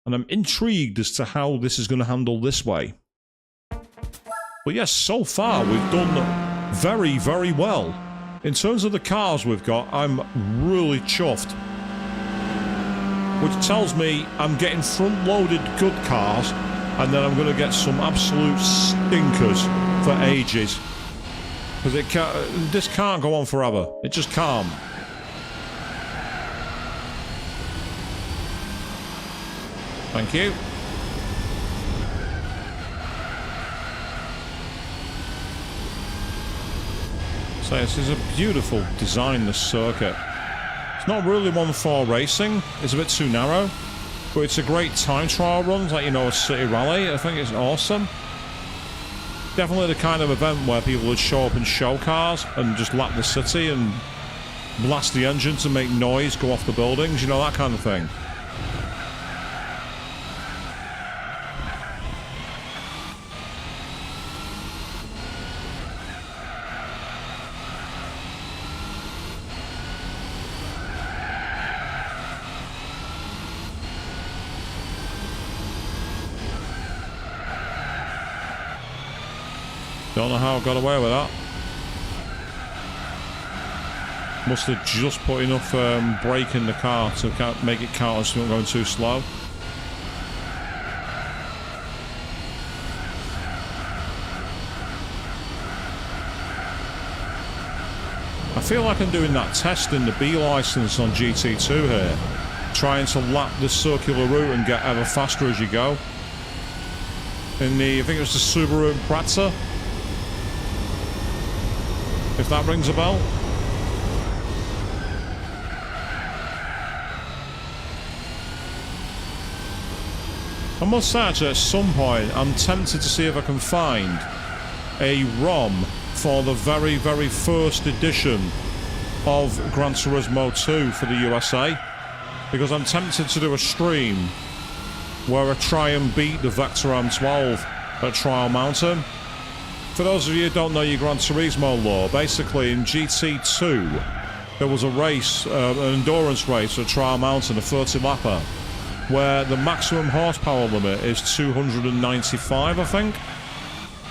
And I'm intrigued as to how this is going to handle this way. But yes, so far we've done very, very well. In terms of the cars we've got, I'm really chuffed. Which tells me I'm getting front-loaded good cars, and then I'm going to get some absolute stinkers for ages. Because this can't go on forever. It just can't. Thank you. So this is a beautiful design, this circuit. It's not really one for racing. It's a bit too narrow. But it's a great time trial run, like, you know, a city rally. I think it's awesome. Definitely the kind of event where people would show up and show cars and just lap the city and blast the engine to make noise, go off the buildings, you know, that kind of thing. Don't know how I got away with that. Must have just put enough brake in the car to make it count as not going too slow. I feel like I'm doing that test in the B license on GT2 here. Trying to lap this circular route and get ever faster as you go. In the, I think it was the Subaru Impreza. If that rings a bell. I must say, actually, at some point, I'm tempted to see if I can find a ROM for the very, very first edition of Gran Turismo 2 for the USA. Because I'm tempted to do a stream where I try and beat the Vector M12 at Trial Mountain. For those of you who don't know your Gran Turismo lore, basically in GT2 there was a race, an endurance race at Trial Mountain, a 30-lapper, where the maximum horsepower limit is 295, I think,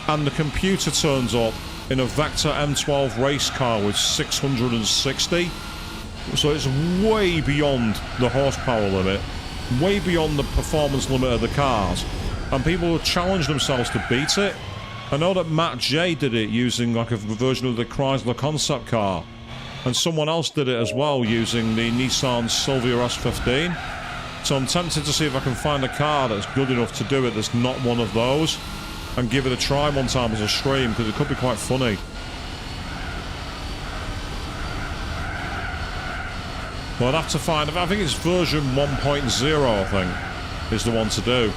and the computer turns up in a Vector M12 race car with 660, so it's way beyond the horsepower limit, way beyond the performance limit of the cars, and people have challenged themselves to beat it. I know that Matt J did it using like a version of the Chrysler concept car, and someone else did it as well using the Nissan Silvia S15. So I'm tempted to see if I can find a car that's good enough to do it that's not one of those, and give it a try one time as a stream, because it could be quite funny. But I'd have to find, I think it's version 1.0, I think, is the one to do.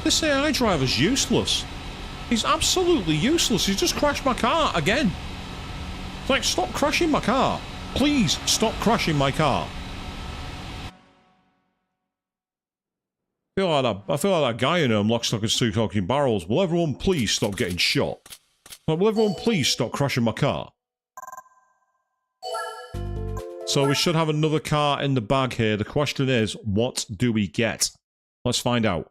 This AI driver's useless. He's absolutely useless. He's just crashed my car again. It's like, stop crashing my car. Please stop crashing my car. I feel like that guy in Lock, Stock and Two Smoking Barrels. Will everyone please stop getting shot? Like, will everyone please stop crashing my car? So we should have another car in the bag here. The question is, what do we get? Let's find out.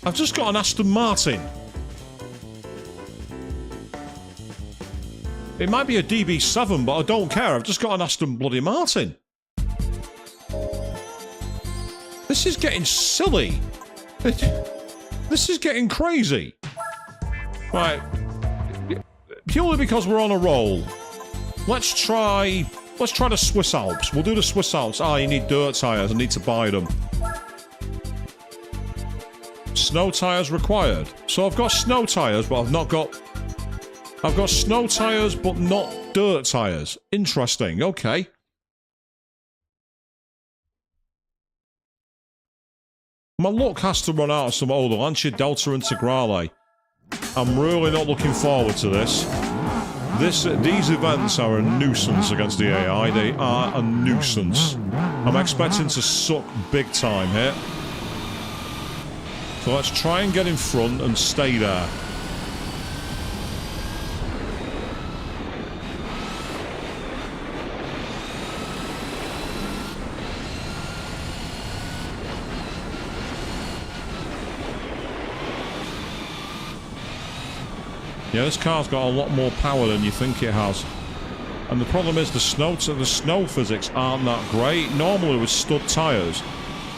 I've just got an Aston Martin. It might be a DB7, but I don't care. I've just got an Aston bloody Martin. This is getting silly. This is getting crazy. Right. Purely because we're on a roll. Let's try the Swiss Alps. We'll do the Swiss Alps. Ah, you need dirt tyres. I need to buy them. Snow tyres required. So I've got snow tyres, but I've got snow tyres, but not dirt tyres. Interesting. Okay. My luck has to run out of some older Lancia Delta Integrale. I'm really not looking forward to this. These events are a nuisance against the AI. They are a nuisance. I'm expecting to suck big time here. So let's try and get in front and stay there. Yeah, this car's got a lot more power than you think it has. And the problem is the snow physics aren't that great. Normally with stud tyres,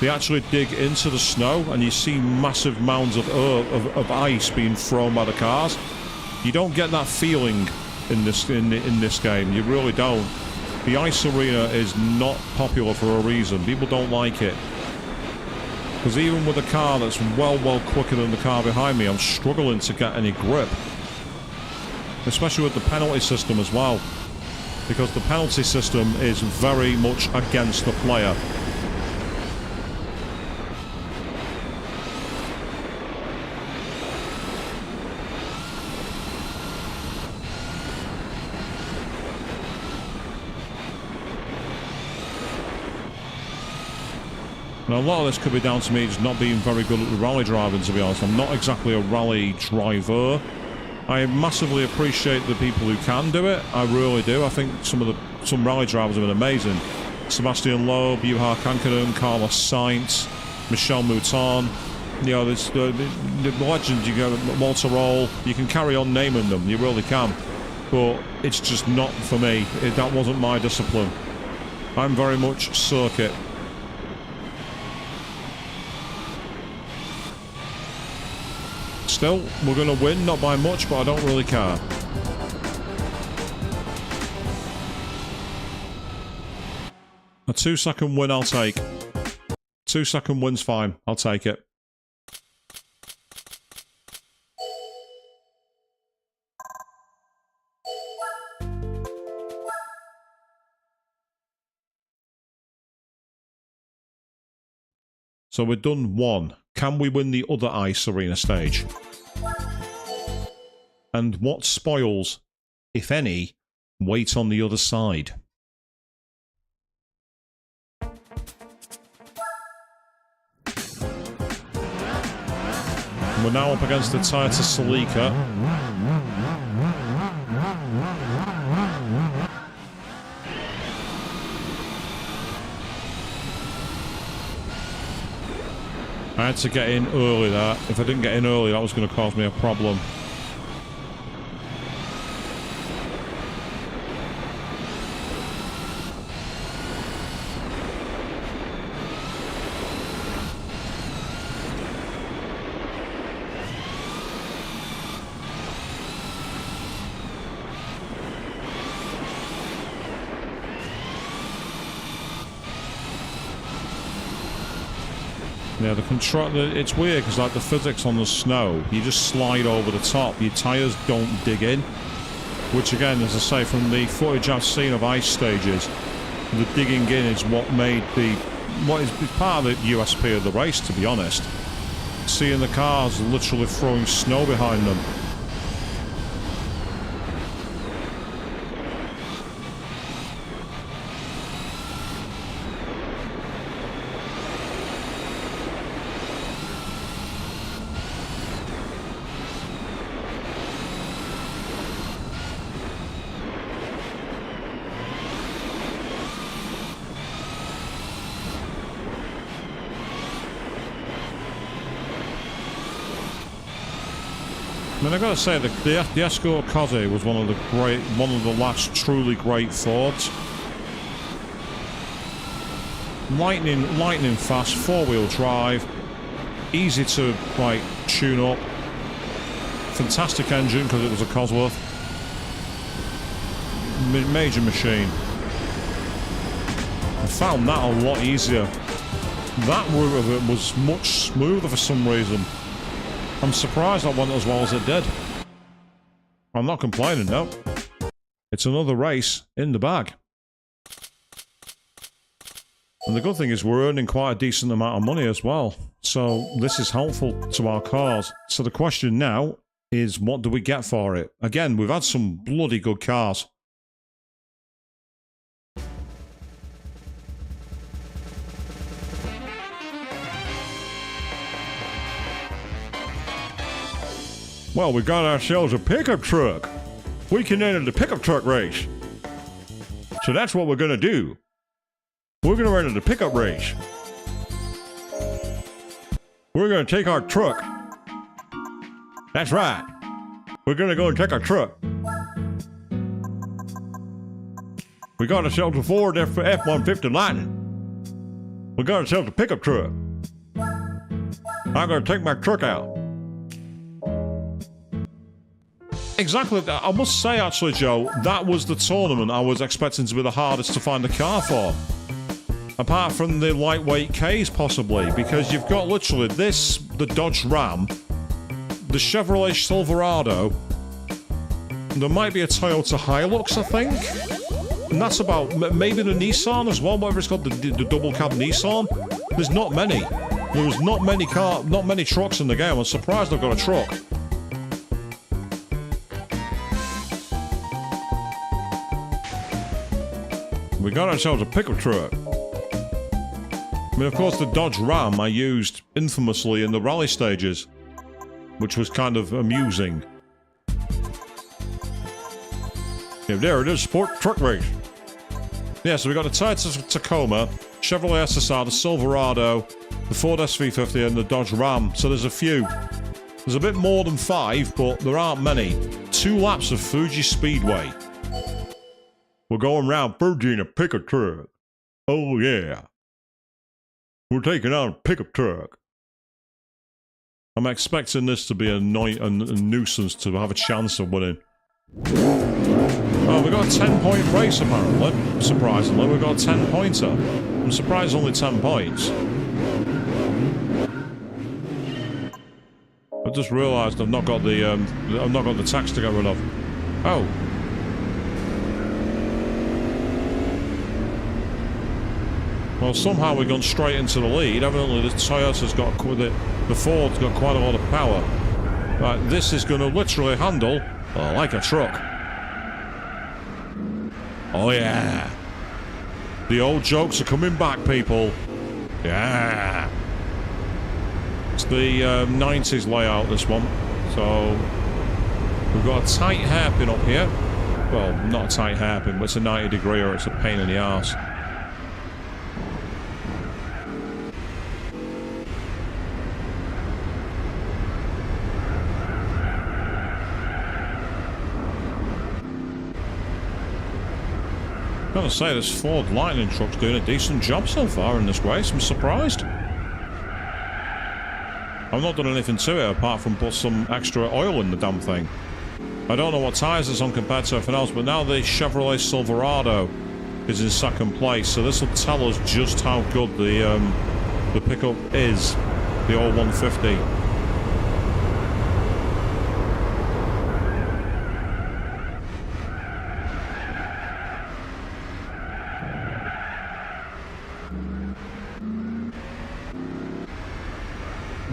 they actually dig into the snow and you see massive mounds of ice being thrown by the cars. You don't get that feeling in this game. You really don't. The ice arena is not popular for a reason. People don't like it. Because even with a car that's well quicker than the car behind me, I'm struggling to get any grip. Especially with the penalty system as well. Because the penalty system is very much against the player. Now, a lot of this could be down to me just not being very good at the rally driving, to be honest. I'm not exactly a rally driver. I massively appreciate the people who can do it. I really do. I think some rally drivers have been amazing. Sebastian Loeb, Juha Kankkunen, Carlos Sainz, Michel Mouton. You know, there's the legends. You go Walter Roll. You can carry on naming them. You really can. But it's just not for me. That wasn't my discipline. I'm very much circuit. Still, we're going to win, not by much, but I don't really care. A 2-second win I'll take. 2-second win's fine. I'll take it. So we've done one. Can we win the other ice arena stage? And what spoils, if any, wait on the other side? We're now up against the Toyota Celica. I had to get in early there. If I didn't get in early, that was going to cause me a problem. Yeah, the control, it's weird because like the physics on the snow, you just slide over the top, your tyres don't dig in. Which again, as I say, from the footage I've seen of ice stages, the digging in is what made what is part of the USP of the race, to be honest. Seeing the cars literally throwing snow behind them. I mean, I gotta say, the Escort Cozzy was one of the last truly great Fords. lightning fast, four-wheel drive, easy to like tune up. Fantastic engine because it was a Cosworth. Major machine. I found that a lot easier. That route of it was much smoother for some reason. I'm surprised that went as well as it did. I'm not complaining now. It's another race in the bag. And the good thing is we're earning quite a decent amount of money as well. So this is helpful to our cars. So the question now is, what do we get for it? Again, we've had some bloody good cars. Well, we got ourselves a pickup truck. We can enter the pickup truck race. So that's what we're gonna do. We're gonna enter the pickup race. We're gonna take our truck. That's right. We're gonna go and take our truck. We got ourselves a Ford F-150 Lightning. We got ourselves a pickup truck. I'm gonna take my truck out. Exactly. I must say, actually, Joe, that was the tournament I was expecting to be the hardest to find a car for. Apart from the lightweight Ks, possibly, because you've got literally this, the Dodge Ram, the Chevrolet Silverado, there might be a Toyota Hilux, I think, and that's about, maybe the Nissan as well, whatever it's called, the double cab Nissan. There's not many. There was not many trucks in the game. I'm surprised I've got a truck. We got ourselves a pickup truck. I mean, of course, the Dodge Ram I used infamously in the rally stages, which was kind of amusing. Yeah, there it is, sport truck race. Yeah, so we got the Toyota Tacoma, Chevrolet SSR, the Silverado, the Ford SV50, and the Dodge Ram. So there's a few. There's a bit more than 5, but there aren't many. 2 laps of Fuji Speedway. We're going round Fuji in a pickup truck. Oh, yeah. We're taking on a pickup truck. I'm expecting this to be a nuisance to have a chance of winning. Oh, we got a 10-point race, apparently. Surprisingly, we got a 10-pointer. I'm surprised only 10 points. I just realised I've not got the tax to get rid of. Oh. Well, somehow we've gone straight into the lead. Evidently, the Toyota's got the Ford's got quite a lot of power. Right, this is going to literally handle like a truck. Oh yeah, the old jokes are coming back, people. Yeah, it's the 90s layout. This one, so we've got a tight hairpin up here. Well, not a tight hairpin, but it's a 90-degree, or it's a pain in the arse. I've got to say, this Ford Lightning truck's doing a decent job so far in this race. I'm surprised. I've not done anything to it apart from put some extra oil in the damn thing. I don't know what tyres it's on compared to everything else, but now the Chevrolet Silverado is in second place, so this will tell us just how good the pickup is, the old 150.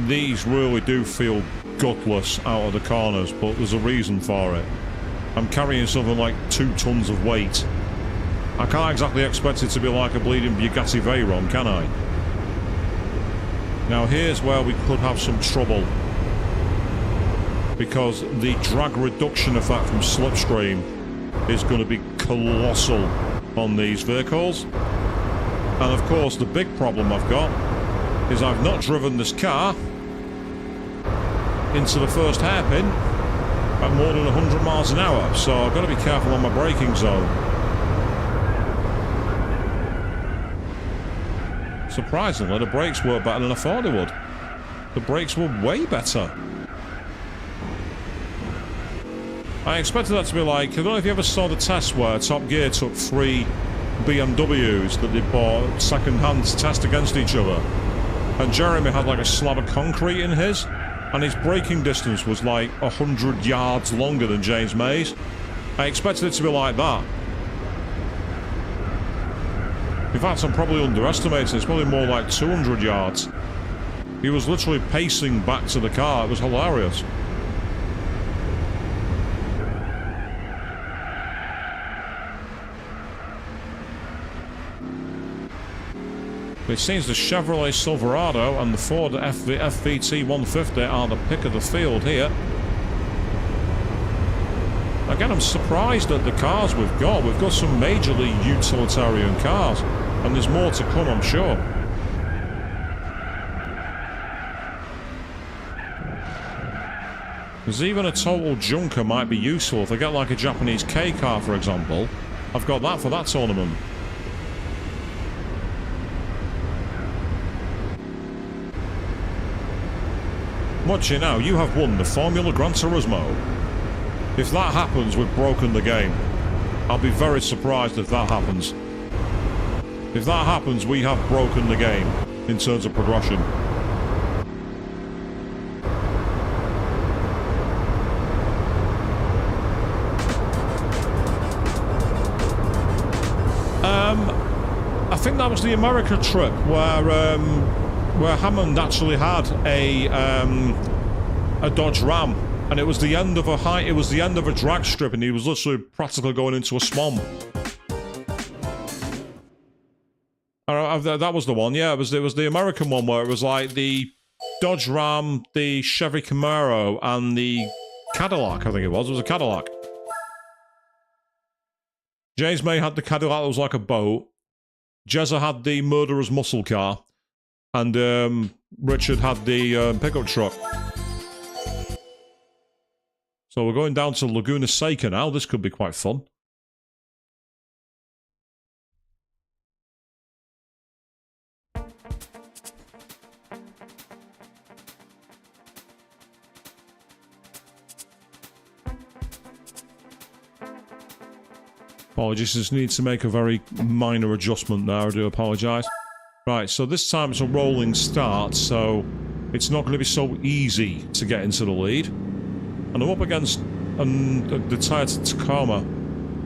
These really do feel gutless out of the corners, but there's a reason for it. I'm carrying something like 2 tons of weight. I can't exactly expect it to be like a bleeding Bugatti Veyron, can I? Now here's where we could have some trouble, because the drag reduction effect from slipstream is going to be colossal on these vehicles. And of course the big problem I've got is I've not driven this car into the first hairpin at more than 100 miles an hour, so I've got to be careful on my braking zone. Surprisingly, the brakes were better than I thought they would. The brakes were way better. I expected that to be like, I don't know if you ever saw the test where Top Gear took 3 BMWs that they bought second-hand to test against each other. And Jeremy had like a slab of concrete in his, and his braking distance was like 100 yards longer than James May's. I expected it to be like that. In fact, I'm probably underestimating it. It's probably more like 200 yards. He was literally pacing back to the car. It was hilarious. It seems the Chevrolet Silverado and the Ford FVT 150 are the pick of the field here. Again, I'm surprised at the cars we've got. We've got some majorly utilitarian cars, and there's more to come, I'm sure. Because even a total junker might be useful. If I get like a Japanese K car, for example, I've got that for that tournament. Watch it now, you have won the Formula Gran Turismo. If that happens, we've broken the game. I'll be very surprised if that happens. If that happens, we have broken the game in terms of progression. I think that was the America trip where Hammond actually had a Dodge Ram, and it was the end of a drag strip, and he was literally practically going into a swamp. That was the one, yeah. It was the American one where it was like the Dodge Ram, the Chevy Camaro, and the Cadillac. I think it was. It was a Cadillac. James May had the Cadillac that was like a boat. Jezza had the murderer's muscle car. And Richard had the pickup truck. So we're going down to Laguna Seca now. This could be quite fun. Apologies, just need to make a very minor adjustment there. I do apologise. Right, so this time it's a rolling start, so it's not going to be so easy to get into the lead. And I'm up against the Toyota Tacoma.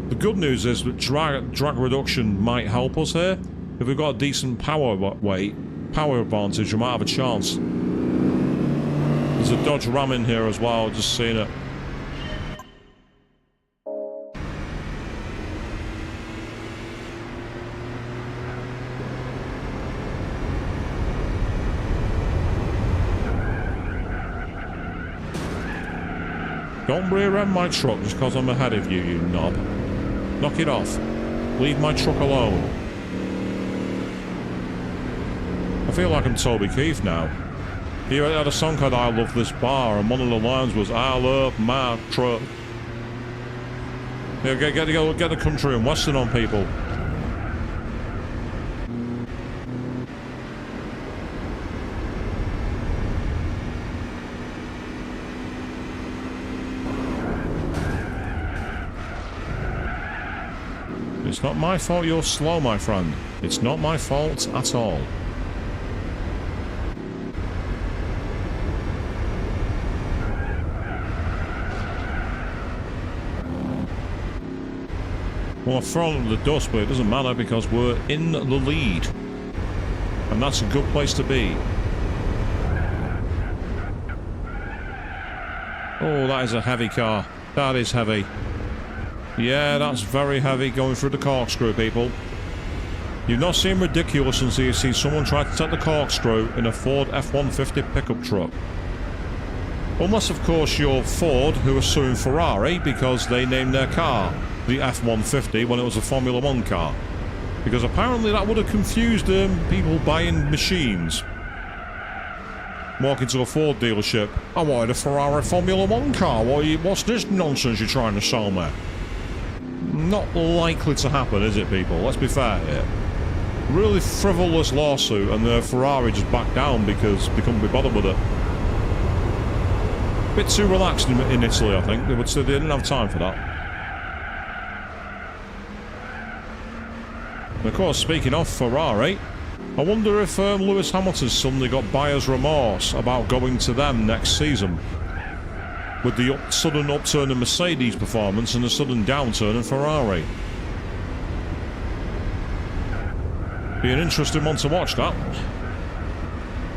The good news is that drag reduction might help us here. If we've got a decent power advantage, we might have a chance. There's a Dodge Ram in here as well, just seeing it. Don't rear-end my truck just because I'm ahead of you, you knob. Knock it off. Leave my truck alone. I feel like I'm Toby Keith now. He had a song called I Love This Bar, and one of the lines was, I love my truck. Yeah, get the country and western on, people. It's not my fault you're slow, my friend. It's not my fault at all. Well, I've thrown up the dust, but it doesn't matter because we're in the lead. And that's a good place to be. Oh, that is a heavy car. That is heavy. Yeah, that's very heavy going through the corkscrew, people. You've not seen ridiculous until you see someone try to take the corkscrew in a Ford F-150 pickup truck. Unless, of course, you're Ford, who are suing Ferrari because they named their car the F-150 when it was a Formula 1 car. Because apparently that would have confused people buying machines. Walk into a Ford dealership. I wanted a Ferrari Formula 1 car. What's this nonsense you're trying to sell me? Not likely to happen, is it, people? Let's be fair here. really frivolous lawsuit, and the Ferrari just backed down because they couldn't be bothered with it. Bit too relaxed in Italy, I think. They didn't have time for that. And of course, speaking of Ferrari, I wonder if Lewis Hamilton's suddenly got buyer's remorse about going to them next season, with the sudden upturn in Mercedes' performance and the sudden downturn in Ferrari. Be an interesting one to watch, that.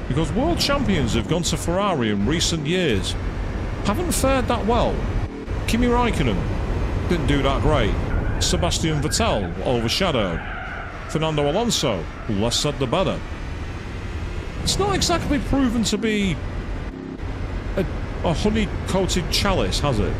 Because world champions who've gone to Ferrari in recent years haven't fared that well. Kimi Raikkonen didn't do that great. Sebastian Vettel overshadowed. Fernando Alonso, less said the better. It's not exactly proven to be a honey-coated chalice, has it?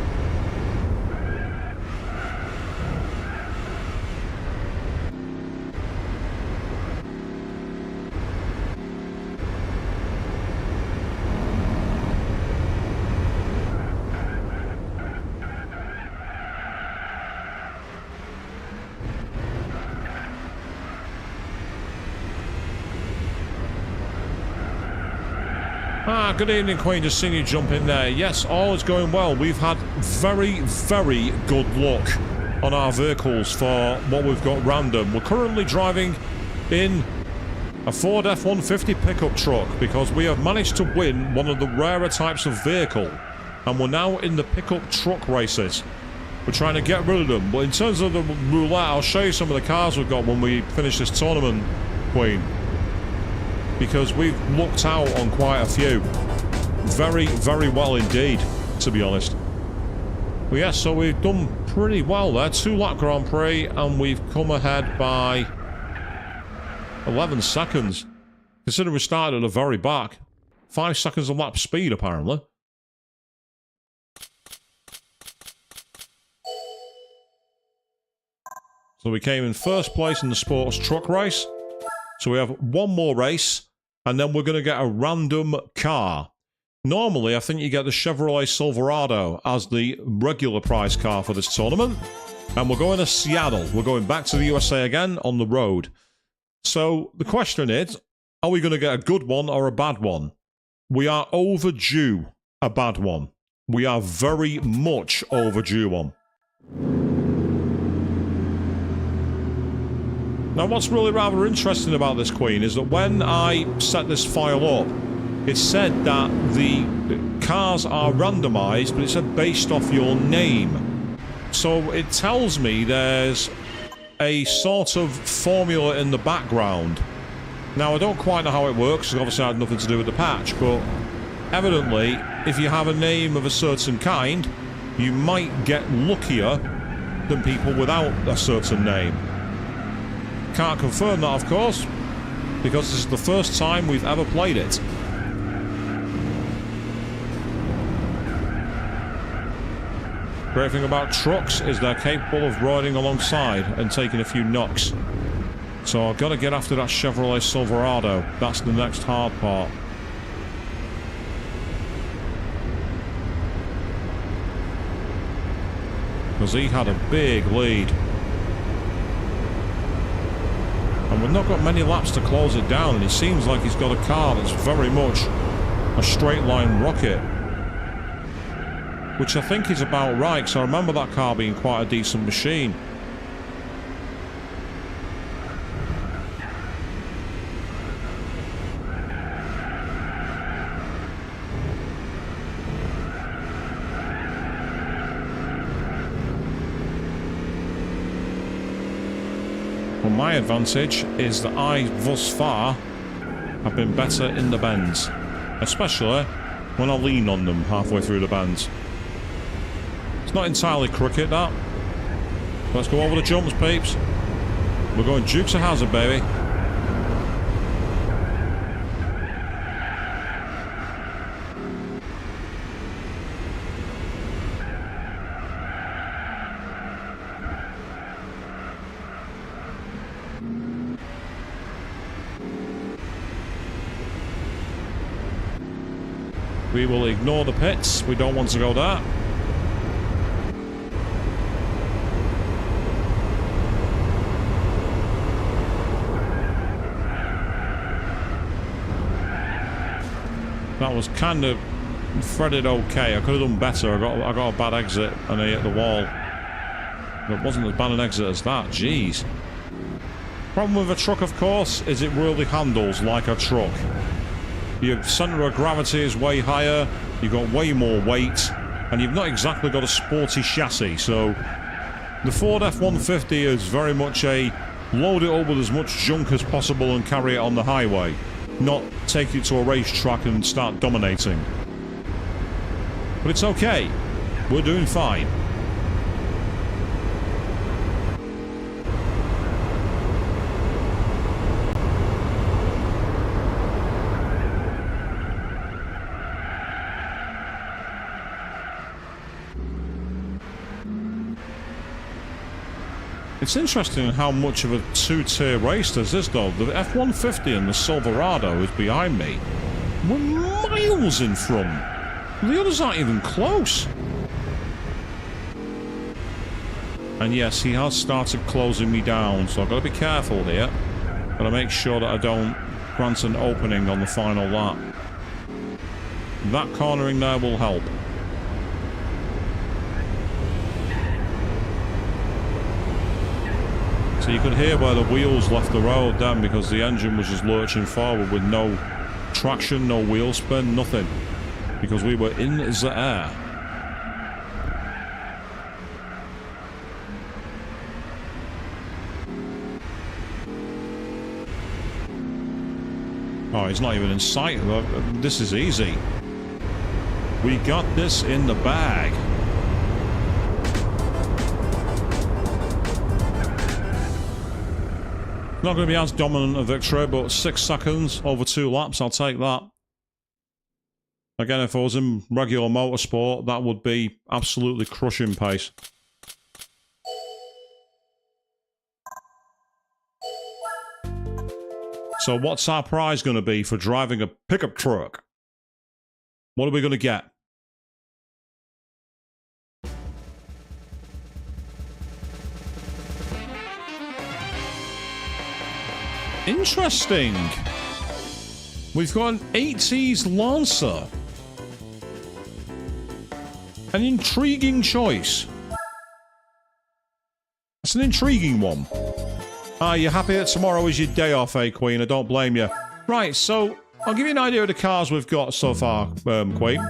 Good evening, Queen. Just seeing you jump in there. Yes, all is going well. We've had very, very good luck on our vehicles for what we've got random. We're currently driving in a Ford F-150 pickup truck because we have managed to win one of the rarer types of vehicle, and we're now in the pickup truck races. We're trying to get rid of them. But in terms of the roulette, I'll show you some of the cars we've got when we finish this tournament, Queen, because we've looked out on quite a few. Very, very well indeed, to be honest. Well, yeah, so we've done pretty well there. 2-lap Grand Prix, and we've come ahead by 11 seconds. Considering we started at the very back. 5 seconds of lap speed, apparently. So we came in first place in the sports truck race. So we have one more race, and then we're going to get a random car. Normally, I think you get the Chevrolet Silverado as the regular prize car for this tournament. And we're going to Seattle. We're going back to the USA again on the road. So the question is, are we going to get a good one or a bad one? We are overdue a bad one. We are very much overdue one. Now, what's really rather interesting about this, Queen, is that when I set this file up, it said that the cars are randomized, but it said based off your name. So it tells me there's a sort of formula in the background. Now, I don't quite know how it works, because obviously I had nothing to do with the patch, but evidently, if you have a name of a certain kind, you might get luckier than people without a certain name. Can't confirm that, of course, because this is the first time we've ever played it. Great thing about trucks is they're capable of riding alongside and taking a few knocks. So I've got to get after that Chevrolet Silverado. That's the next hard part. Because he had a big lead. And we've not got many laps to close it down, and it seems like he's got a car that's very much a straight line rocket. Which I think is about right, because I remember that car being quite a decent machine. Well, my advantage is that I, thus far, have been better in the bends. Especially when I lean on them halfway through the bends. It's not entirely cricket, that. Let's go over the jumps, peeps. We're going Dukes of Hazzard, baby. We will ignore the pits. We don't want to go there. That was kind of threaded okay. I could have done better. I got a bad exit and I hit the wall. But it wasn't as bad an exit as that. Jeez. Problem with a truck, of course, is it really handles like a truck. Your centre of gravity is way higher, you've got way more weight, and you've not exactly got a sporty chassis, so the Ford F-150 is very much a load it up with as much junk as possible and carry it on the highway, not take it to a racetrack and start dominating. But it's okay. We're doing fine. It's interesting how much of a two-tier race does this though. The F-150 and the Silverado is behind me. We're miles in front. The others aren't even close. And yes, he has started closing me down, so I've got to be careful here. Gotta make sure that I don't grant an opening on the final lap. That cornering there will help. So you could hear where the wheels left the road then, because the engine was just lurching forward with no traction, no wheel spin, nothing. Because we were in the air. Oh, he's not even in sight. This is easy. We got this in the bag. Not going to be as dominant a victory, but 6 seconds over 2 laps, I'll take that. Again, if I was in regular motorsport, that would be absolutely crushing pace. So what's our prize going to be for driving a pickup truck? What are we going to get? Interesting. We've got an 80s Lancer. An intriguing choice. That's an intriguing one. Are you happy that tomorrow is your day off, eh, Queen? I don't blame you. Right, so I'll give you an idea of the cars we've got so far, Queen.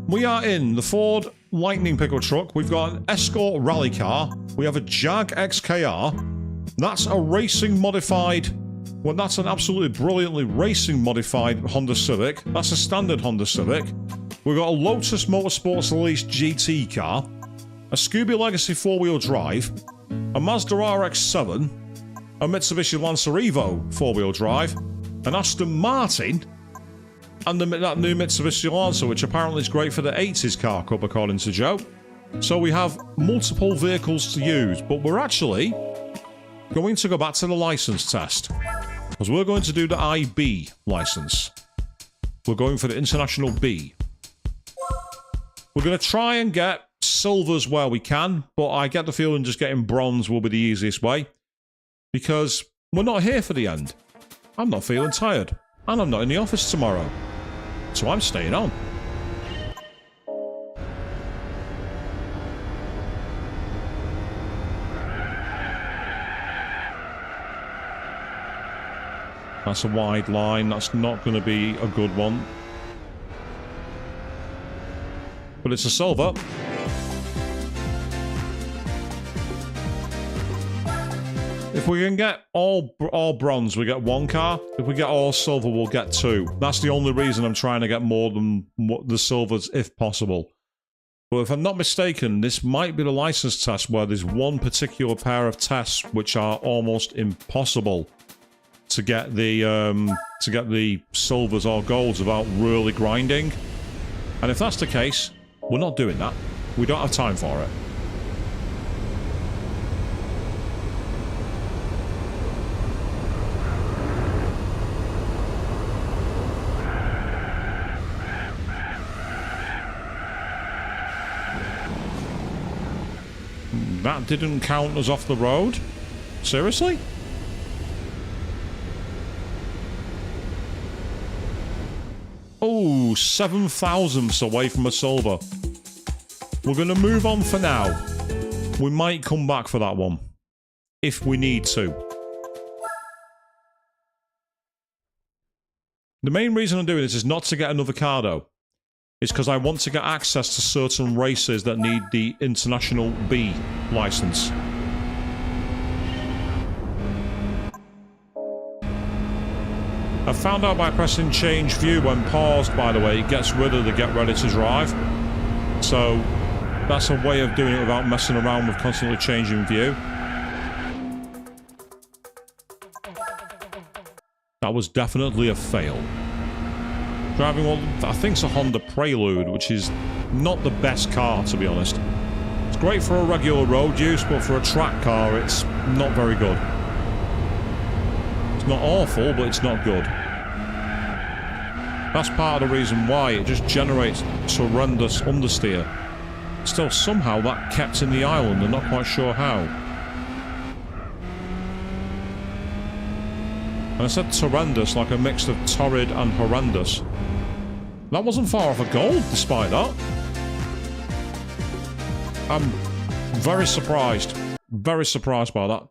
We are in the Ford Lightning pickup truck. We've got an Escort rally car. We have a Jag XKR. That's a racing modified... Well, that's an absolutely brilliantly racing modified Honda Civic. That's a standard Honda Civic. We've got a Lotus Motorsports Elise GT car. A Scooby Legacy 4-wheel drive. A Mazda RX-7. A Mitsubishi Lancer Evo 4-wheel drive. An Aston Martin. And that new Mitsubishi Lancer, which apparently is great for the 80s car cup, according to Joe. So we have multiple vehicles to use, but we're actually going to go back to the license test. Because we're going to do the IB license. We're going for the International B. We're going to try and get silvers where we can, but I get the feeling just getting bronze will be the easiest way. Because we're not here for the end. I'm not feeling tired. And I'm not in the office tomorrow. So I'm staying on. That's a wide line. That's not going to be a good one. But it's a silver. If we can get all bronze, we get 1 car. If we get all silver, we'll get 2. That's the only reason I'm trying to get more than the silvers, if possible. But if I'm not mistaken, this might be the license test where there's one particular pair of tests which are almost impossible to get the silvers or golds without really grinding. And if that's the case, we're not doing that. We don't have time for it. That didn't count as off the road? Seriously? 7 thousandths away from a silver. We're going to move on for now. We might come back for that one. If we need to. The main reason I'm doing this is not to get another car though. It's because I want to get access to certain races that need the International B license. I found out by pressing change view when paused, by the way, it gets rid of the get ready to drive. So that's a way of doing it without messing around with constantly changing view. That was definitely a fail. Driving what I think's a Honda Prelude, which is not the best car, to be honest. It's great for a regular road use, but for a track car, it's not very good. It's not awful, but it's not good. That's part of the reason why it just generates horrendous understeer. Still, somehow that kept in the island, I'm not quite sure how. And I said horrendous like a mix of torrid and horrendous. That wasn't far off a goal, despite that. I'm very surprised. Very surprised by that.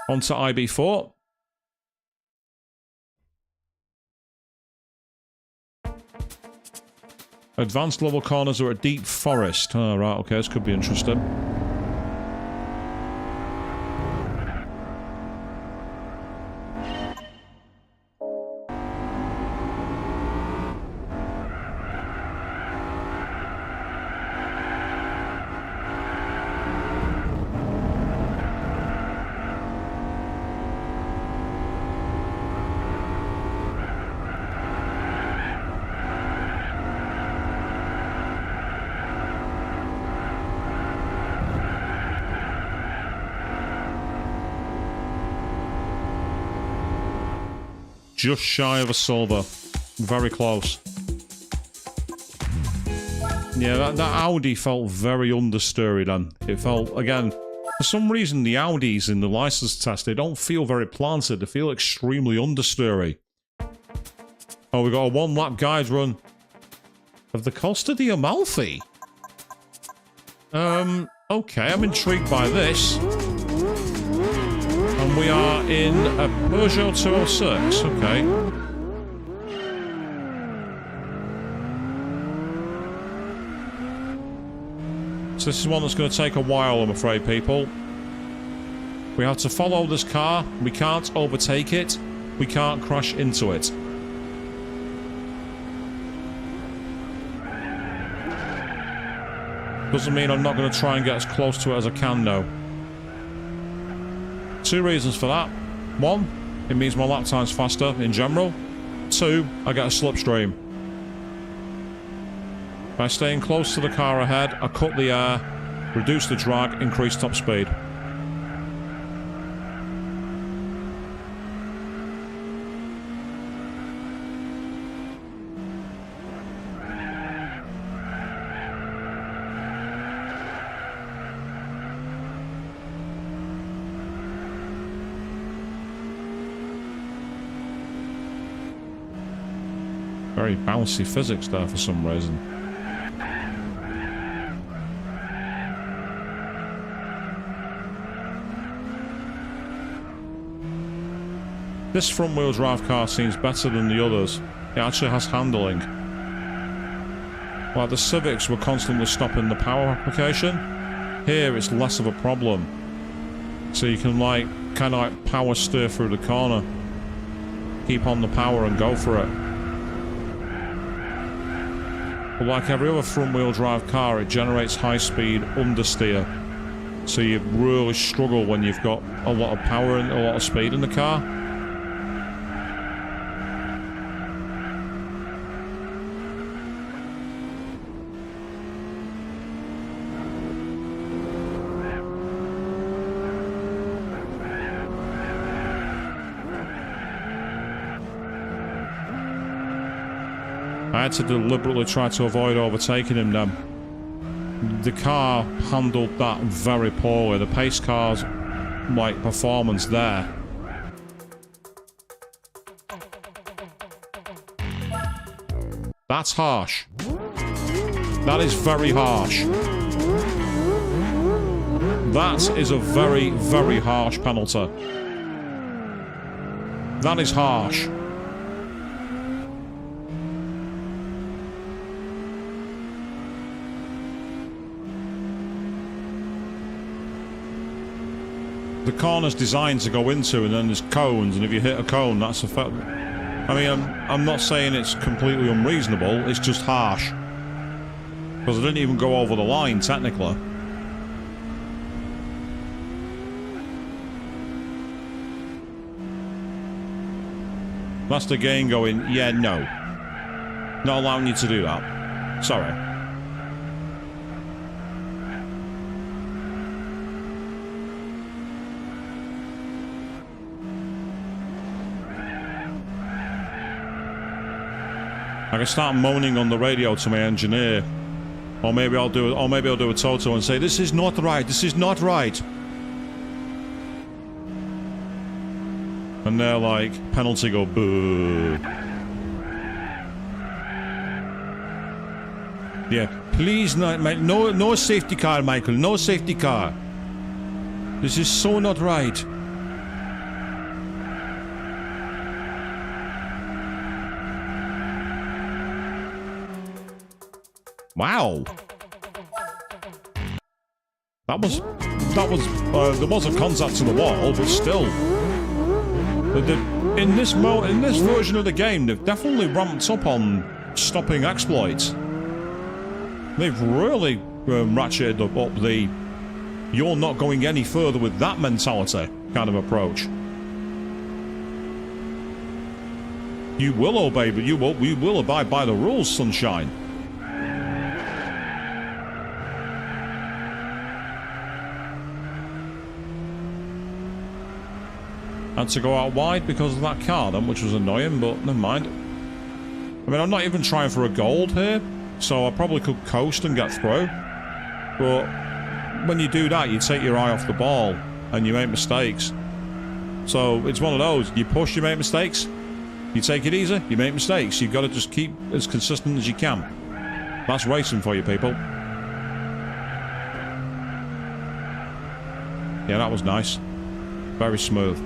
On to IB4. Advanced level corners are a deep forest. Oh, right, okay, this could be interesting. Just shy of a silver. Very close. Yeah, that Audi felt very understeery then. It felt, again, for some reason the Audis in the license test, they don't feel very planted. They feel extremely understeery. Oh, we got a one-lap guide run of the Costa di Amalfi. Okay, I'm intrigued by this. And we are in a Peugeot 206, okay. So this is one that's going to take a while, I'm afraid, people. We have to follow this car. We can't overtake it. We can't crash into it. Doesn't mean I'm not going to try and get as close to it as I can, though. Two reasons for that. One, it means my lap time's faster in general. Two, I get a slipstream. By staying close to the car ahead, I cut the air, reduce the drag, increase top speed. Very bouncy physics there for some reason. This front-wheel drive car seems better than the others. It actually has handling. Like the Civics were constantly stopping the power application. Here it's less of a problem. So you can like kind of like power steer through the corner. Keep on the power and go for it. But like every other front-wheel drive car, it generates high-speed understeer. So you really struggle when you've got a lot of power and a lot of speed in the car. I had to deliberately try to avoid overtaking him then. The car handled that very poorly. The pace car's like performance there. That's harsh. That is very harsh. That is a very, very harsh penalty. That is harsh. The corner's designed to go into, and then there's cones, and if you hit a cone, that's a fact. I mean, I'm not saying it's completely unreasonable, it's just harsh. Because I didn't even go over the line, technically. That's the game going, yeah, no. Not allowing you to do that. Sorry. I can start moaning on the radio to my engineer. Or maybe I'll do a Toto and say, this is not right, this is not right. And they're like, penalty, go boo. Yeah, please not, no safety car, Michael, no safety car. This is so not right. Wow. There was a contact to the wall, but still. In this version of the game, they've definitely ramped up on stopping exploits. They've really ratcheted up the "you're not going any further with that" mentality kind of approach. You will obey, but you will abide by the rules, sunshine. Had to go out wide because of that car then, which was annoying, but never mind. I mean, I'm not even trying for a gold here, so I probably could coast and get through. But when you do that, you take your eye off the ball and you make mistakes. So it's one of those, you push, you make mistakes. You take it easy, you make mistakes. You've got to just keep as consistent as you can. That's racing for you, people. Yeah, that was nice. Very smooth.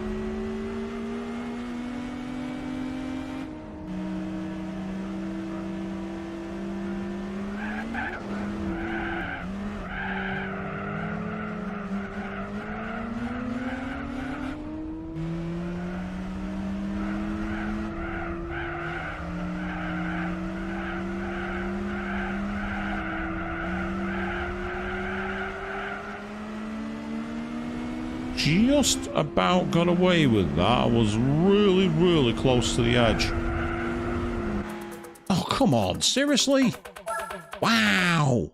Just about got away with that. I was really, really close to the edge. Oh, come on. Seriously? Wow.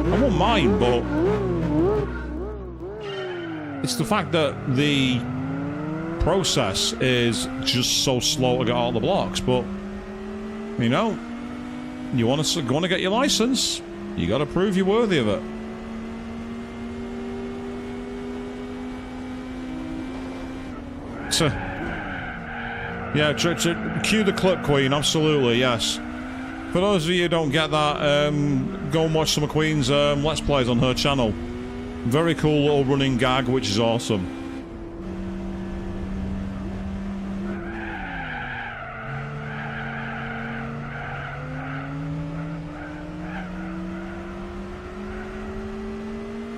I won't mind, but it's the fact that the process is just so slow to get all the blocks. But, you know, you want to get your license, you got to prove you're worthy of it. So, yeah, cue the clip, Queen. Absolutely, yes. For those of you who don't get that, go and watch some of Queen's Let's Plays on her channel. Very cool little running gag, which is awesome.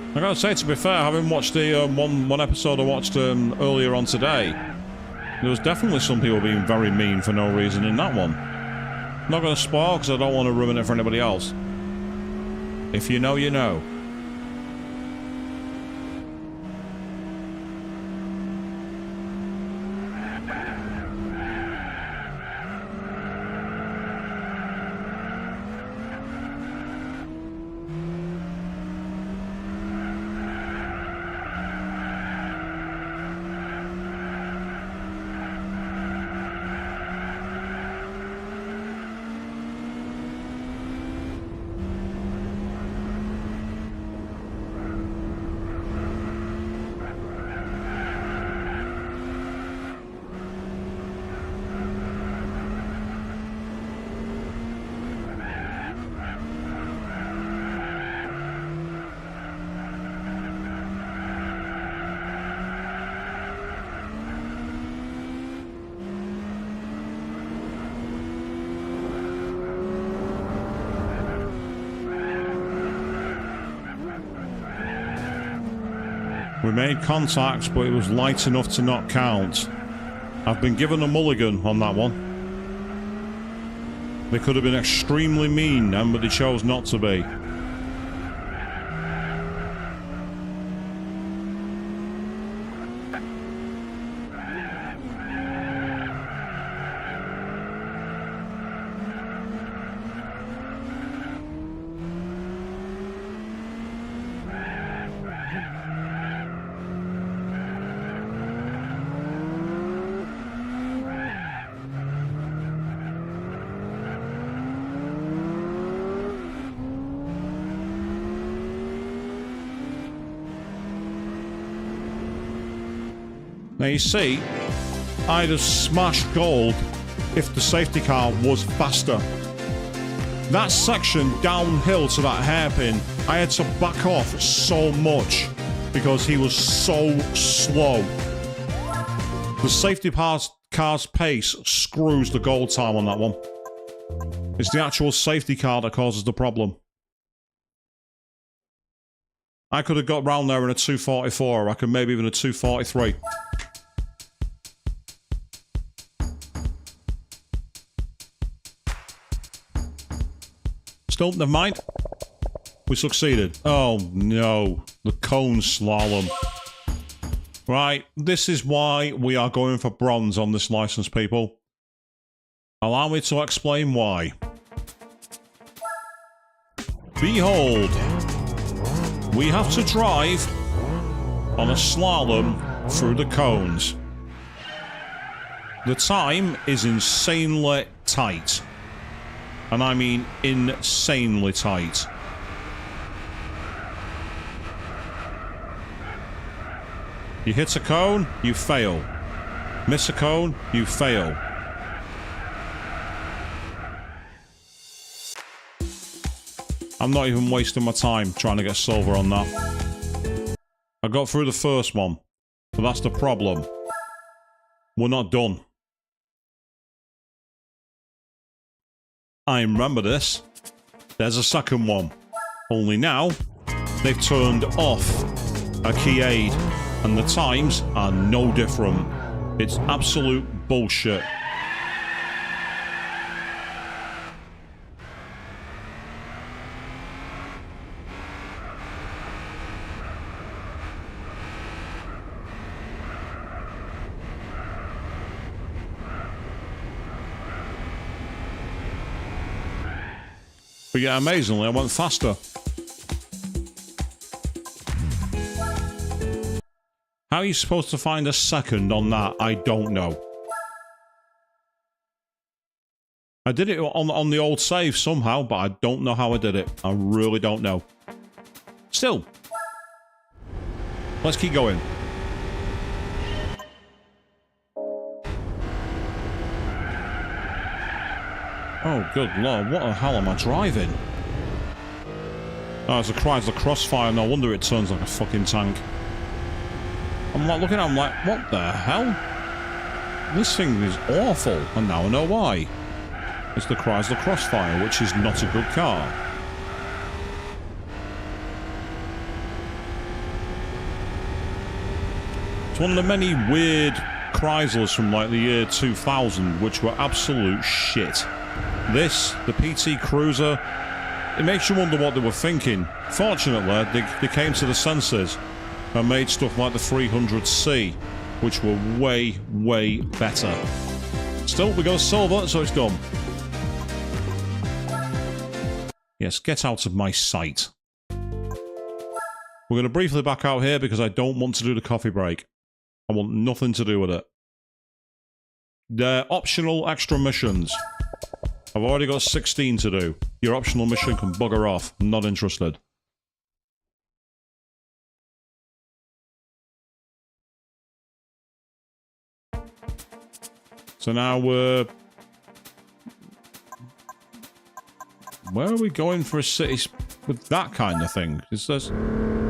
I gotta say, to be fair, having watched the one episode I watched earlier on today, there was definitely some people being very mean for no reason in that one. Not gonna spoil because I don't want to ruin it for anybody else. If you know, you know. We made contact, but it was light enough to not count. I've been given a mulligan on that one. They could have been extremely mean, but they chose not to be. Now you see, I'd have smashed gold if the safety car was faster. That section downhill to that hairpin, I had to back off so much because he was so slow. The safety car's pace screws the gold time on that one. It's the actual safety car that causes the problem. I could have got round there in a 244, or I could maybe even a 243. Still, never mind. We succeeded. Oh no, the cone slalom. Right, this is why we are going for bronze on this license, people. Allow me to explain why. Behold, we have to drive on a slalom through the cones. The time is insanely tight. And I mean insanely tight. You hit a cone, you fail. Miss a cone, you fail. I'm not even wasting my time trying to get silver on that. I got through the first one, but that's the problem. We're not done. I remember this. There's a second one. Only now, they've turned off a key aid, and the times are no different. It's absolute bullshit. But yeah, amazingly, I went faster. How are you supposed to find a second on that? I don't know. I did it on the old save somehow, but I don't know how I did it. I really don't know. Still. Let's keep going. Oh, good lord, what the hell am I driving? Oh, it's a Chrysler Crossfire, no wonder it turns like a fucking tank. I'm like looking at it, I'm like, what the hell? This thing is awful, and now I know why. It's the Chrysler Crossfire, which is not a good car. It's one of the many weird Chryslers from like the year 2000, which were absolute shit. This, the PT Cruiser, it makes you wonder what they were thinking. Fortunately, they came to the senses and made stuff like the 300C, which were way, way better. Still, we got a silver, so it's done. Yes, get out of my sight. We're going to briefly back out here because I don't want to do the coffee break. I want nothing to do with it. They're optional extra missions. I've already got 16 to do. Your optional mission can bugger off. I'm not interested. So now we're... Where are we going for a city with that kind of thing? Is this...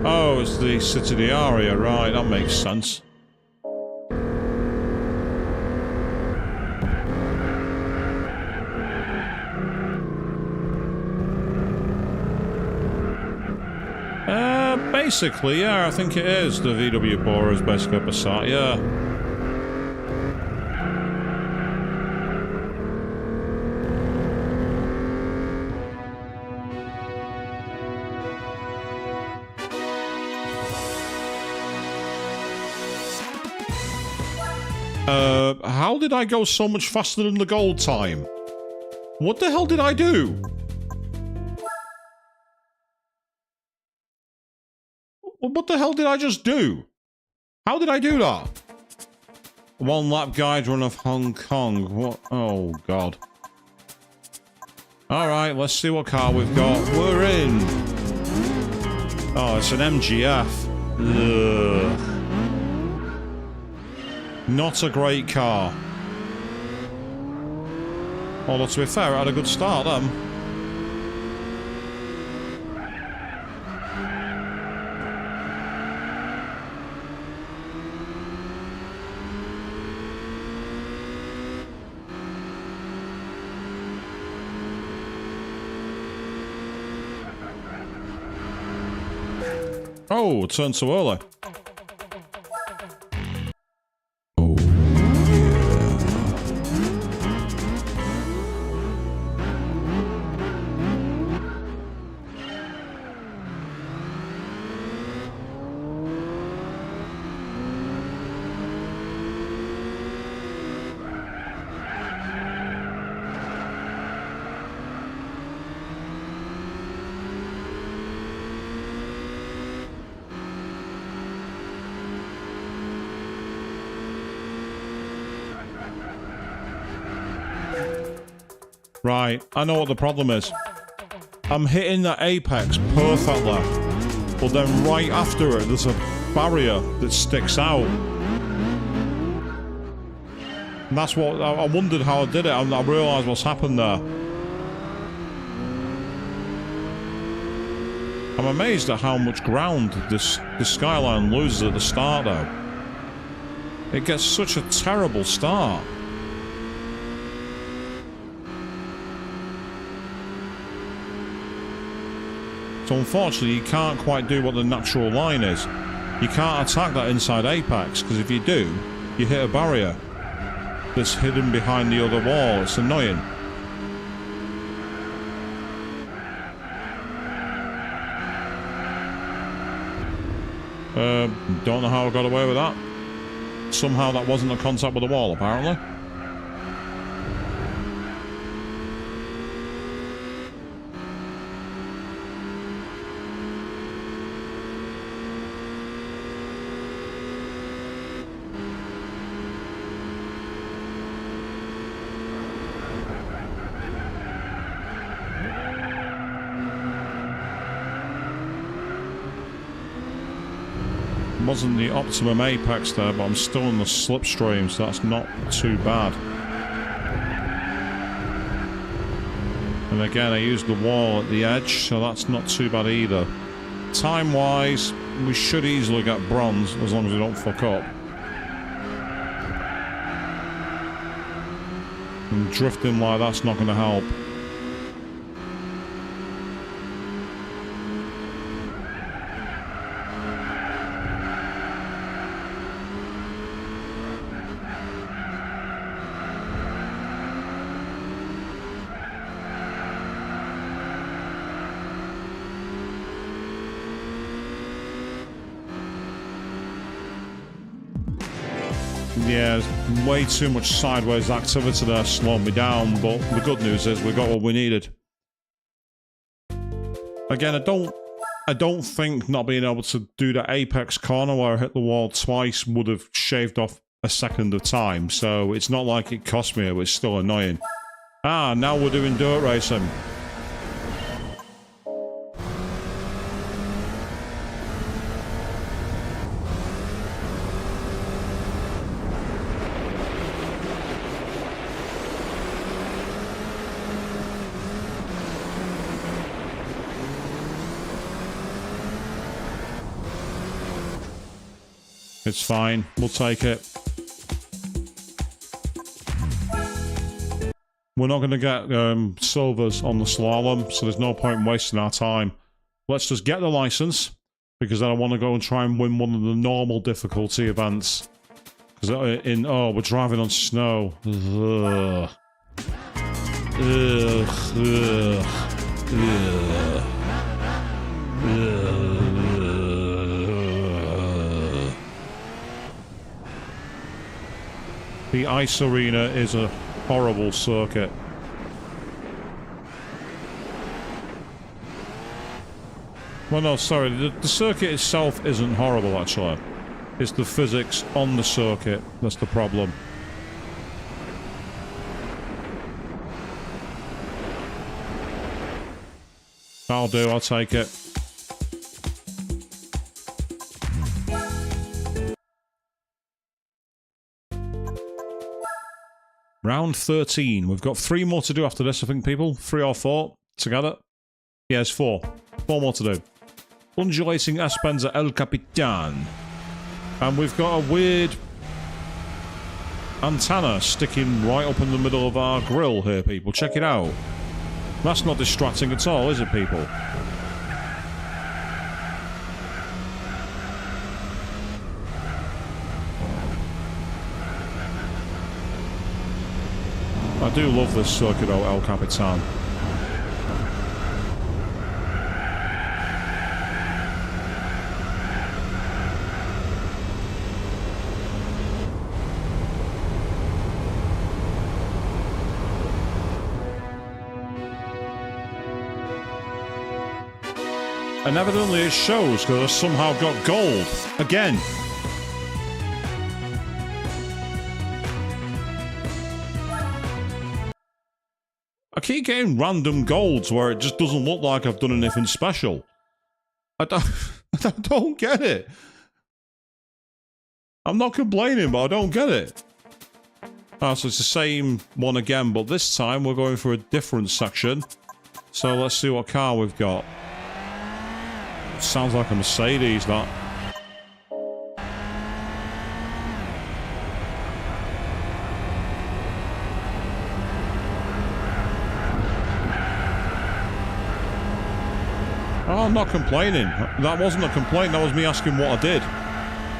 Oh, it's the City of the Aria, right, that makes sense. Basically, yeah, I think it is. The VW Bora is basically a Passat, yeah. How did I go so much faster than the gold time? What the hell did I do? What the hell did I just do? How did I do that? One lap guide run of Hong Kong. What? Oh, God. Alright, let's see what car we've got. We're in. Oh, it's an MGF. Ugh. Not a great car. Although, to be fair, it had a good start, then. Oh, turned too early. Right, I know what the problem is. I'm hitting that apex perfectly, but then right after it, there's a barrier that sticks out. And that's what I wondered how I did it, and I realised what's happened there. I'm amazed at how much ground this Skyline loses at the start, though. It gets such a terrible start. So unfortunately, you can't quite do what the natural line is. You can't attack that inside apex, because if you do, you hit a barrier that's hidden behind the other wall. It's annoying. Don't know how I got away with that. Somehow that wasn't a contact with the wall, apparently. Wasn't the optimum apex there, but I'm still in the slipstream, so that's not too bad. And again, I used the wall at the edge, so that's not too bad either. Time-wise, we should easily get bronze, as long as we don't fuck up. And drifting like that's not going to help. Yeah, way too much sideways activity there slowed me down, but the good news is we got what we needed. Again, I don't think not being able to do that apex corner where I hit the wall twice would have shaved off a second of time, so it's not like it cost me, it was still annoying. Ah, now we're doing dirt racing. It's fine. We'll take it. We're not going to get silvers on the slalom, so there's no point in wasting our time. Let's just get the license, Because then I want to go and try and win one of the normal difficulty events. Because we're driving on snow. Ugh. Ugh. Ugh. Ugh. Ugh. The ice arena is a horrible circuit. Well, no, sorry. The circuit itself isn't horrible, actually. It's the physics on the circuit that's the problem. I'll do, I'll take it. Round 13. We've got 3 more to do after this, I think, people. 3 or 4 together. Yeah, it's 4. 4 more to do. Undulating Aspenza El Capitan. And we've got a weird antenna sticking right up in the middle of our grill here, people. Check it out. That's not distracting at all, is it, people? I do love this circuit El Capitan. And evidently it shows because I somehow got gold. Again. I keep getting random golds where it just doesn't look like I've done anything special. I don't get it. I'm not complaining, but I don't get it. Ah, so it's the same one again, but this time we're going for a different section. So let's see what car we've got. Sounds like a Mercedes, that. Oh, I'm not complaining. That wasn't a complaint, that was me asking what I did.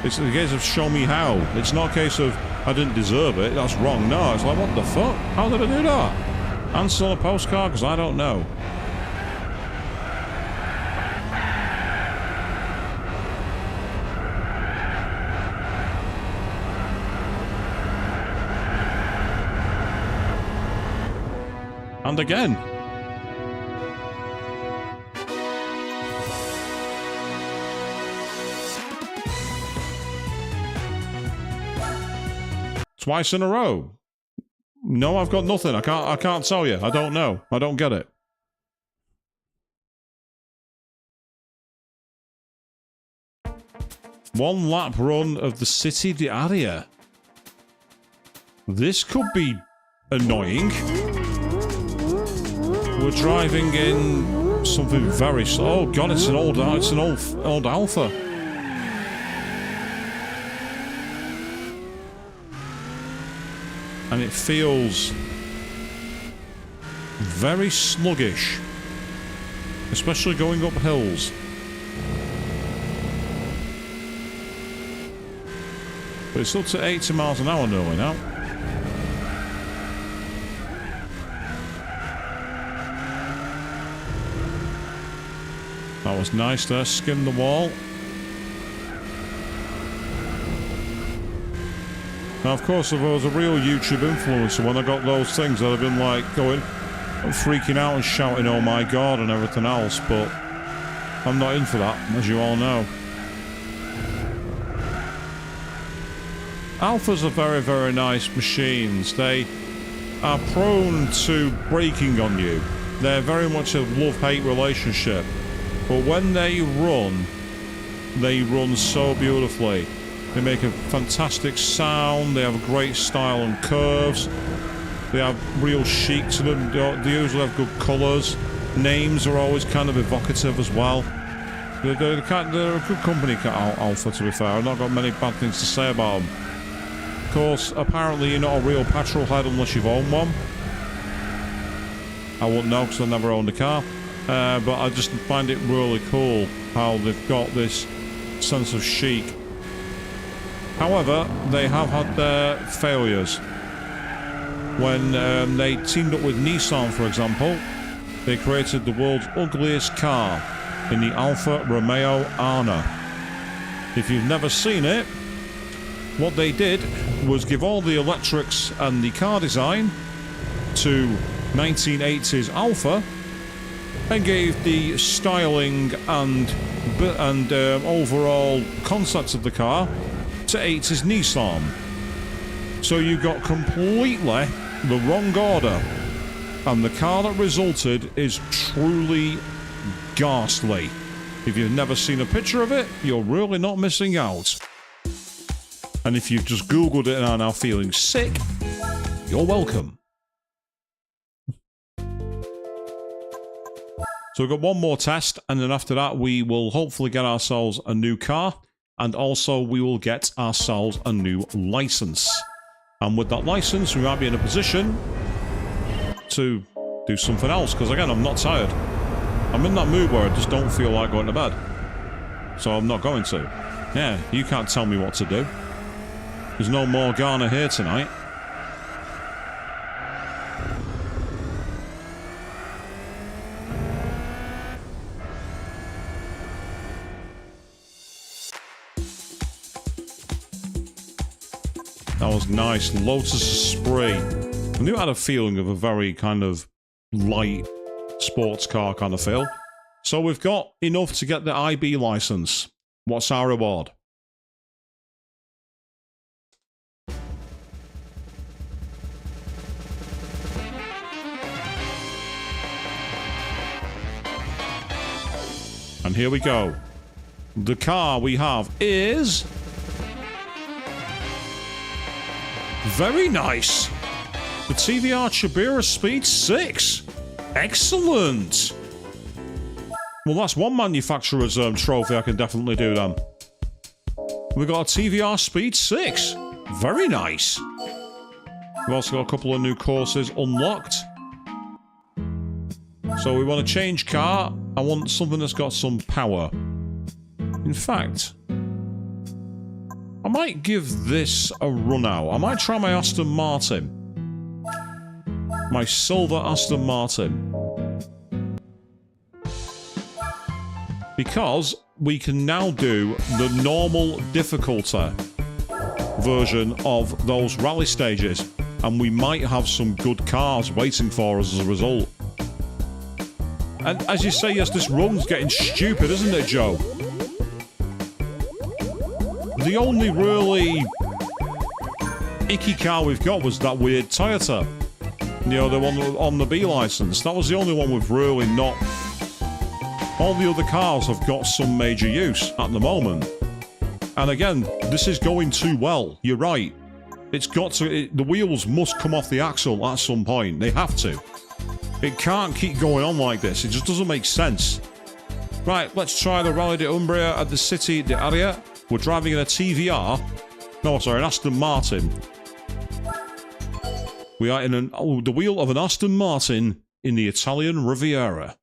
It's a case of show me how. It's not a case of I didn't deserve it, that's wrong. No, it's like, what the fuck? How did I do that? Answer on a postcard, because I don't know. And again. Twice in a row. No, I've got nothing. I can't tell you. I don't know. I don't get it. One lap run of the City d'Aria. This could be annoying. We're driving in something very slow. Oh god, it's an old Alpha. And it feels very sluggish, especially going up hills. But it's up to 80 miles an hour nearly now. That was nice there, skimmed the wall. Now, of course, if I was a real YouTube influencer, when I got those things, I'd have been like going and freaking out and shouting, oh my god, and everything else, but I'm not in for that, as you all know. Alphas are very, very nice machines. They are prone to breaking on you. They're very much a love-hate relationship. But when they run so beautifully. They make a fantastic sound, they have a great style and curves, they have real chic to them, they usually have good colours, names are always kind of evocative as well. They're a good company, Alpha, to be fair. I've not got many bad things to say about them. Of course, apparently you're not a real petrol head unless you've owned one. I wouldn't know because I never owned a car. But I just find it really cool how they've got this sense of chic. However, they have had their failures. When they teamed up with Nissan, for example, they created the world's ugliest car in the Alfa Romeo Arna. If you've never seen it, what they did was give all the electrics and the car design to 1980s Alfa and gave the styling and overall concept of the car to 80s Nissan. So you got completely the wrong order, and the car that resulted is truly ghastly. If you've never seen a picture of it, you're really not missing out. And if you've just Googled it and are now feeling sick, you're welcome. So we've got one more test, and then after that we will hopefully get ourselves a new car, and also we will get ourselves a new license. And with that license, we might be in a position to do something else, because again, I'm not tired. I'm in that mood where I just don't feel like going to bed. So I'm not going to. Yeah, you can't tell me what to do. There's no Morgana here tonight. That was nice. Lotus Spree. I knew it had a feeling of a very kind of light sports car kind of feel. So we've got enough to get the IB license. What's our reward? And here we go. The car we have is... very nice. The TVR Chibira Speed 6. Excellent. Well, that's one manufacturer's trophy I can definitely do then. We've got a TVR Speed 6. Very nice. We've also got a couple of new courses unlocked. So we want to change car. I want something that's got some power. In fact, I might give this a run out. I might try my Aston Martin. My silver Aston Martin. Because we can now do the normal difficulty version of those rally stages. And we might have some good cars waiting for us as a result. And as you say, yes, this run's getting stupid, isn't it, Joe? The only really icky car we've got was that weird Toyota. You know, the one on the B license. That was the only one we've really not... All the other cars have got some major use at the moment. And again, this is going too well. You're right. It's got to... the wheels must come off the axle at some point. They have to. It can't keep going on like this. It just doesn't make sense. Right, let's try the Rally d'Umbria at the City d'Aria. We're driving in a TVR. No, sorry, an Aston Martin. We are in the wheel of an Aston Martin in the Italian Riviera.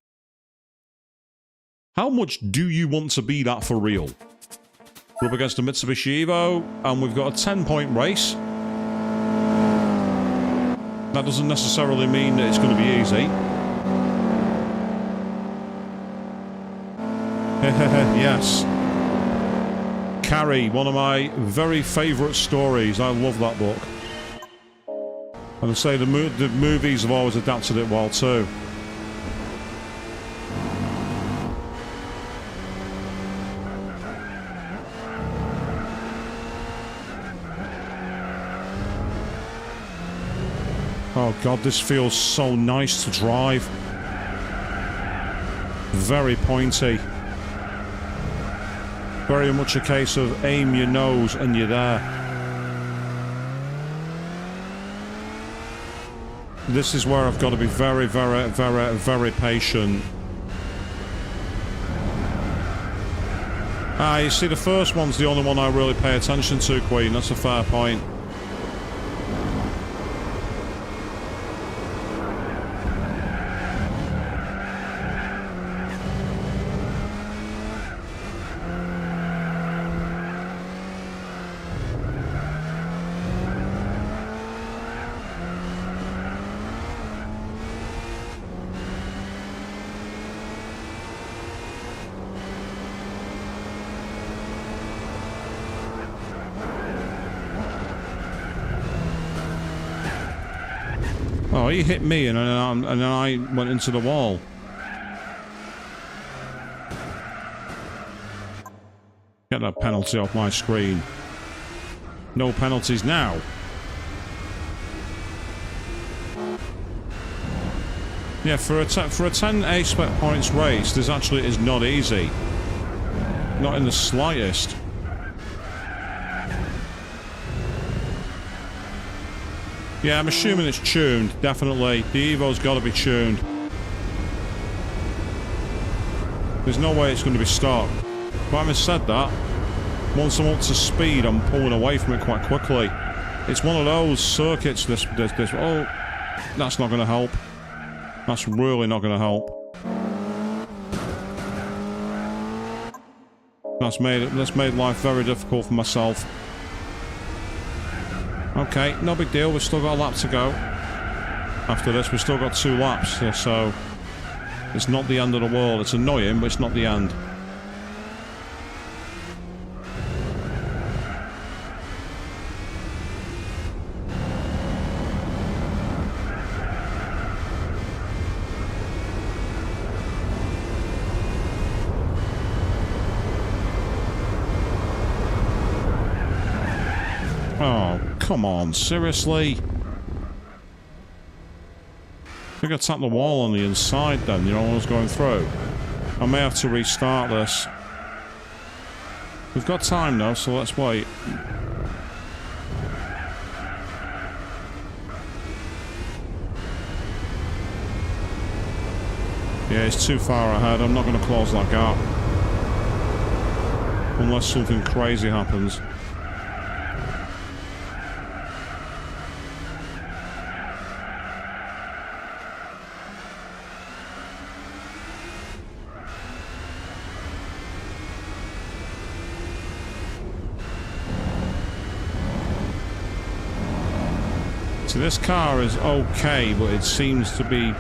How much do you want to be that for real? We're up against a Mitsubishi Evo, and we've got a 10-point race. That doesn't necessarily mean that it's going to be easy. Yes. Carrie, one of my very favourite stories. I love that book. And I say the movies have always adapted it well too. Oh god, this feels so nice to drive. Very pointy. Very much a case of aim your nose and you're there. This is where I've got to be very, very, very, very patient. Ah, you see, the first one's the only one I really pay attention to, Queen. That's a fair point. he hit me and then I went into the wall. Get that penalty off my screen. No penalties now. Yeah, for a 10 A-spec points race, this actually is not easy. Not in the slightest. Yeah, I'm assuming it's tuned, definitely. The Evo's got to be tuned. There's no way it's going to be stock. But having said that, once I'm up to speed, I'm pulling away from it quite quickly. It's one of those circuits, this. Oh, that's not going to help. That's really not going to help. That's made life very difficult for myself. Okay, no big deal. We've still got a lap to go. After this, we've still got 2 laps, so it's not the end of the world. It's annoying, but it's not the end. Come on, seriously? I think I tapped the wall on the inside then, you know, when I was going through. I may have to restart this. We've got time though, so let's wait. Yeah, it's too far ahead. I'm not going to close that gap. Unless something crazy happens. So this car is okay, but it seems to be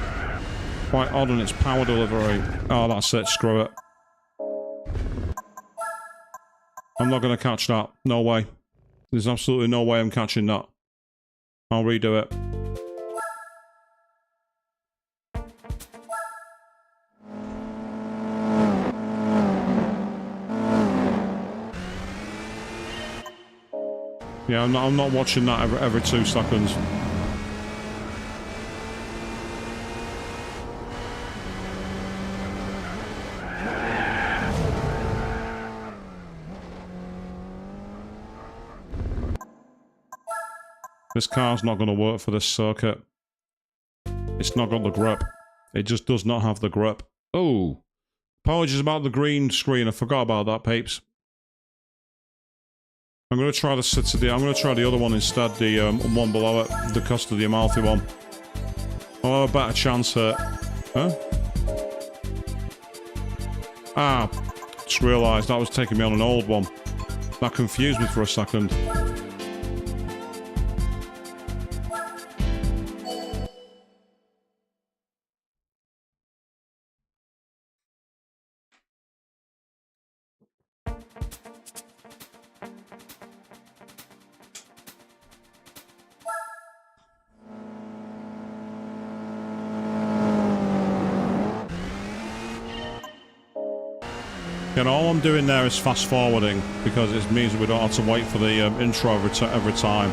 quite odd on its power delivery. Oh, that's it. Screw it. I'm not going to catch that. No way. There's absolutely no way I'm catching that. I'll redo it. Yeah, I'm not watching that every 2 seconds. This car's not going to work for this circuit. It's not got the grip. It just does not have the grip. Oh, apologies about the green screen. I forgot about that, peeps. I'm going to try I'm going to try the other one instead, the one below it, the Costa di Amalfi one. Oh, a better chance here. Huh? Ah, just realised that was taking me on an old one. That confused me for a second. And all I'm doing there is fast forwarding because it means we don't have to wait for the intro every time.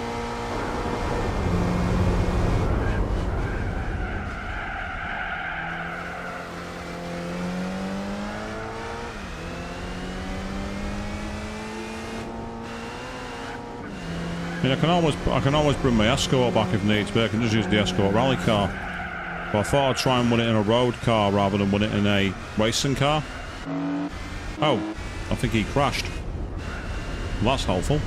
I mean, I can always bring my Escort back if needs be. I can just use the Escort rally car. But I thought I'd try and win it in a road car rather than win it in a racing car. Oh, I think he crashed. Well, that's helpful.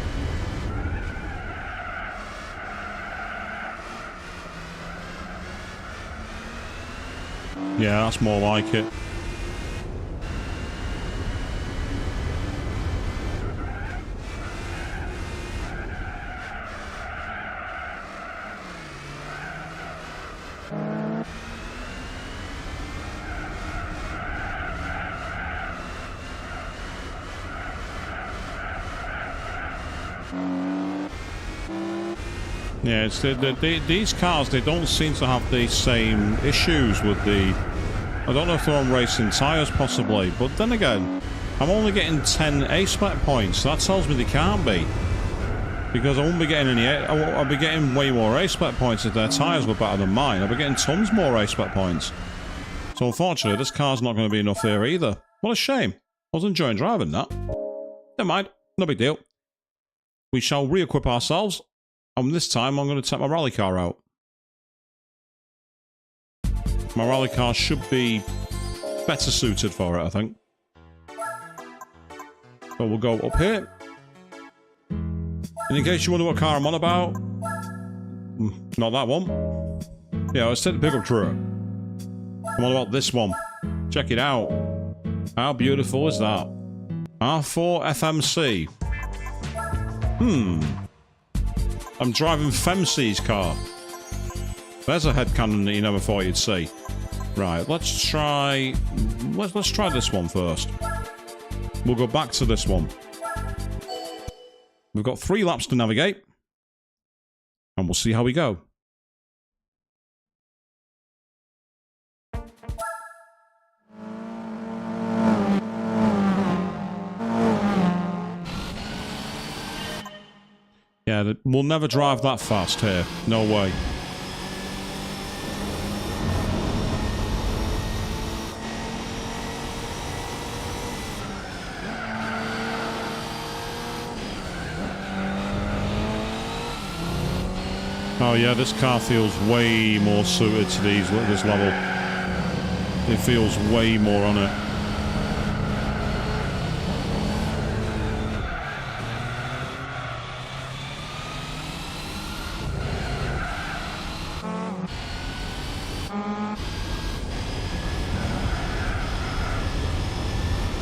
Yeah, that's more like it. Yeah, it's these cars, they don't seem to have the same issues with the... I don't know if they're on racing tyres, possibly. But then again, I'm only getting 10 A-spec points. So that tells me they can't be. Because I won't be getting any... I'll be getting way more A-spec points if their tyres were better than mine. I'll be getting tons more A-spec points. So unfortunately, this car's not going to be enough here either. What a shame. I was enjoying driving that. Never mind. No big deal. We shall re-equip ourselves. And this time, I'm going to take my rally car out. My rally car should be better suited for it, I think. So we'll go up here. And in case you wonder what car I'm on about... Not that one. Yeah, let's take the pickup truck. I'm on about this one. Check it out. How beautiful is that? R4 FMC. I'm driving FMC's car. There's a headcanon that you never thought you'd see. Right, let's try... Let's try this one first. We'll go back to this one. We've got 3 laps to navigate. And we'll see how we go. Yeah, we'll never drive that fast here. No way. Oh yeah, this car feels way more suited to this level. It feels way more on it.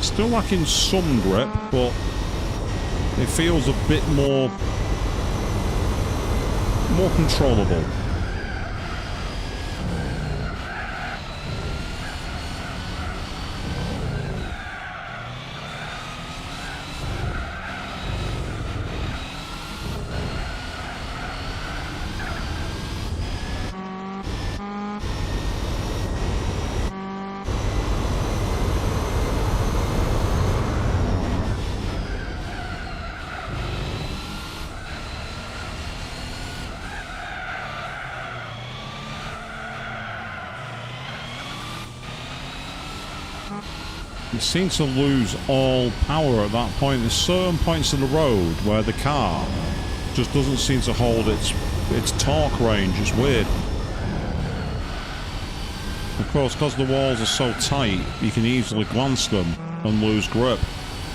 Still lacking some grip, but it feels a bit more controllable. It seems to lose all power at that point. There's certain points of the road where the car just doesn't seem to hold its torque range. It's weird. Of course, because the walls are so tight, you can easily glance them and lose grip,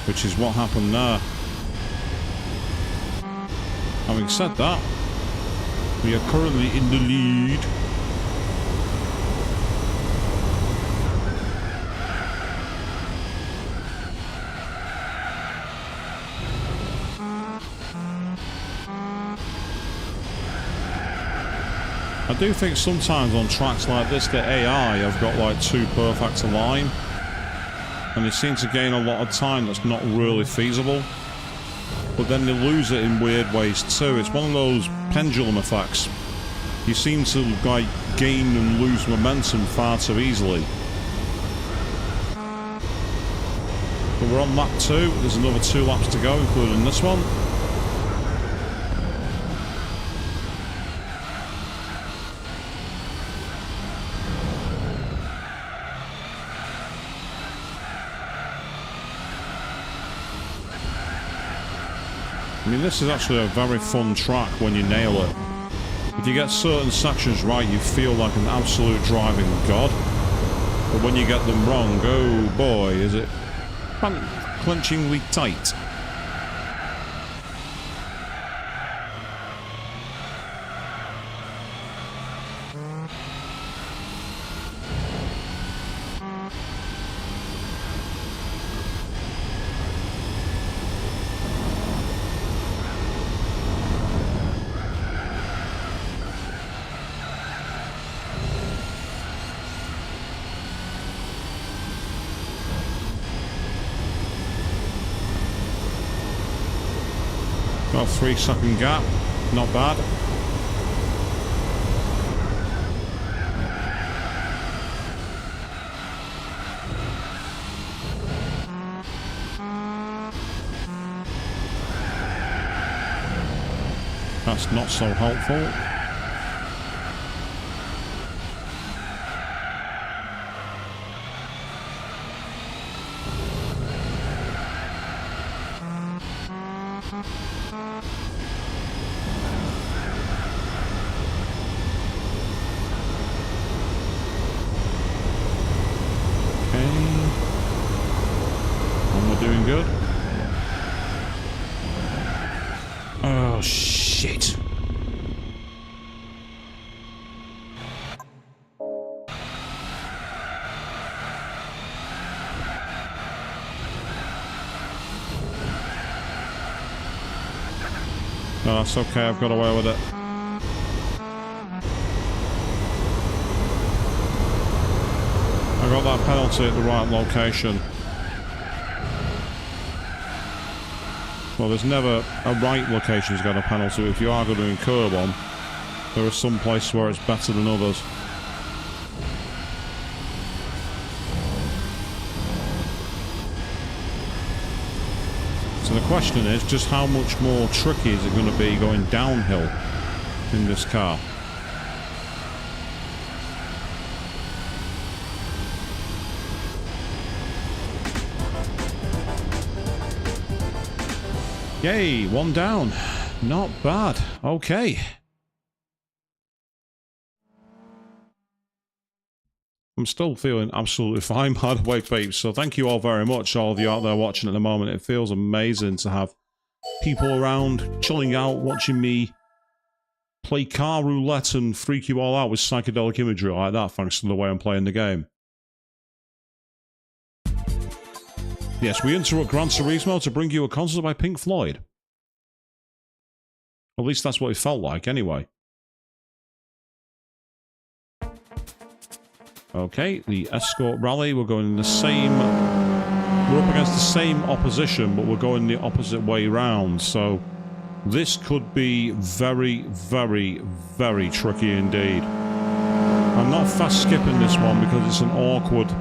which is what happened there. Having said that, we are currently in the lead. I do think sometimes on tracks like this, the AI have got like too perfect a line, and they seem to gain a lot of time that's not really feasible. But then they lose it in weird ways too. It's one of those pendulum effects. You seem to like gain and lose momentum far too easily. But we're on lap 2. There's another 2 laps to go, including this one. I mean, this is actually a very fun track when you nail it. If you get certain sections right, you feel like an absolute driving god. But when you get them wrong, oh boy, is it clenchingly tight. Got a 3-second gap, not bad. That's not so helpful. Doing good. Oh, shit. No, that's okay. I've got away with it. I got that penalty at the right location. Well, there's never a right location to get a penalty. If you are going to incur one, there are some places where it's better than others. So the question is, just how much more tricky is it going to be going downhill in this car? Yay, one down. Not bad. Okay. I'm still feeling absolutely fine, by the way, peeps. So thank you all very much, all of you out there watching at the moment. It feels amazing to have people around, chilling out, watching me play car roulette and freak you all out with psychedelic imagery like that, thanks to the way I'm playing the game. Yes, we interrupt Gran Turismo to bring you a concert by Pink Floyd. At least that's what it felt like, anyway. Okay, the Escort Rally, we're going in the same... We're up against the same opposition, but we're going the opposite way round, so... This could be very, very, very tricky indeed. I'm not fast skipping this one because it's an awkward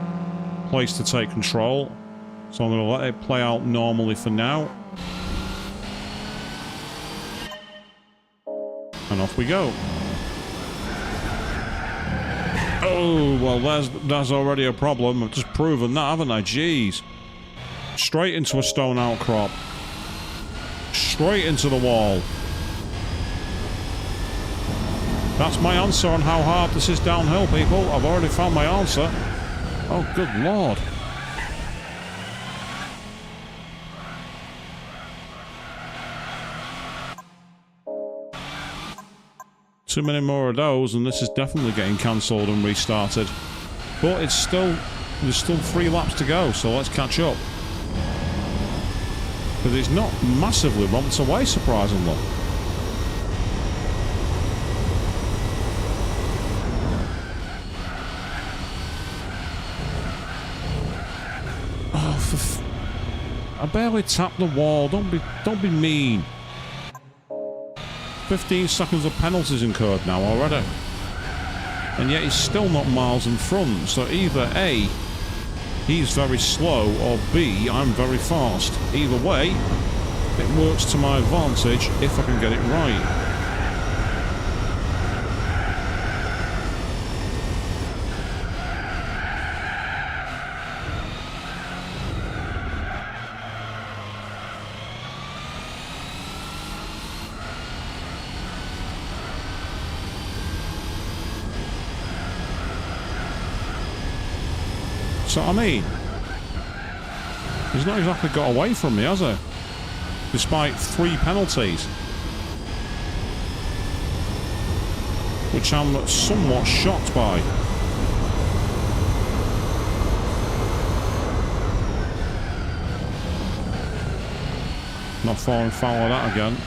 place to take control. So I'm going to let it play out normally for now. And off we go. Oh, well, that's already a problem. I've just proven that, haven't I? Jeez. Straight into a stone outcrop. Straight into the wall. That's my answer on how hard this is downhill, people. I've already found my answer. Oh, good lord. Too many more of those, and this is definitely getting cancelled and restarted. But it's still... There's still 3 laps to go, so let's catch up. Because it's not massively romped away, surprisingly. Oh, I barely tapped the wall. Don't be mean. 15 seconds of penalties incurred now already. And yet he's still not miles in front. So either A, he's very slow, or B, I'm very fast. Either way, it works to my advantage if I can get it right. So, I mean, he's not exactly got away from me, has he? Despite 3 penalties. Which I'm somewhat shocked by. Not falling foul of that again.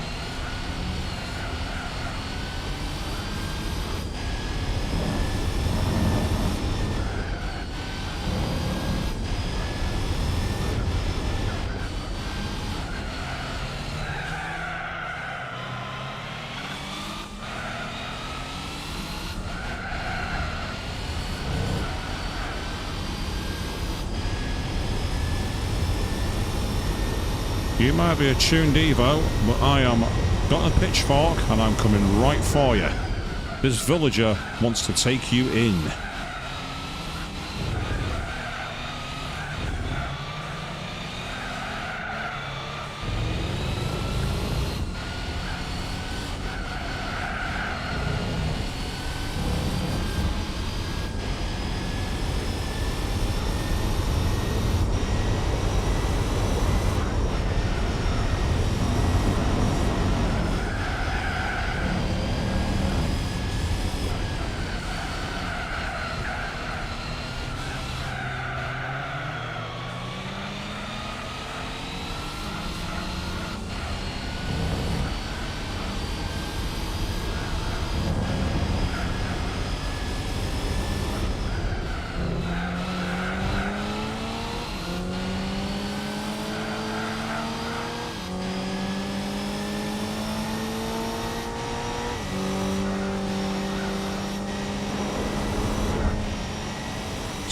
You might be a tuned Evo, but I am Got a pitchfork and I'm coming right for you. This villager wants to take you in.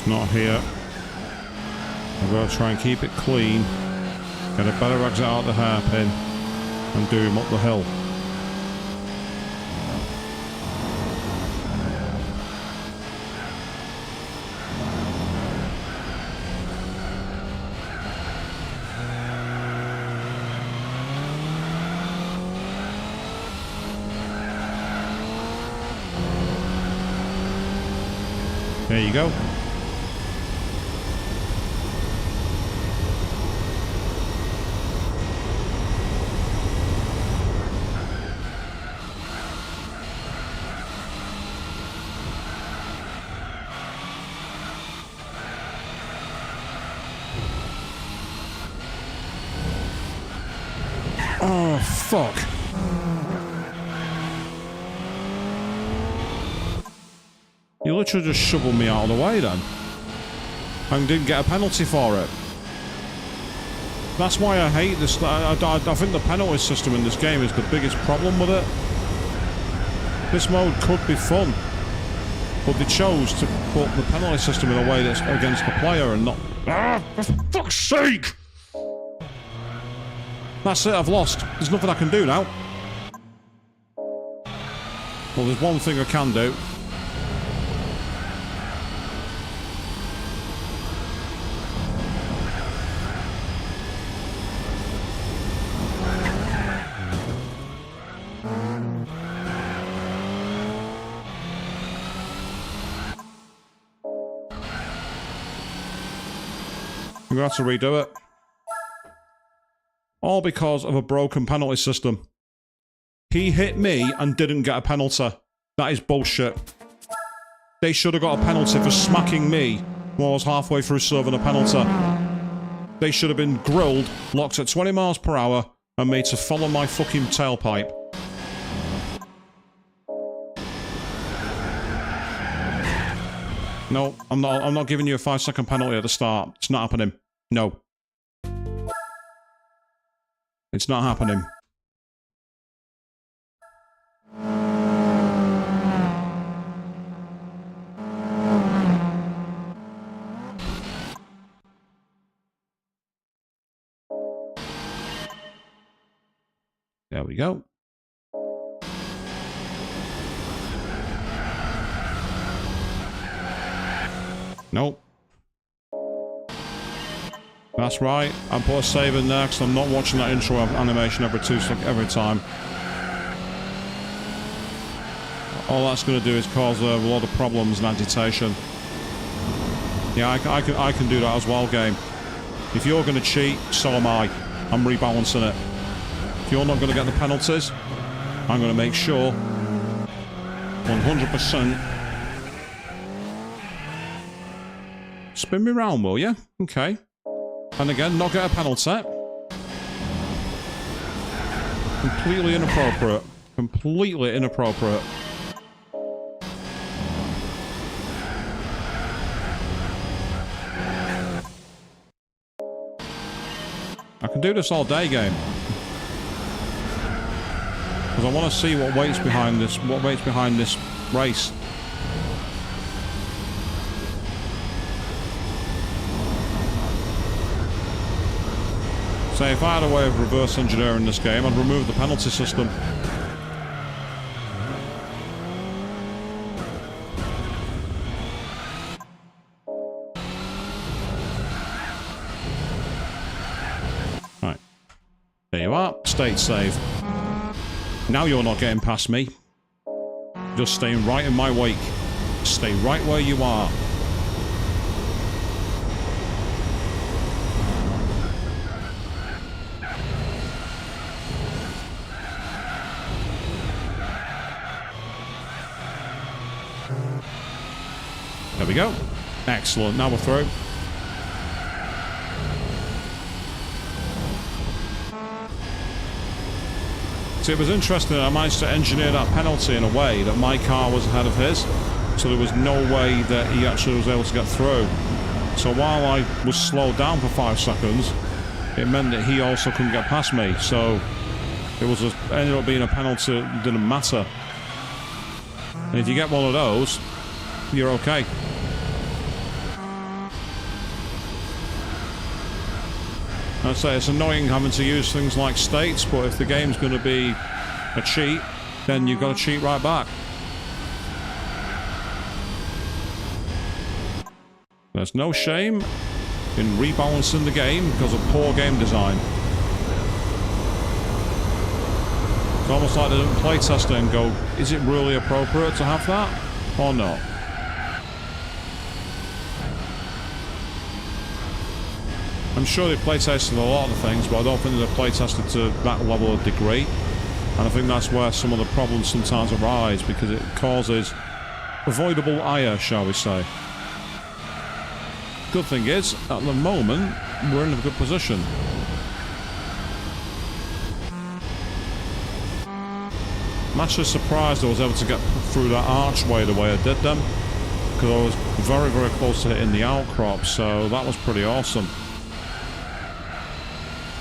Not here. I've got to try and keep it clean, get a better exit out the hairpin, and do him up the hill. There you go. Oh, fuck. You literally just shoveled me out of the way then. And didn't get a penalty for it. That's why I hate this. I think the penalty system in this game is the biggest problem with it. This mode could be fun, but they chose to put the penalty system in a way that's against the player and not... Ah, for fuck's sake! That's it, I've lost. There's nothing I can do now. Well, there's one thing I can do. I'm going to have to redo it. All because of a broken penalty system. He hit me and didn't get a penalty. That is bullshit. They should have got a penalty for smacking me while I was halfway through serving a penalty. They should have been grilled, locked at 20 miles per hour, and made to follow my fucking tailpipe. No, I'm not giving you a 5-second penalty at the start. It's not happening. No. It's not happening. There we go. Nope. That's right. I put a save in there because I'm not watching that intro animation every time. All that's going to do is cause a lot of problems and agitation. Yeah, I can do that as well, game. If you're going to cheat, so am I. I'm rebalancing it. If you're not going to get the penalties, I'm going to make sure 100%. Spin me round, will you? Okay. And again, not get a penalty. Completely inappropriate. Completely inappropriate. I can do this all day, game. Because I want to see what waits behind this race. So if I had a way of reverse engineering this game, I'd remove the penalty system. Right. There you are. State save. Now you're not getting past me. Just staying right in my wake. Stay right where you are. There we go. Excellent. Now we're through. See, it was interesting that I managed to engineer that penalty in a way that my car was ahead of his. So there was no way that he actually was able to get through. So while I was slowed down for 5 seconds, it meant that he also couldn't get past me. So it was ended up being a penalty that didn't matter. And if you get one of those, you're okay. I'd say it's annoying having to use things like states, but if the game's going to be a cheat, then you've got to cheat right back. There's no shame in rebalancing the game because of poor game design. It's almost like they didn't play test it and go, is it really appropriate to have that or not? I'm sure they play tested a lot of the things, but I don't think they've play tested to that level of degree. And I think that's where some of the problems sometimes arise, because it causes avoidable ire, shall we say. Good thing is, at the moment, we're in a good position. I'm actually surprised I was able to get through that archway the way I did them, because I was very, very close to hitting the outcrop, so that was pretty awesome.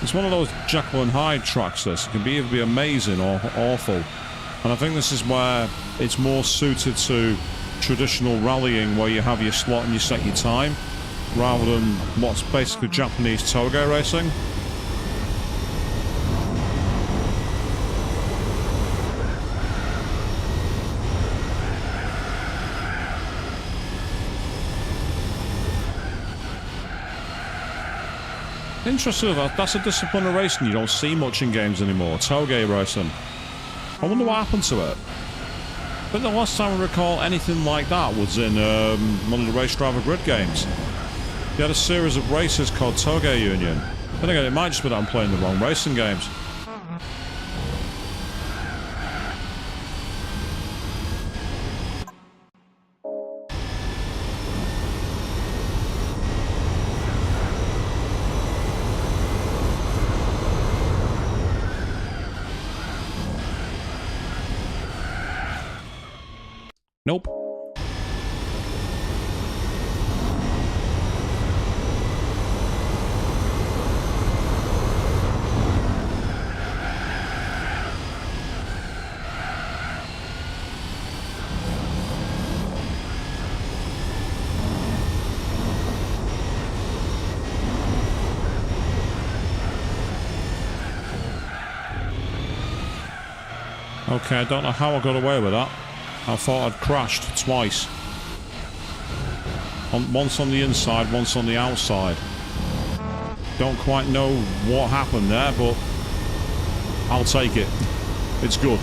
It's one of those Jekyll and Hyde tracks, this. It can either be amazing or awful. And I think this is where it's more suited to traditional rallying, where you have your slot and you set your time, rather than what's basically Japanese toge racing. Interesting, that's a discipline of racing you don't see much in games anymore, toge racing. I wonder what happened to it. But the last time I recall anything like that was in one of the Race Driver Grid games. They had a series of races called Toge Union. Then again, it might just be that I'm playing the wrong racing games. Nope. Okay, I don't know how I got away with that. I thought I'd crashed twice. Once on the inside, once on the outside. Don't quite know what happened there, but I'll take it. It's good.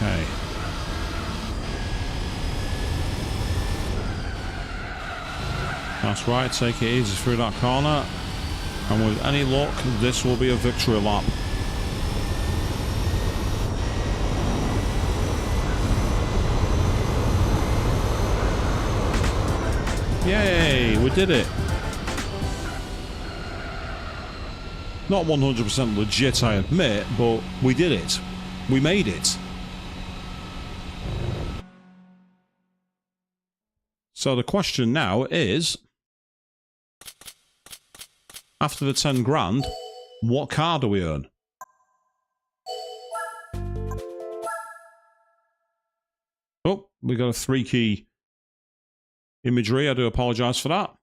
Okay. That's right, take it easy through that corner. And with any luck, this will be a victory lap. Yay, we did it. Not 100% legit, I admit, but we did it. We made it. So the question now is, after the 10 grand, what car do we earn? Oh, we got a 3-key imagery. I do apologise for that.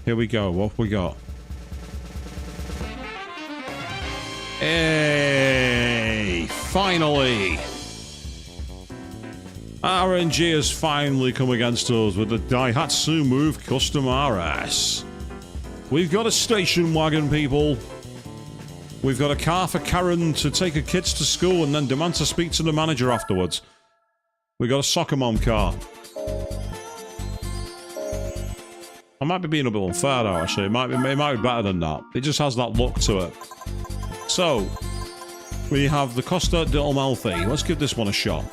Here we go. What have we got? Hey! Finally! RNG has finally come against us with the Daihatsu Move Custom RS. We've got a station wagon, people. We've got a car for Karen to take her kids to school and then demand to speak to the manager afterwards. We've got a soccer mom car. I might be being a bit unfair though, actually. It might be better than that. It just has that look to it. So, we have the Costa del Amalfi. Let's give this one a shot.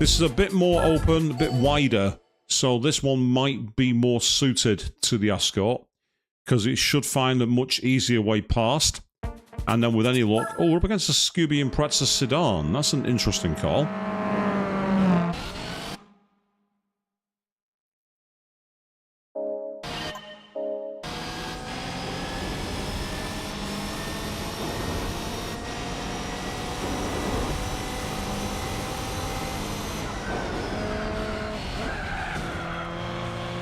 This is a bit more open, a bit wider, so this one might be more suited to the Escort, because it should find a much easier way past. And then with any luck... Oh, we're up against a Scooby Impreza sedan. That's an interesting call.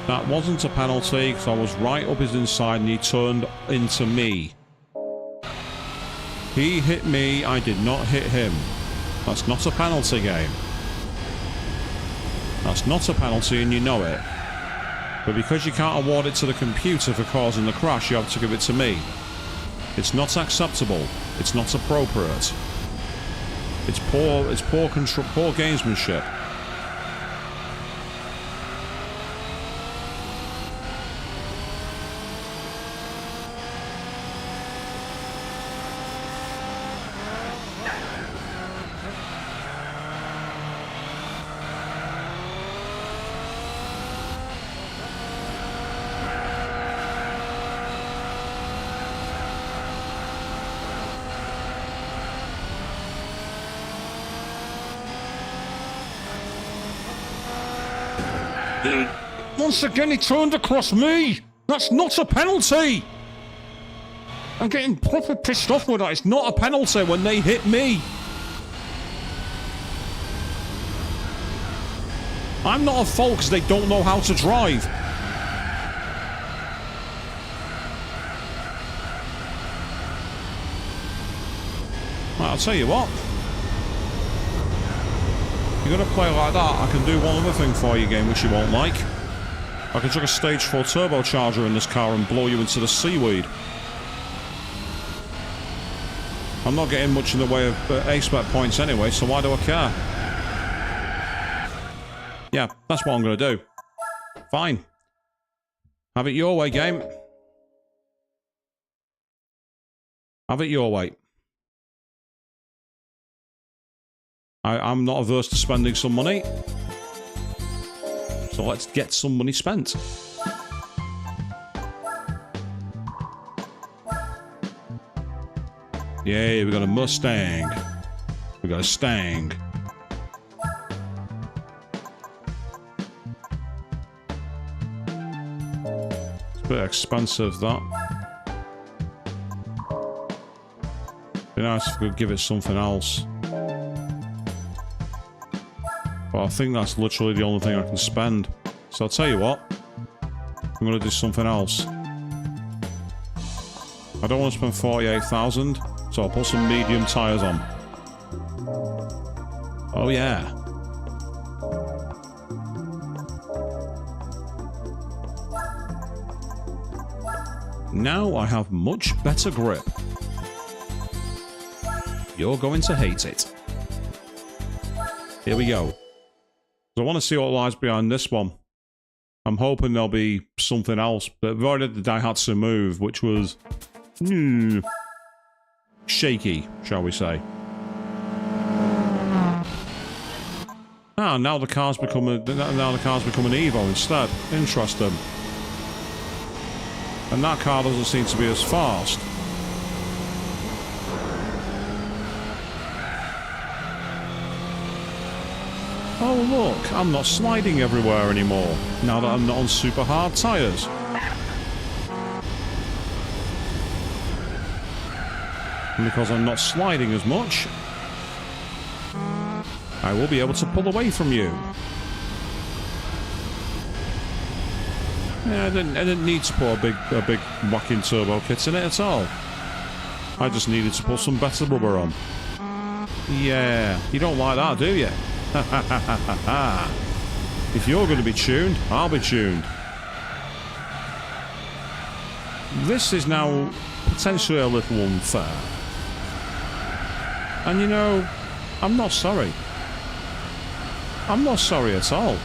That wasn't a penalty, because I was right up his inside and he turned into me. He hit me, I did not hit him. That's not a penalty, game. That's not a penalty and you know it. But because you can't award it to the computer for causing the crash, you have to give it to me. It's not acceptable. It's not appropriate. It's poor control, poor gamesmanship. Once again, he turned across me! That's not a penalty! I'm getting proper pissed off with that. It's not a penalty when they hit me! I'm not at fault because they don't know how to drive. Right, I'll tell you what. You're gonna play like that, I can do one other thing for you, game, which you won't like. I can chuck a stage 4 turbocharger in this car and blow you into the seaweed. I'm not getting much in the way of A-spec points anyway, so why do I care? Yeah, that's what I'm gonna do. Fine. Have it your way, game. Have it your way. I'm not averse to spending some money. So let's get some money spent. Yay, we got a Mustang. We got a Stang. It's a bit expensive, that. Be nice if we could give it something else. But I think that's literally the only thing I can spend. So I'll tell you what. I'm going to do something else. I don't want to spend 48,000, so I'll put some medium tyres on. Oh yeah. Now I have much better grip. You're going to hate it. Here we go. I want to see what lies behind this one. I'm hoping there'll be something else, but we've already had the Daihatsu move, which was shaky, shall we say. Ah, now the car's become an Evo instead. Interesting. And that car doesn't seem to be as fast. Oh look, I'm not sliding everywhere anymore, now that I'm not on super hard tyres. And because I'm not sliding as much, I will be able to pull away from you. Yeah, I didn't need to put a big whacking turbo kit in it at all. I just needed to put some better rubber on. Yeah, you don't like that, do you? If you're going to be tuned, I'll be tuned. This is now potentially a little unfair. And you know, I'm not sorry. I'm not sorry at all.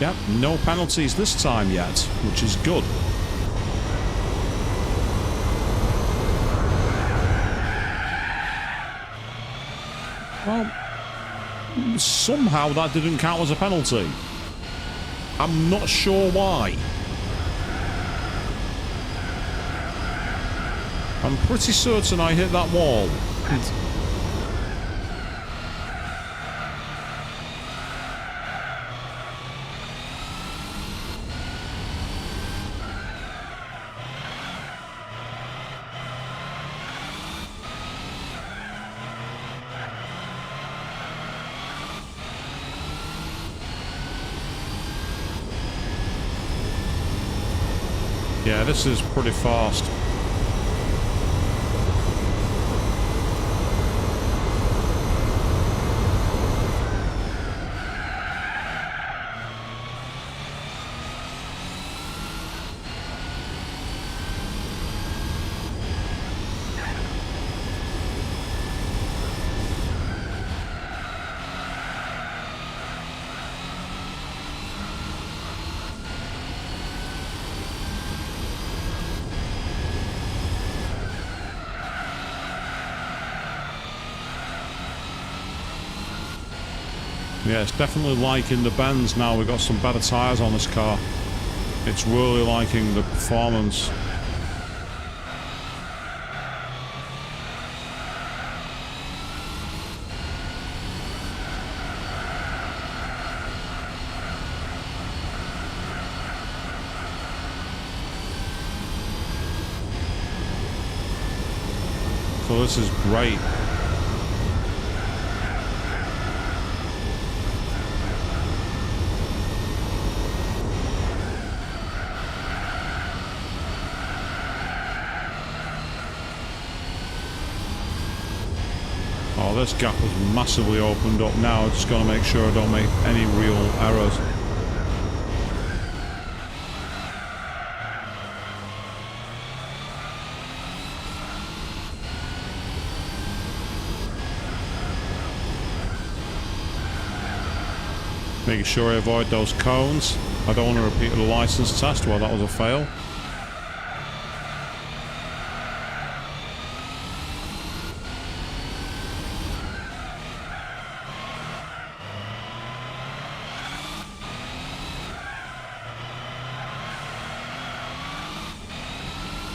Yep, no penalties this time yet, which is good. Well, somehow that didn't count as a penalty. I'm not sure why. I'm pretty certain I hit that wall. Yeah, this is pretty fast. Yeah, it's definitely liking the bends now. We've got some better tyres on this car. It's really liking the performance. So this is great. Oh, this gap has massively opened up now. Just got to make sure I don't make any real errors. Making sure I avoid those cones. I don't want to repeat the license test. Well, that was a fail.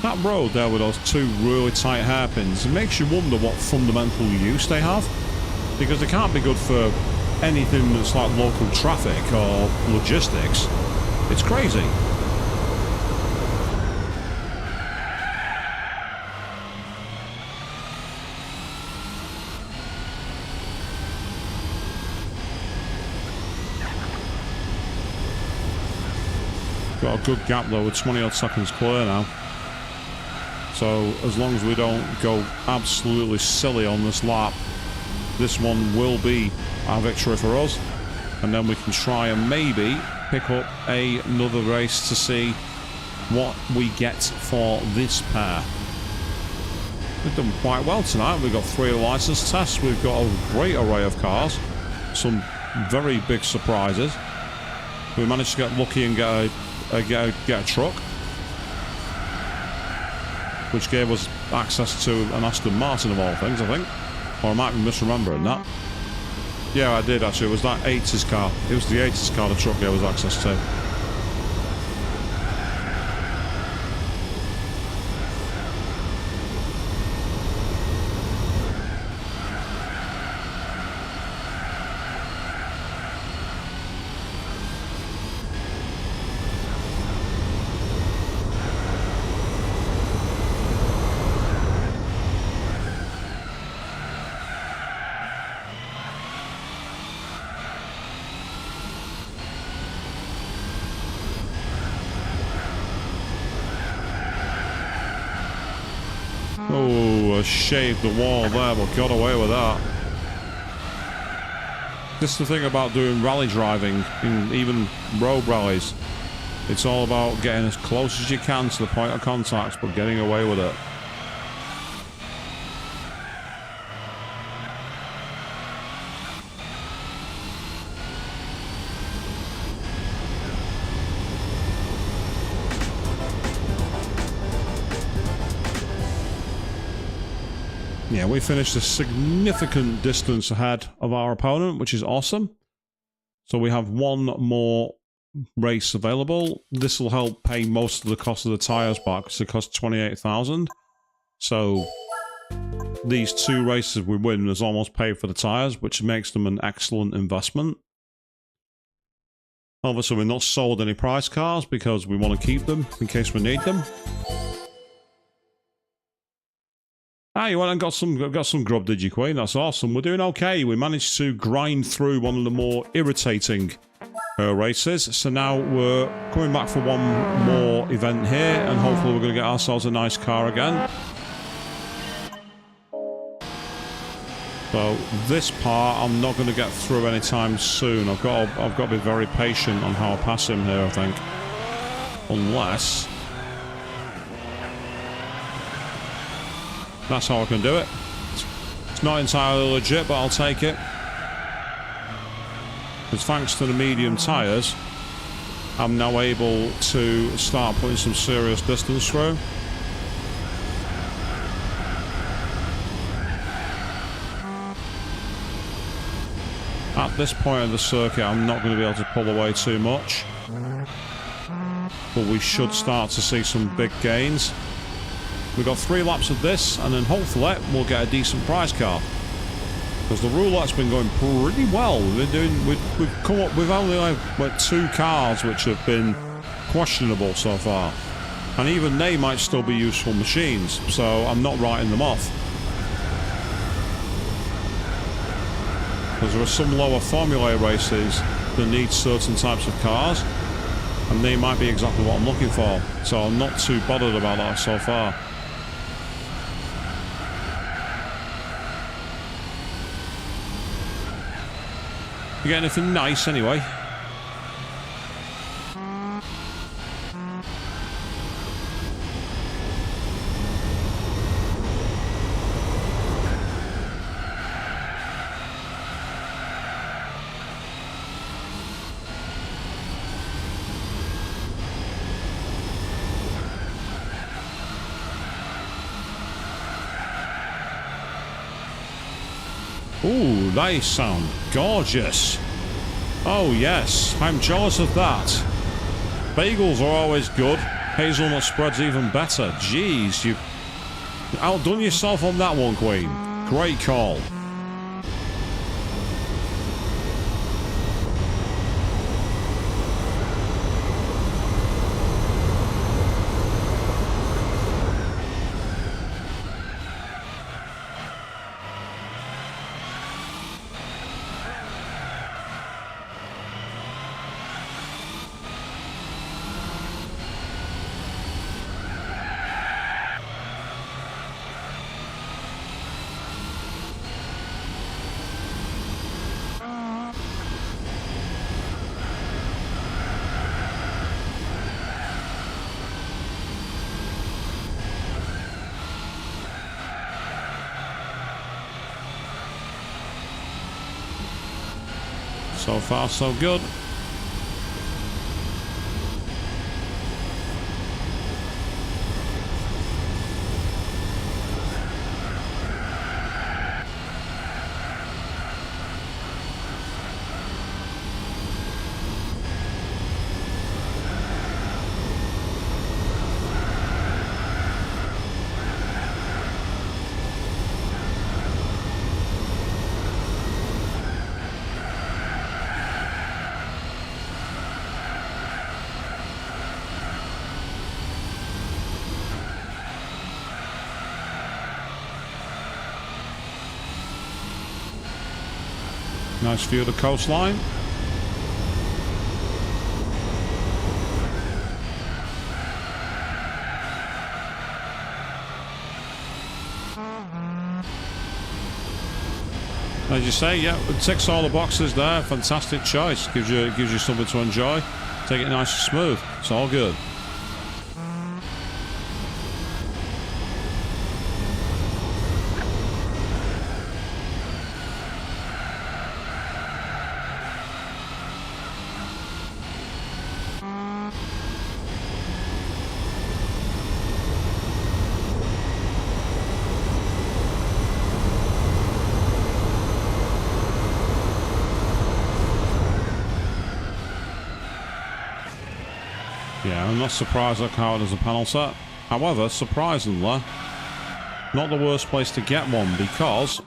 That road there with those two really tight hairpins, it makes you wonder what fundamental use they have, because they can't be good for anything that's like local traffic or logistics. It's crazy. Got a good gap though, with 20 odd seconds clear now. So as long as we don't go absolutely silly on this lap, this one will be our victory for us. And then we can try and maybe pick up another race to see what we get for this pair. We've done quite well tonight. We've got 3 license tests. We've got a great array of cars. Some very big surprises. We managed to get lucky and get a truck, which gave us access to an Aston Martin of all things, I think. Or I might be misremembering that. Yeah, I did actually. It was that 80s car. It was the 80s car the truck gave us access to. Oh, I shaved the wall there, but got away with that. This is the thing about doing rally driving, in even road rallies. It's all about getting as close as you can to the point of contact, but getting away with it. Yeah, we finished a significant distance ahead of our opponent, which is awesome. So we have one more race available. This will help pay most of the cost of the tyres back, because it costs 28,000. So these 2 races we win has almost paid for the tyres, which makes them an excellent investment. Obviously, we're not sold any prize cars because we want to keep them in case we need them. Ah, you went and got some grub, did you, Queen? That's awesome. We're doing okay. We managed to grind through one of the more irritating races. So now we're coming back for one more event here, and hopefully we're going to get ourselves a nice car again. So this part I'm not going to get through anytime soon. I've got to be very patient on how I pass him here, I think. Unless that's how I can do it. It's not entirely legit, but I'll take it. Because thanks to the medium tyres, I'm now able to start putting some serious distance through. At this point of the circuit, I'm not going to be able to pull away too much. But we should start to see some big gains. We've got 3 laps of this, and then hopefully we'll get a decent prize car. Because the roulette's been going pretty well. We've only like 2 cars which have been questionable so far. And even they might still be useful machines, so I'm not writing them off. Because there are some lower Formula races that need certain types of cars, and they might be exactly what I'm looking for. So I'm not too bothered about that so far. You get anything nice anyway? Ooh, they sound gorgeous. Oh yes, I'm jealous of that. Bagels are always good. Hazelnut spread's even better. Jeez, you've outdone yourself on that one, Queen. Great call. So far, so good. Nice view of the coastline. As you say, yeah, it ticks all the boxes there. Fantastic choice. Gives you something to enjoy. Take it nice and smooth. It's all good. Yeah, I'm not surprised that car has a panel set. However, surprisingly, not the worst place to get one because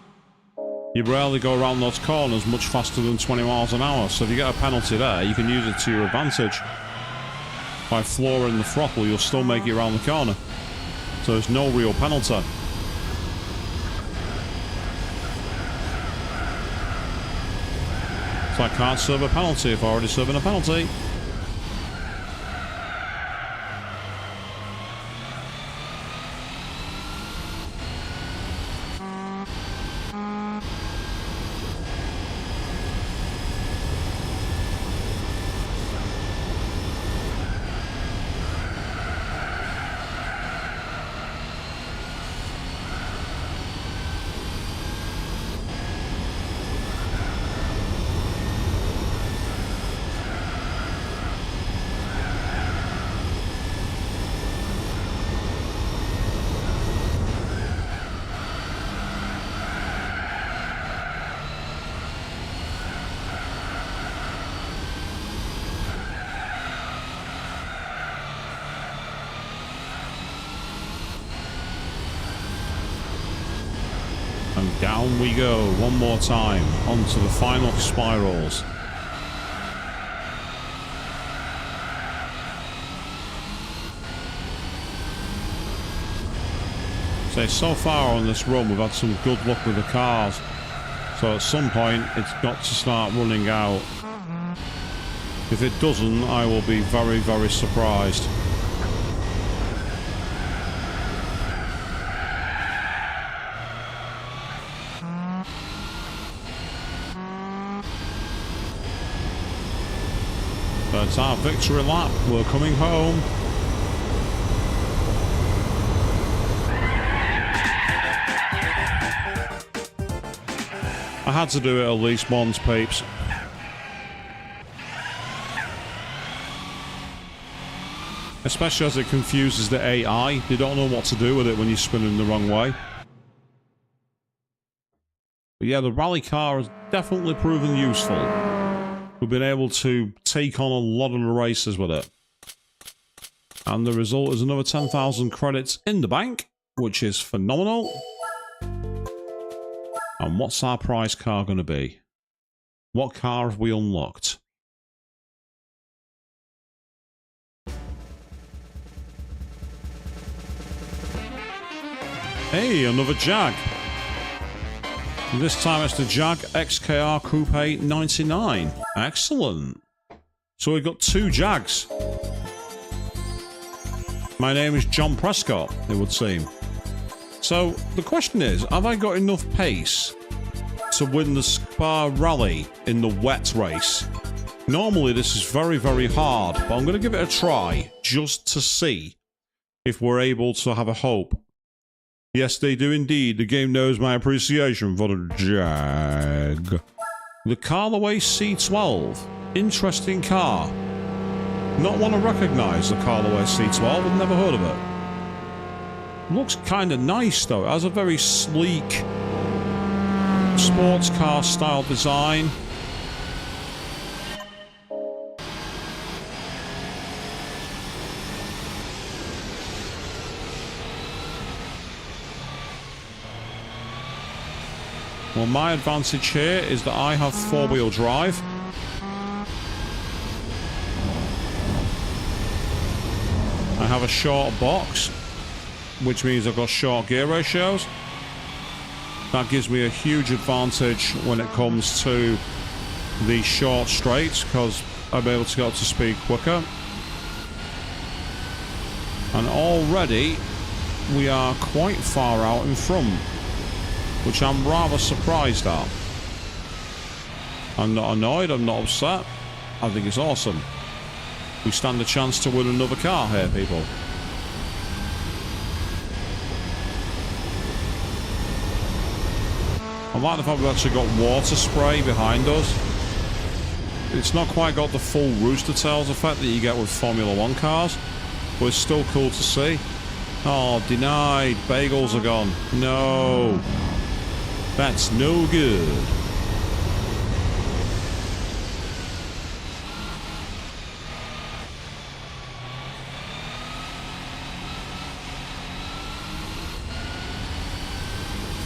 you rarely go around those corners much faster than 20 miles an hour. So if you get a penalty there, you can use it to your advantage. By flooring the throttle, you'll still make it around the corner. So there's no real penalty. So I can't serve a penalty if I'm already serving a penalty. And down we go one more time onto the final spirals. So far on this run we've had some good luck with the cars. So at some point it's got to start running out. If it doesn't, I will be very, very surprised. That's our victory lap. We're coming home. I had to do it at least once, peeps. Especially as it confuses the AI. They don't know what to do with it when you're spinning the wrong way. But yeah, the rally car has definitely proven useful. We've been able to take on a lot of the races with it. And the result is another 10,000 credits in the bank, which is phenomenal. And what's our prize car going to be? What car have we unlocked? Hey, another Jag. This time it's the Jag XKR Coupe 99. Excellent. So we've got two Jags. My name is John Prescott, it would seem. So the question is, have I got enough pace to win the Spa Rally in the wet race? Normally this is very, very hard, but I'm going to give it a try just to see if we're able to have a hope. Yes, they do indeed. The game knows my appreciation for the Jag. The Carlaway C12. Interesting car. Not one I recognise, the Carlaway C12. I've never heard of it. Looks kind of nice though. It has a very sleek sports car style design. Well, my advantage here is that I have four-wheel drive. I have a short box, which means I've got short gear ratios. That gives me a huge advantage when it comes to the short straights, because I'm able to get up to speed quicker. And already we are quite far out in front, which I'm rather surprised at. I'm not annoyed, I'm not upset. I think it's awesome. We stand a chance to win another car here, people. I like the fact we've actually got water spray behind us. It's not quite got the full rooster tails effect that you get with Formula 1 cars, but it's still cool to see. Oh, denied. Bagels are gone. No. That's no good.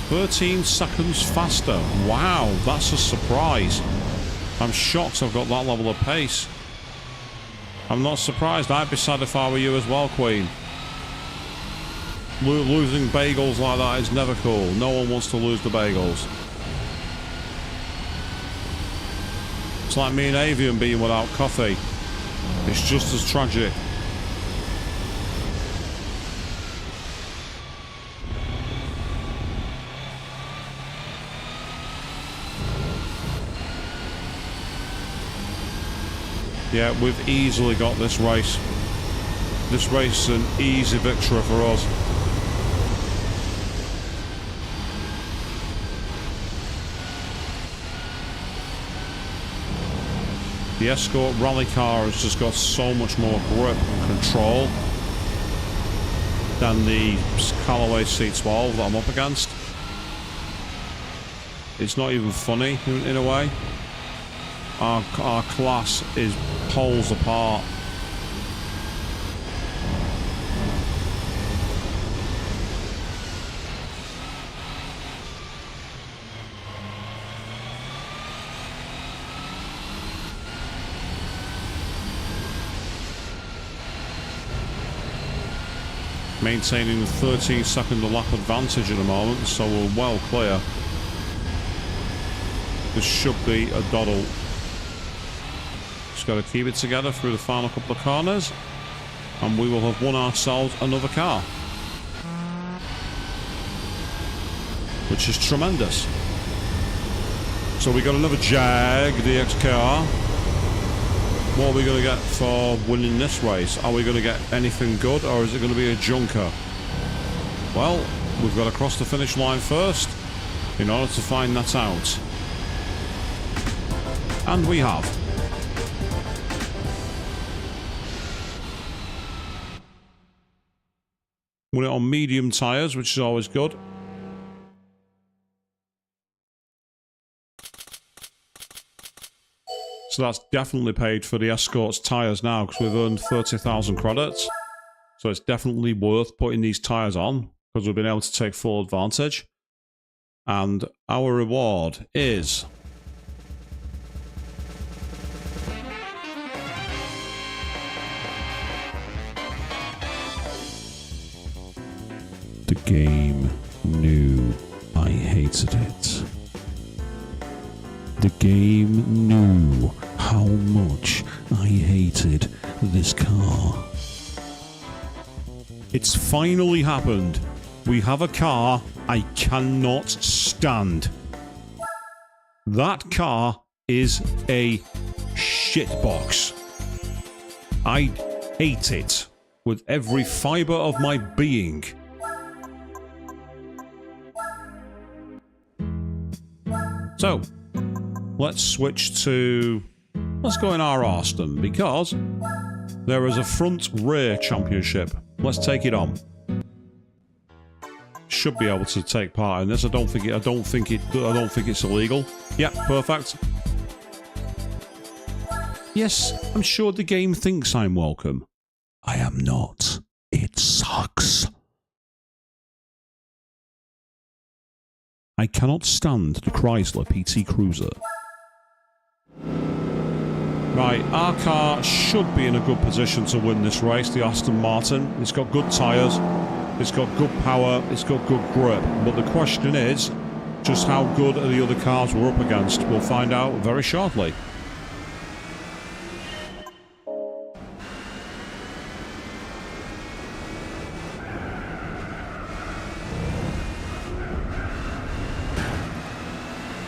"13 seconds faster." Wow, that's a surprise. I'm shocked I've got that level of pace. I'm not surprised. I'd be sad if I were you as well, Queen. Losing bagels like that is never cool. No one wants to lose the bagels. It's like me and Avian being without coffee. It's just as tragic. Yeah, we've easily got this race. This race is an easy victory for us. The Escort rally car has just got so much more grip and control than the Callaway C12 that I'm up against. It's not even funny in a way. Our class is poles apart. Maintaining the 13-second lap advantage at the moment, so we're well clear. This should be a doddle. Just got to keep it together through the final couple of corners, and we will have won ourselves another car, which is tremendous. So we got another Jag DX car. What are we going to get for winning this race? Are we going to get anything good, or is it going to be a junker? Well, we've got to cross the finish line first in order to find that out. And we have. Won it on medium tyres, which is always good. So that's definitely paid for the Escort's tyres now, because we've earned 30,000 credits. So it's definitely worth putting these tyres on, because we've been able to take full advantage. And our reward is... the game knew I hated it. The game knew how much I hated this car. It's finally happened. We have a car I cannot stand. That car is a shitbox. I hate it with every fibre of my being. So, let's switch to... Let's go in our Austin, because there is a front-rear championship. Let's take it on. Should be able to take part in this. I don't think it's illegal. Yeah, perfect. Yes, I'm sure the game thinks I'm welcome. I am not. It sucks. I cannot stand the Chrysler PT Cruiser. Right, our car should be in a good position to win this race, the Aston Martin. It's got good tyres, it's got good power, it's got good grip. But the question is, just how good are the other cars we're up against? We'll find out very shortly.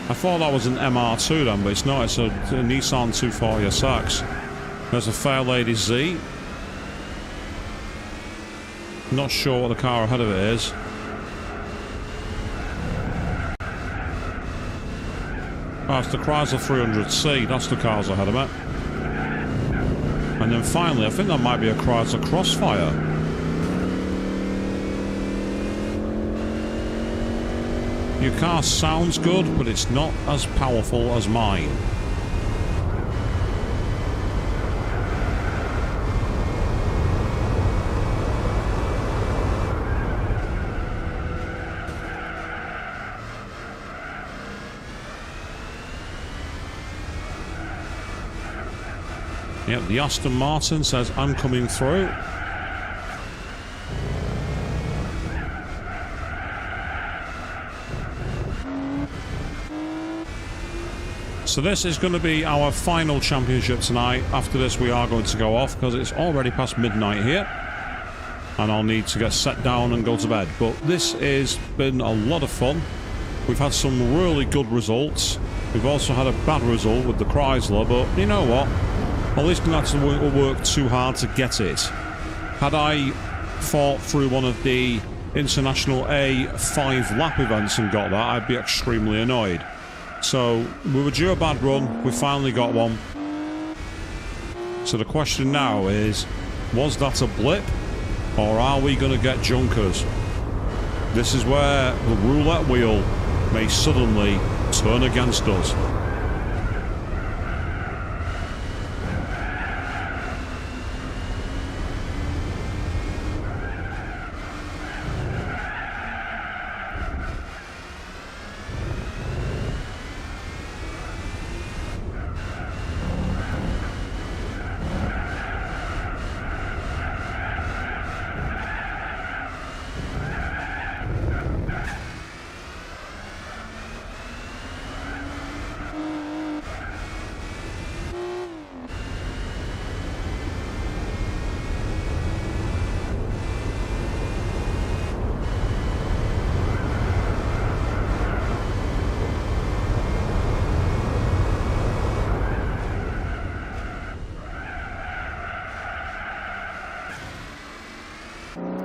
I thought that was an MR2 then, but it's not. It's a Nissan 240SX. There's a Fair Lady Z. Not sure what the car ahead of it is. Oh, it's the Chrysler 300C. That's the cars ahead of it. And then finally, I think that might be a Chrysler Crossfire. Your car sounds good, but it's not as powerful as mine. Yep, the Aston Martin says, I'm coming through. So this is going to be our final championship tonight. After this we are going to go off because it's already past midnight here. And I'll need to get set down and go to bed. But this has been a lot of fun. We've had some really good results. We've also had a bad result with the Chrysler, but you know what? At least we didn't have to work too hard to get it. Had I fought through one of the International A 5-lap events and got that, I'd be extremely annoyed. So, we were due a bad run, we finally got one. So the question now is, was that a blip? Or are we going to get junkers? This is where the roulette wheel may suddenly turn against us.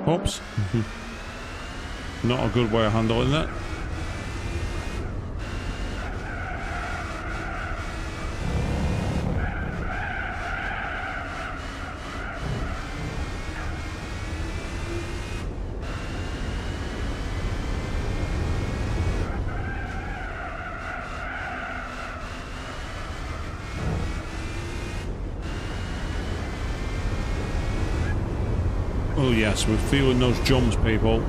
Oops. Not a good way of handling it. Oh yes, we're feeling those jumps, people.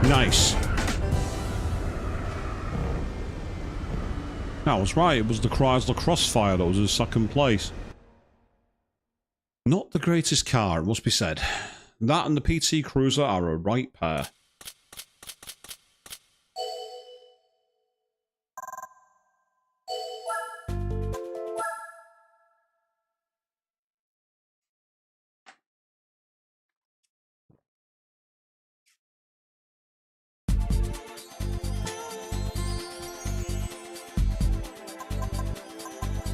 Nice. That was right, it was the Chrysler Crossfire that was in second place. Not the greatest car, it must be said. That and the PT Cruiser are a right pair.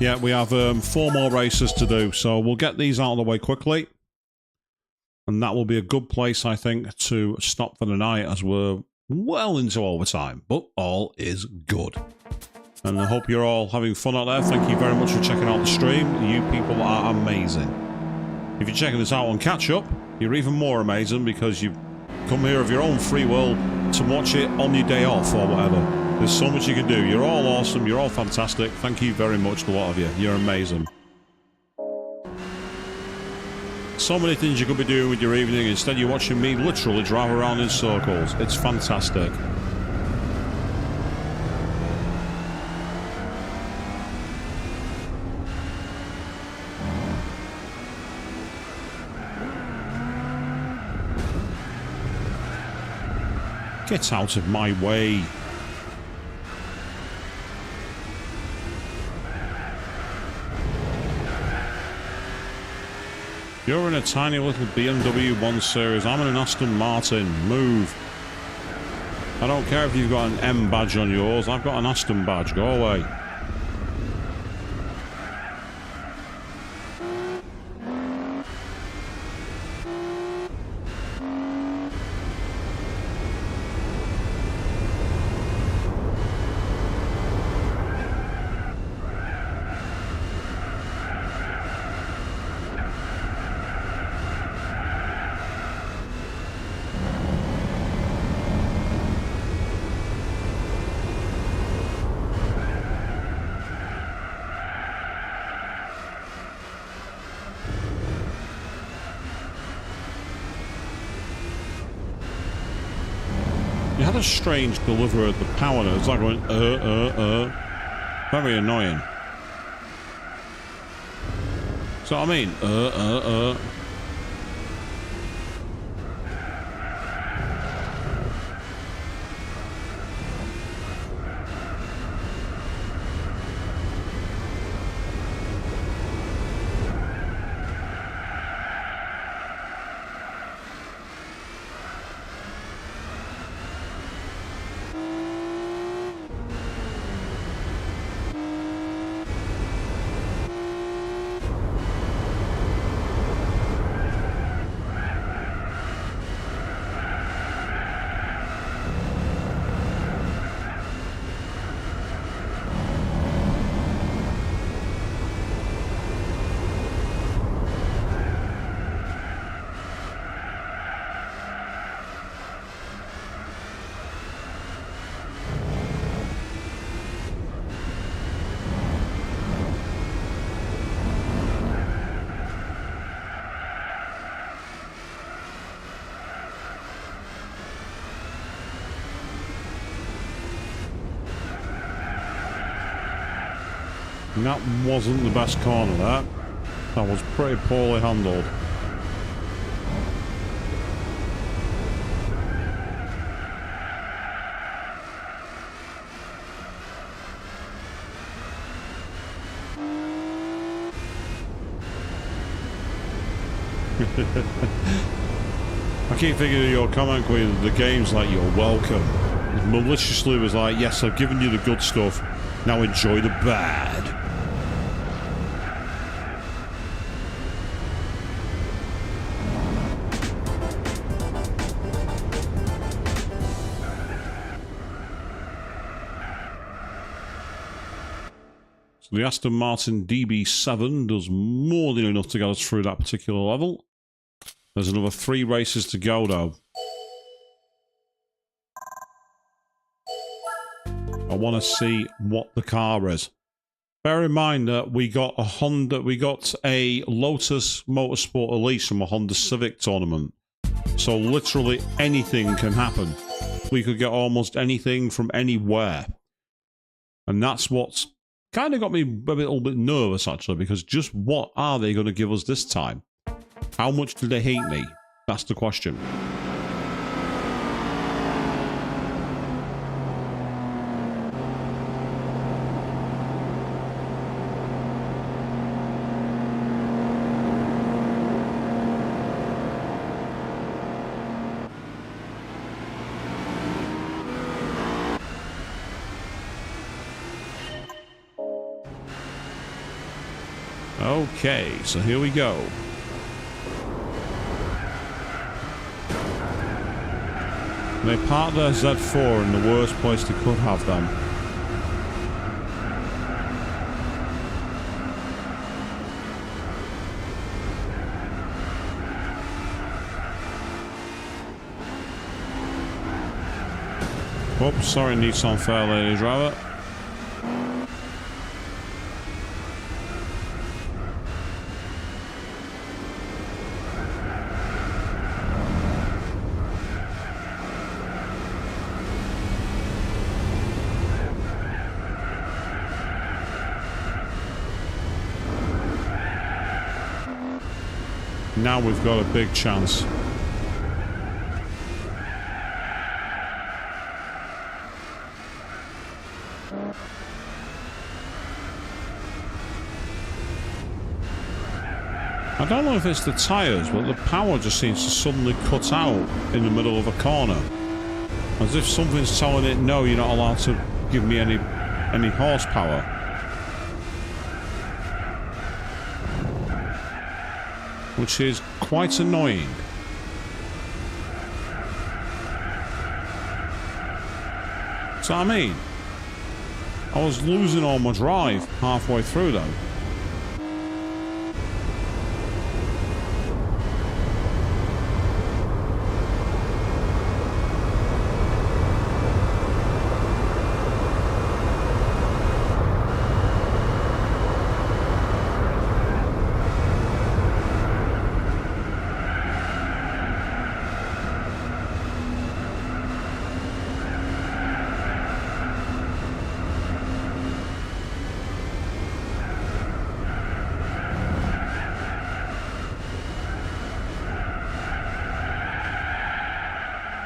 Yeah, we have 4 more races to do, so we'll get these out of the way quickly. And that will be a good place, I think, to stop for the night as we're well into overtime. But all is good. And I hope you're all having fun out there. Thank you very much for checking out the stream. You people are amazing. If you're checking this out on catch-up, you're even more amazing because you've come here of your own free will to watch it on your day off or whatever. There's so much you can do. You're all awesome. You're all fantastic. Thank you very much, a lot of you. You're amazing. So many things you could be doing with your evening. Instead, you're watching me literally drive around in circles. It's fantastic. Get out of my way. You're in a tiny little BMW 1 Series. I'm in an Aston Martin. Move. I don't care if you've got an M badge on yours. I've got an Aston badge. Go away. You had a strange delivery at the power there. It's like going, Very annoying. So I mean, that wasn't the best corner, that. That was pretty poorly handled. I keep thinking of your comment, Queen, the game's like you're welcome. It maliciously was like, yes, I've given you the good stuff, now enjoy the bad. So the Aston Martin DB7 does more than enough to get us through that particular level. There's another 3 races to go, though. I want to see what the car is. Bear in mind that we got a Lotus Motorsport Elise from a Honda Civic tournament. So literally anything can happen. We could get almost anything from anywhere. And that's what's kind of got me a little bit nervous, actually, because just what are they going to give us this time? How much do they hate me? That's the question. Okay, so here we go. They parked their Z4 in the worst place they could have them. Oops, sorry Nissan Fairlady driver. Now we've got a big chance. I don't know if it's the tyres, but the power just seems to suddenly cut out in the middle of a corner. As if something's telling it, no, you're not allowed to give me any horsepower. Which is quite annoying. So I mean, I was losing all my drive halfway through though.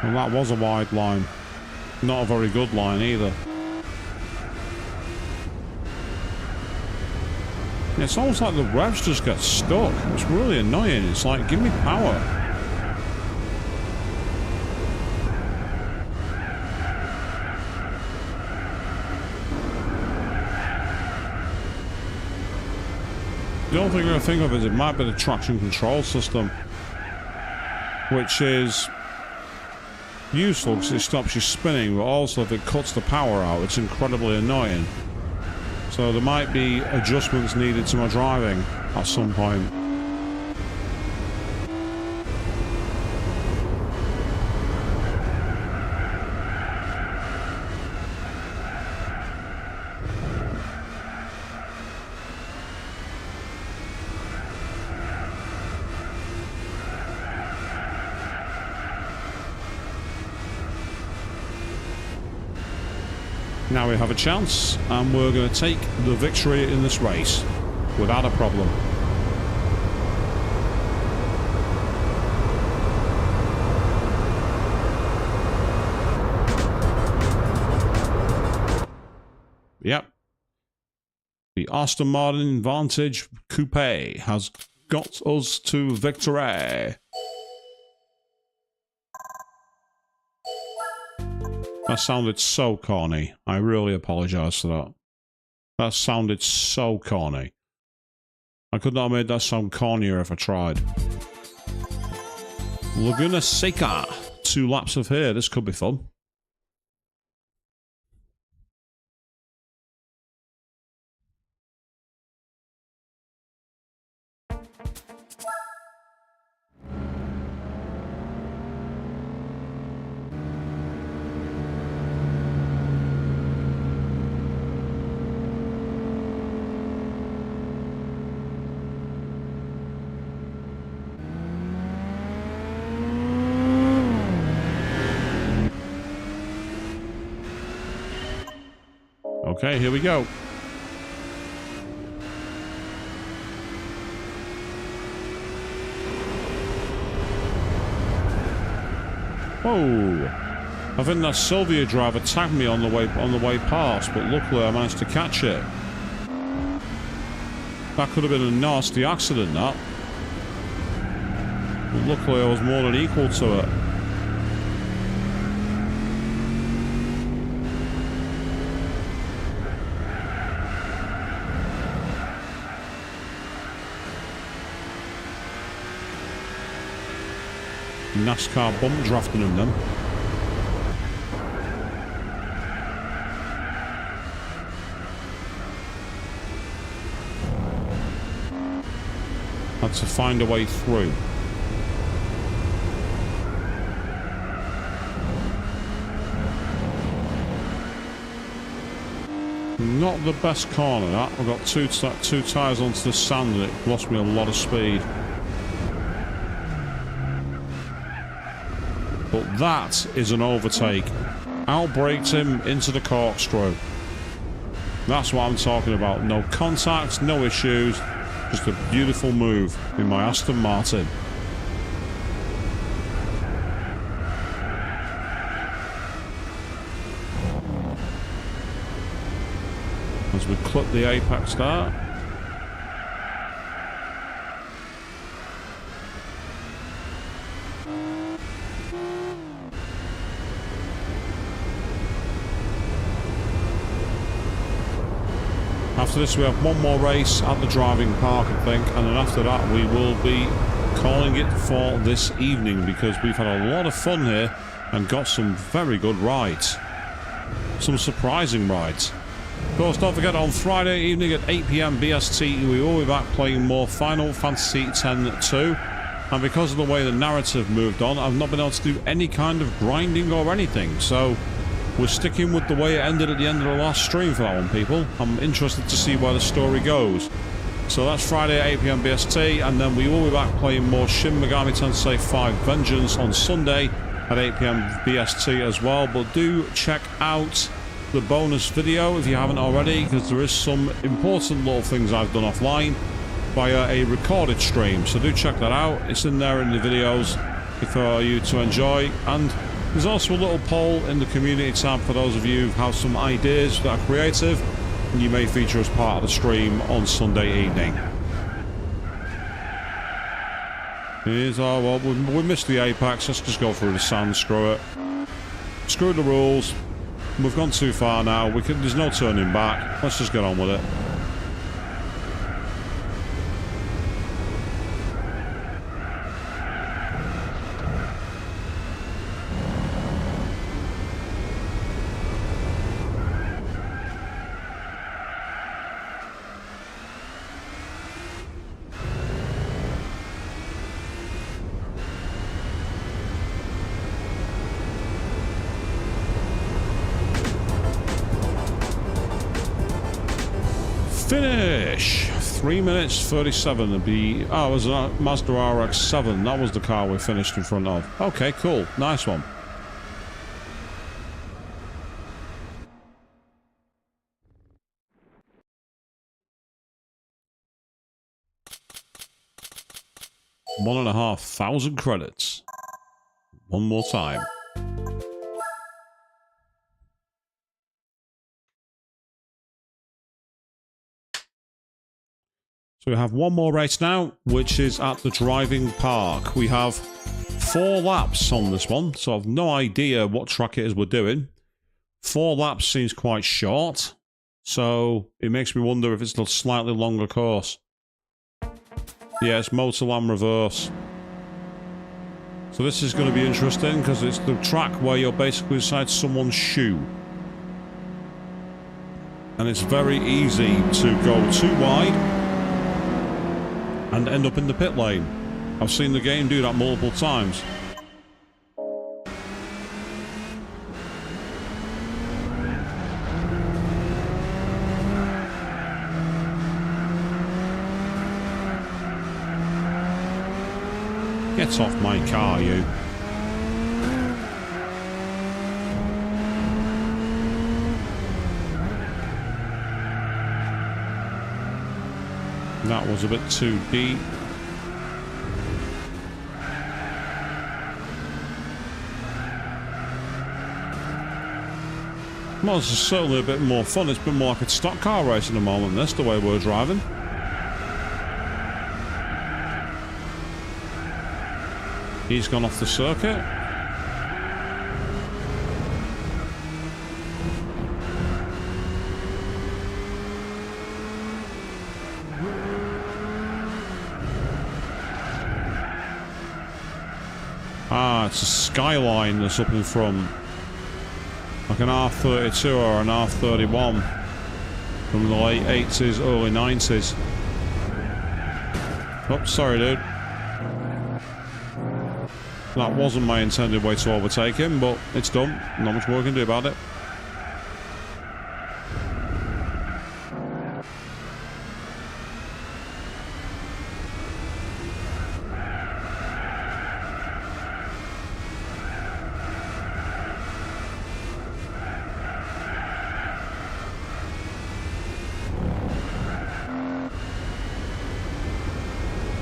Well, that was a wide line. Not a very good line either. It's almost like the revs just get stuck. It's really annoying. It's like, give me power. The only thing I think of is it might be the traction control system, which is useful because it stops you spinning, but also if it cuts the power out, it's incredibly annoying. So there might be adjustments needed to my driving at some point. Now we have a chance, and we're going to take the victory in this race without a problem. Yep. The Aston Martin Vantage Coupe has got us to victory. That sounded so corny. I really apologise for that. That sounded so corny. I could not have made that sound cornier if I tried. Laguna Seca. 2 laps of here. This could be fun. Okay, here we go. Whoa! I think that Sylvia driver tagged me on the way past, but luckily I managed to catch it. That could have been a nasty accident, that. But luckily I was more than equal to it. NASCAR bump drafting in them. Had to find a way through. Not the best corner that. I've got two tyres onto the sand and it lost me a lot of speed. But that is an overtake. Outbraked him into the corkscrew. That's what I'm talking about. No contact, no issues. Just a beautiful move in my Aston Martin. As we clip the apex there. After this we have one more race at the driving park, I think, and then after that we will be calling it for this evening, because we've had a lot of fun here and got some very good rides. Some surprising rides. Of course, don't forget, on Friday evening at 8 PM BST, we will be back playing more Final Fantasy X-2. And because of the way the narrative moved on, I've not been able to do any kind of grinding or anything. So, we're sticking with the way it ended at the end of the last stream for that one, people. I'm interested to see where the story goes. So that's Friday at 8 PM BST, and then we will be back playing more Shin Megami Tensei 5 Vengeance on Sunday at 8 PM BST as well. But do check out the bonus video if you haven't already, because there is some important little things I've done offline via a recorded stream, so do check that out. It's in there in the videos for you to enjoy, and there's also a little poll in the community tab for those of you who have some ideas that are creative and you may feature as part of the stream on Sunday evening. Oh well, we missed the apex. Let's just go through the sand. Screw it. Screw the rules. We've gone too far now. There's no turning back. Let's just get on with it. Finish! 3 minutes 37 to be... Oh, it was a Mazda RX-7. That was the car we finished in front of. Okay, cool. Nice one. $1,500 credits. One more time. So we have one more race now, which is at the driving park. We have 4 laps on this one, so I've no idea what track it is we're doing. 4 laps seems quite short, so it makes me wonder if it's a slightly longer course. Yeah, it's Motorland Reverse. So this is going to be interesting, because it's the track where you're basically inside someone's shoe. And it's very easy to go too wide and end up in the pit lane. I've seen the game do that multiple times. Get off my car, you. That was a bit too deep. Well, this is certainly a bit more fun. It's been more like a stock car race at the moment, this, the way we're driving. He's gone off the circuit. Ah, it's a Skyline that's up in front. Like an R32 or an R31 from the late 80s, early 90s. Oh, sorry, dude. That wasn't my intended way to overtake him, but it's done. Not much more we can do about it.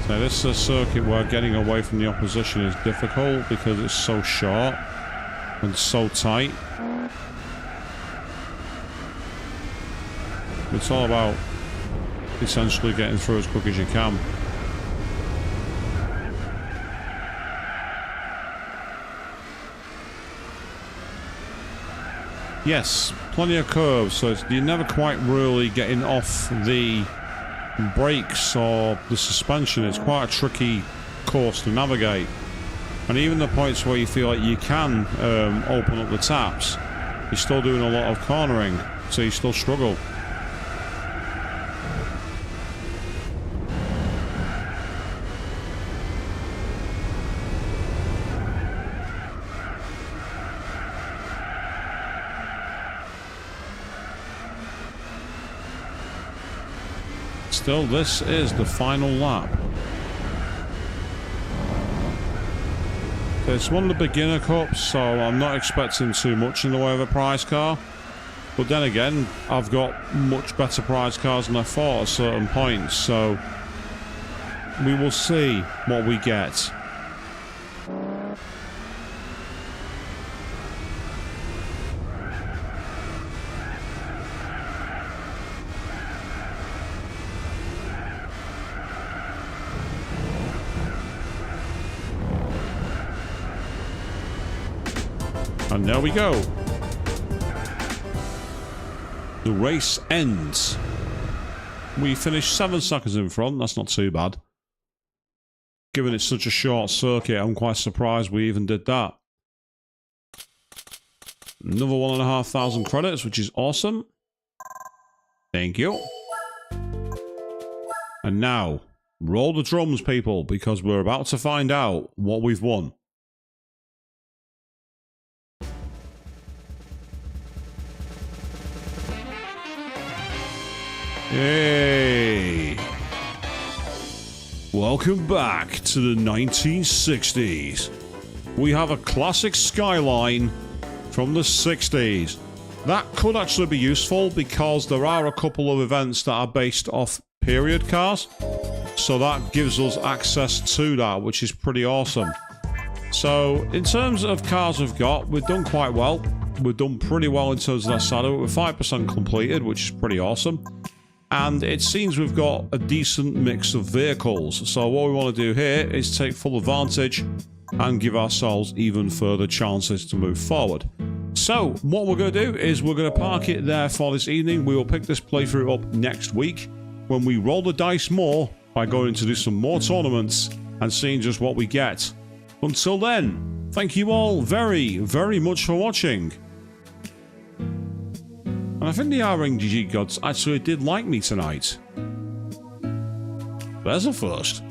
So this is a circuit where getting away from the opposition is difficult because it's so short and so tight. It's all about essentially getting through as quick as you can. Yes, plenty of curves, so you're never quite really getting off the brakes or the suspension. It's quite a tricky course to navigate, and even the points where you feel like you can open up the taps, you're still doing a lot of cornering, so you still struggle. Still, this is the final lap. It's one of the beginner cups, so I'm not expecting too much in the way of a prize car. But then again, I've got much better prize cars than I thought at certain points, so we will see what we get. And there we go. The race ends. We finished 7 seconds in front. That's not too bad. Given it's such a short circuit, I'm quite surprised we even did that. Another 1,500 credits, which is awesome. Thank you. And now, roll the drums, people, because we're about to find out what we've won. Hey! Welcome back to the 1960s. We have a classic Skyline from the 60s. That could actually be useful because there are a couple of events that are based off period cars. So that gives us access to that, which is pretty awesome. So in terms of cars we've got, we've done quite well. We've done pretty well in terms of that saddle. We're 5% completed, which is pretty awesome. And it seems we've got a decent mix of vehicles. So what we want to do here is take full advantage and give ourselves even further chances to move forward. So what we're going to do is we're going to park it there for this evening. We will pick this playthrough up next week when we roll the dice more by going to do some more tournaments and seeing just what we get. Until then, thank you all very, very much for watching. And I think the RNG gods actually did like me tonight. There's a first.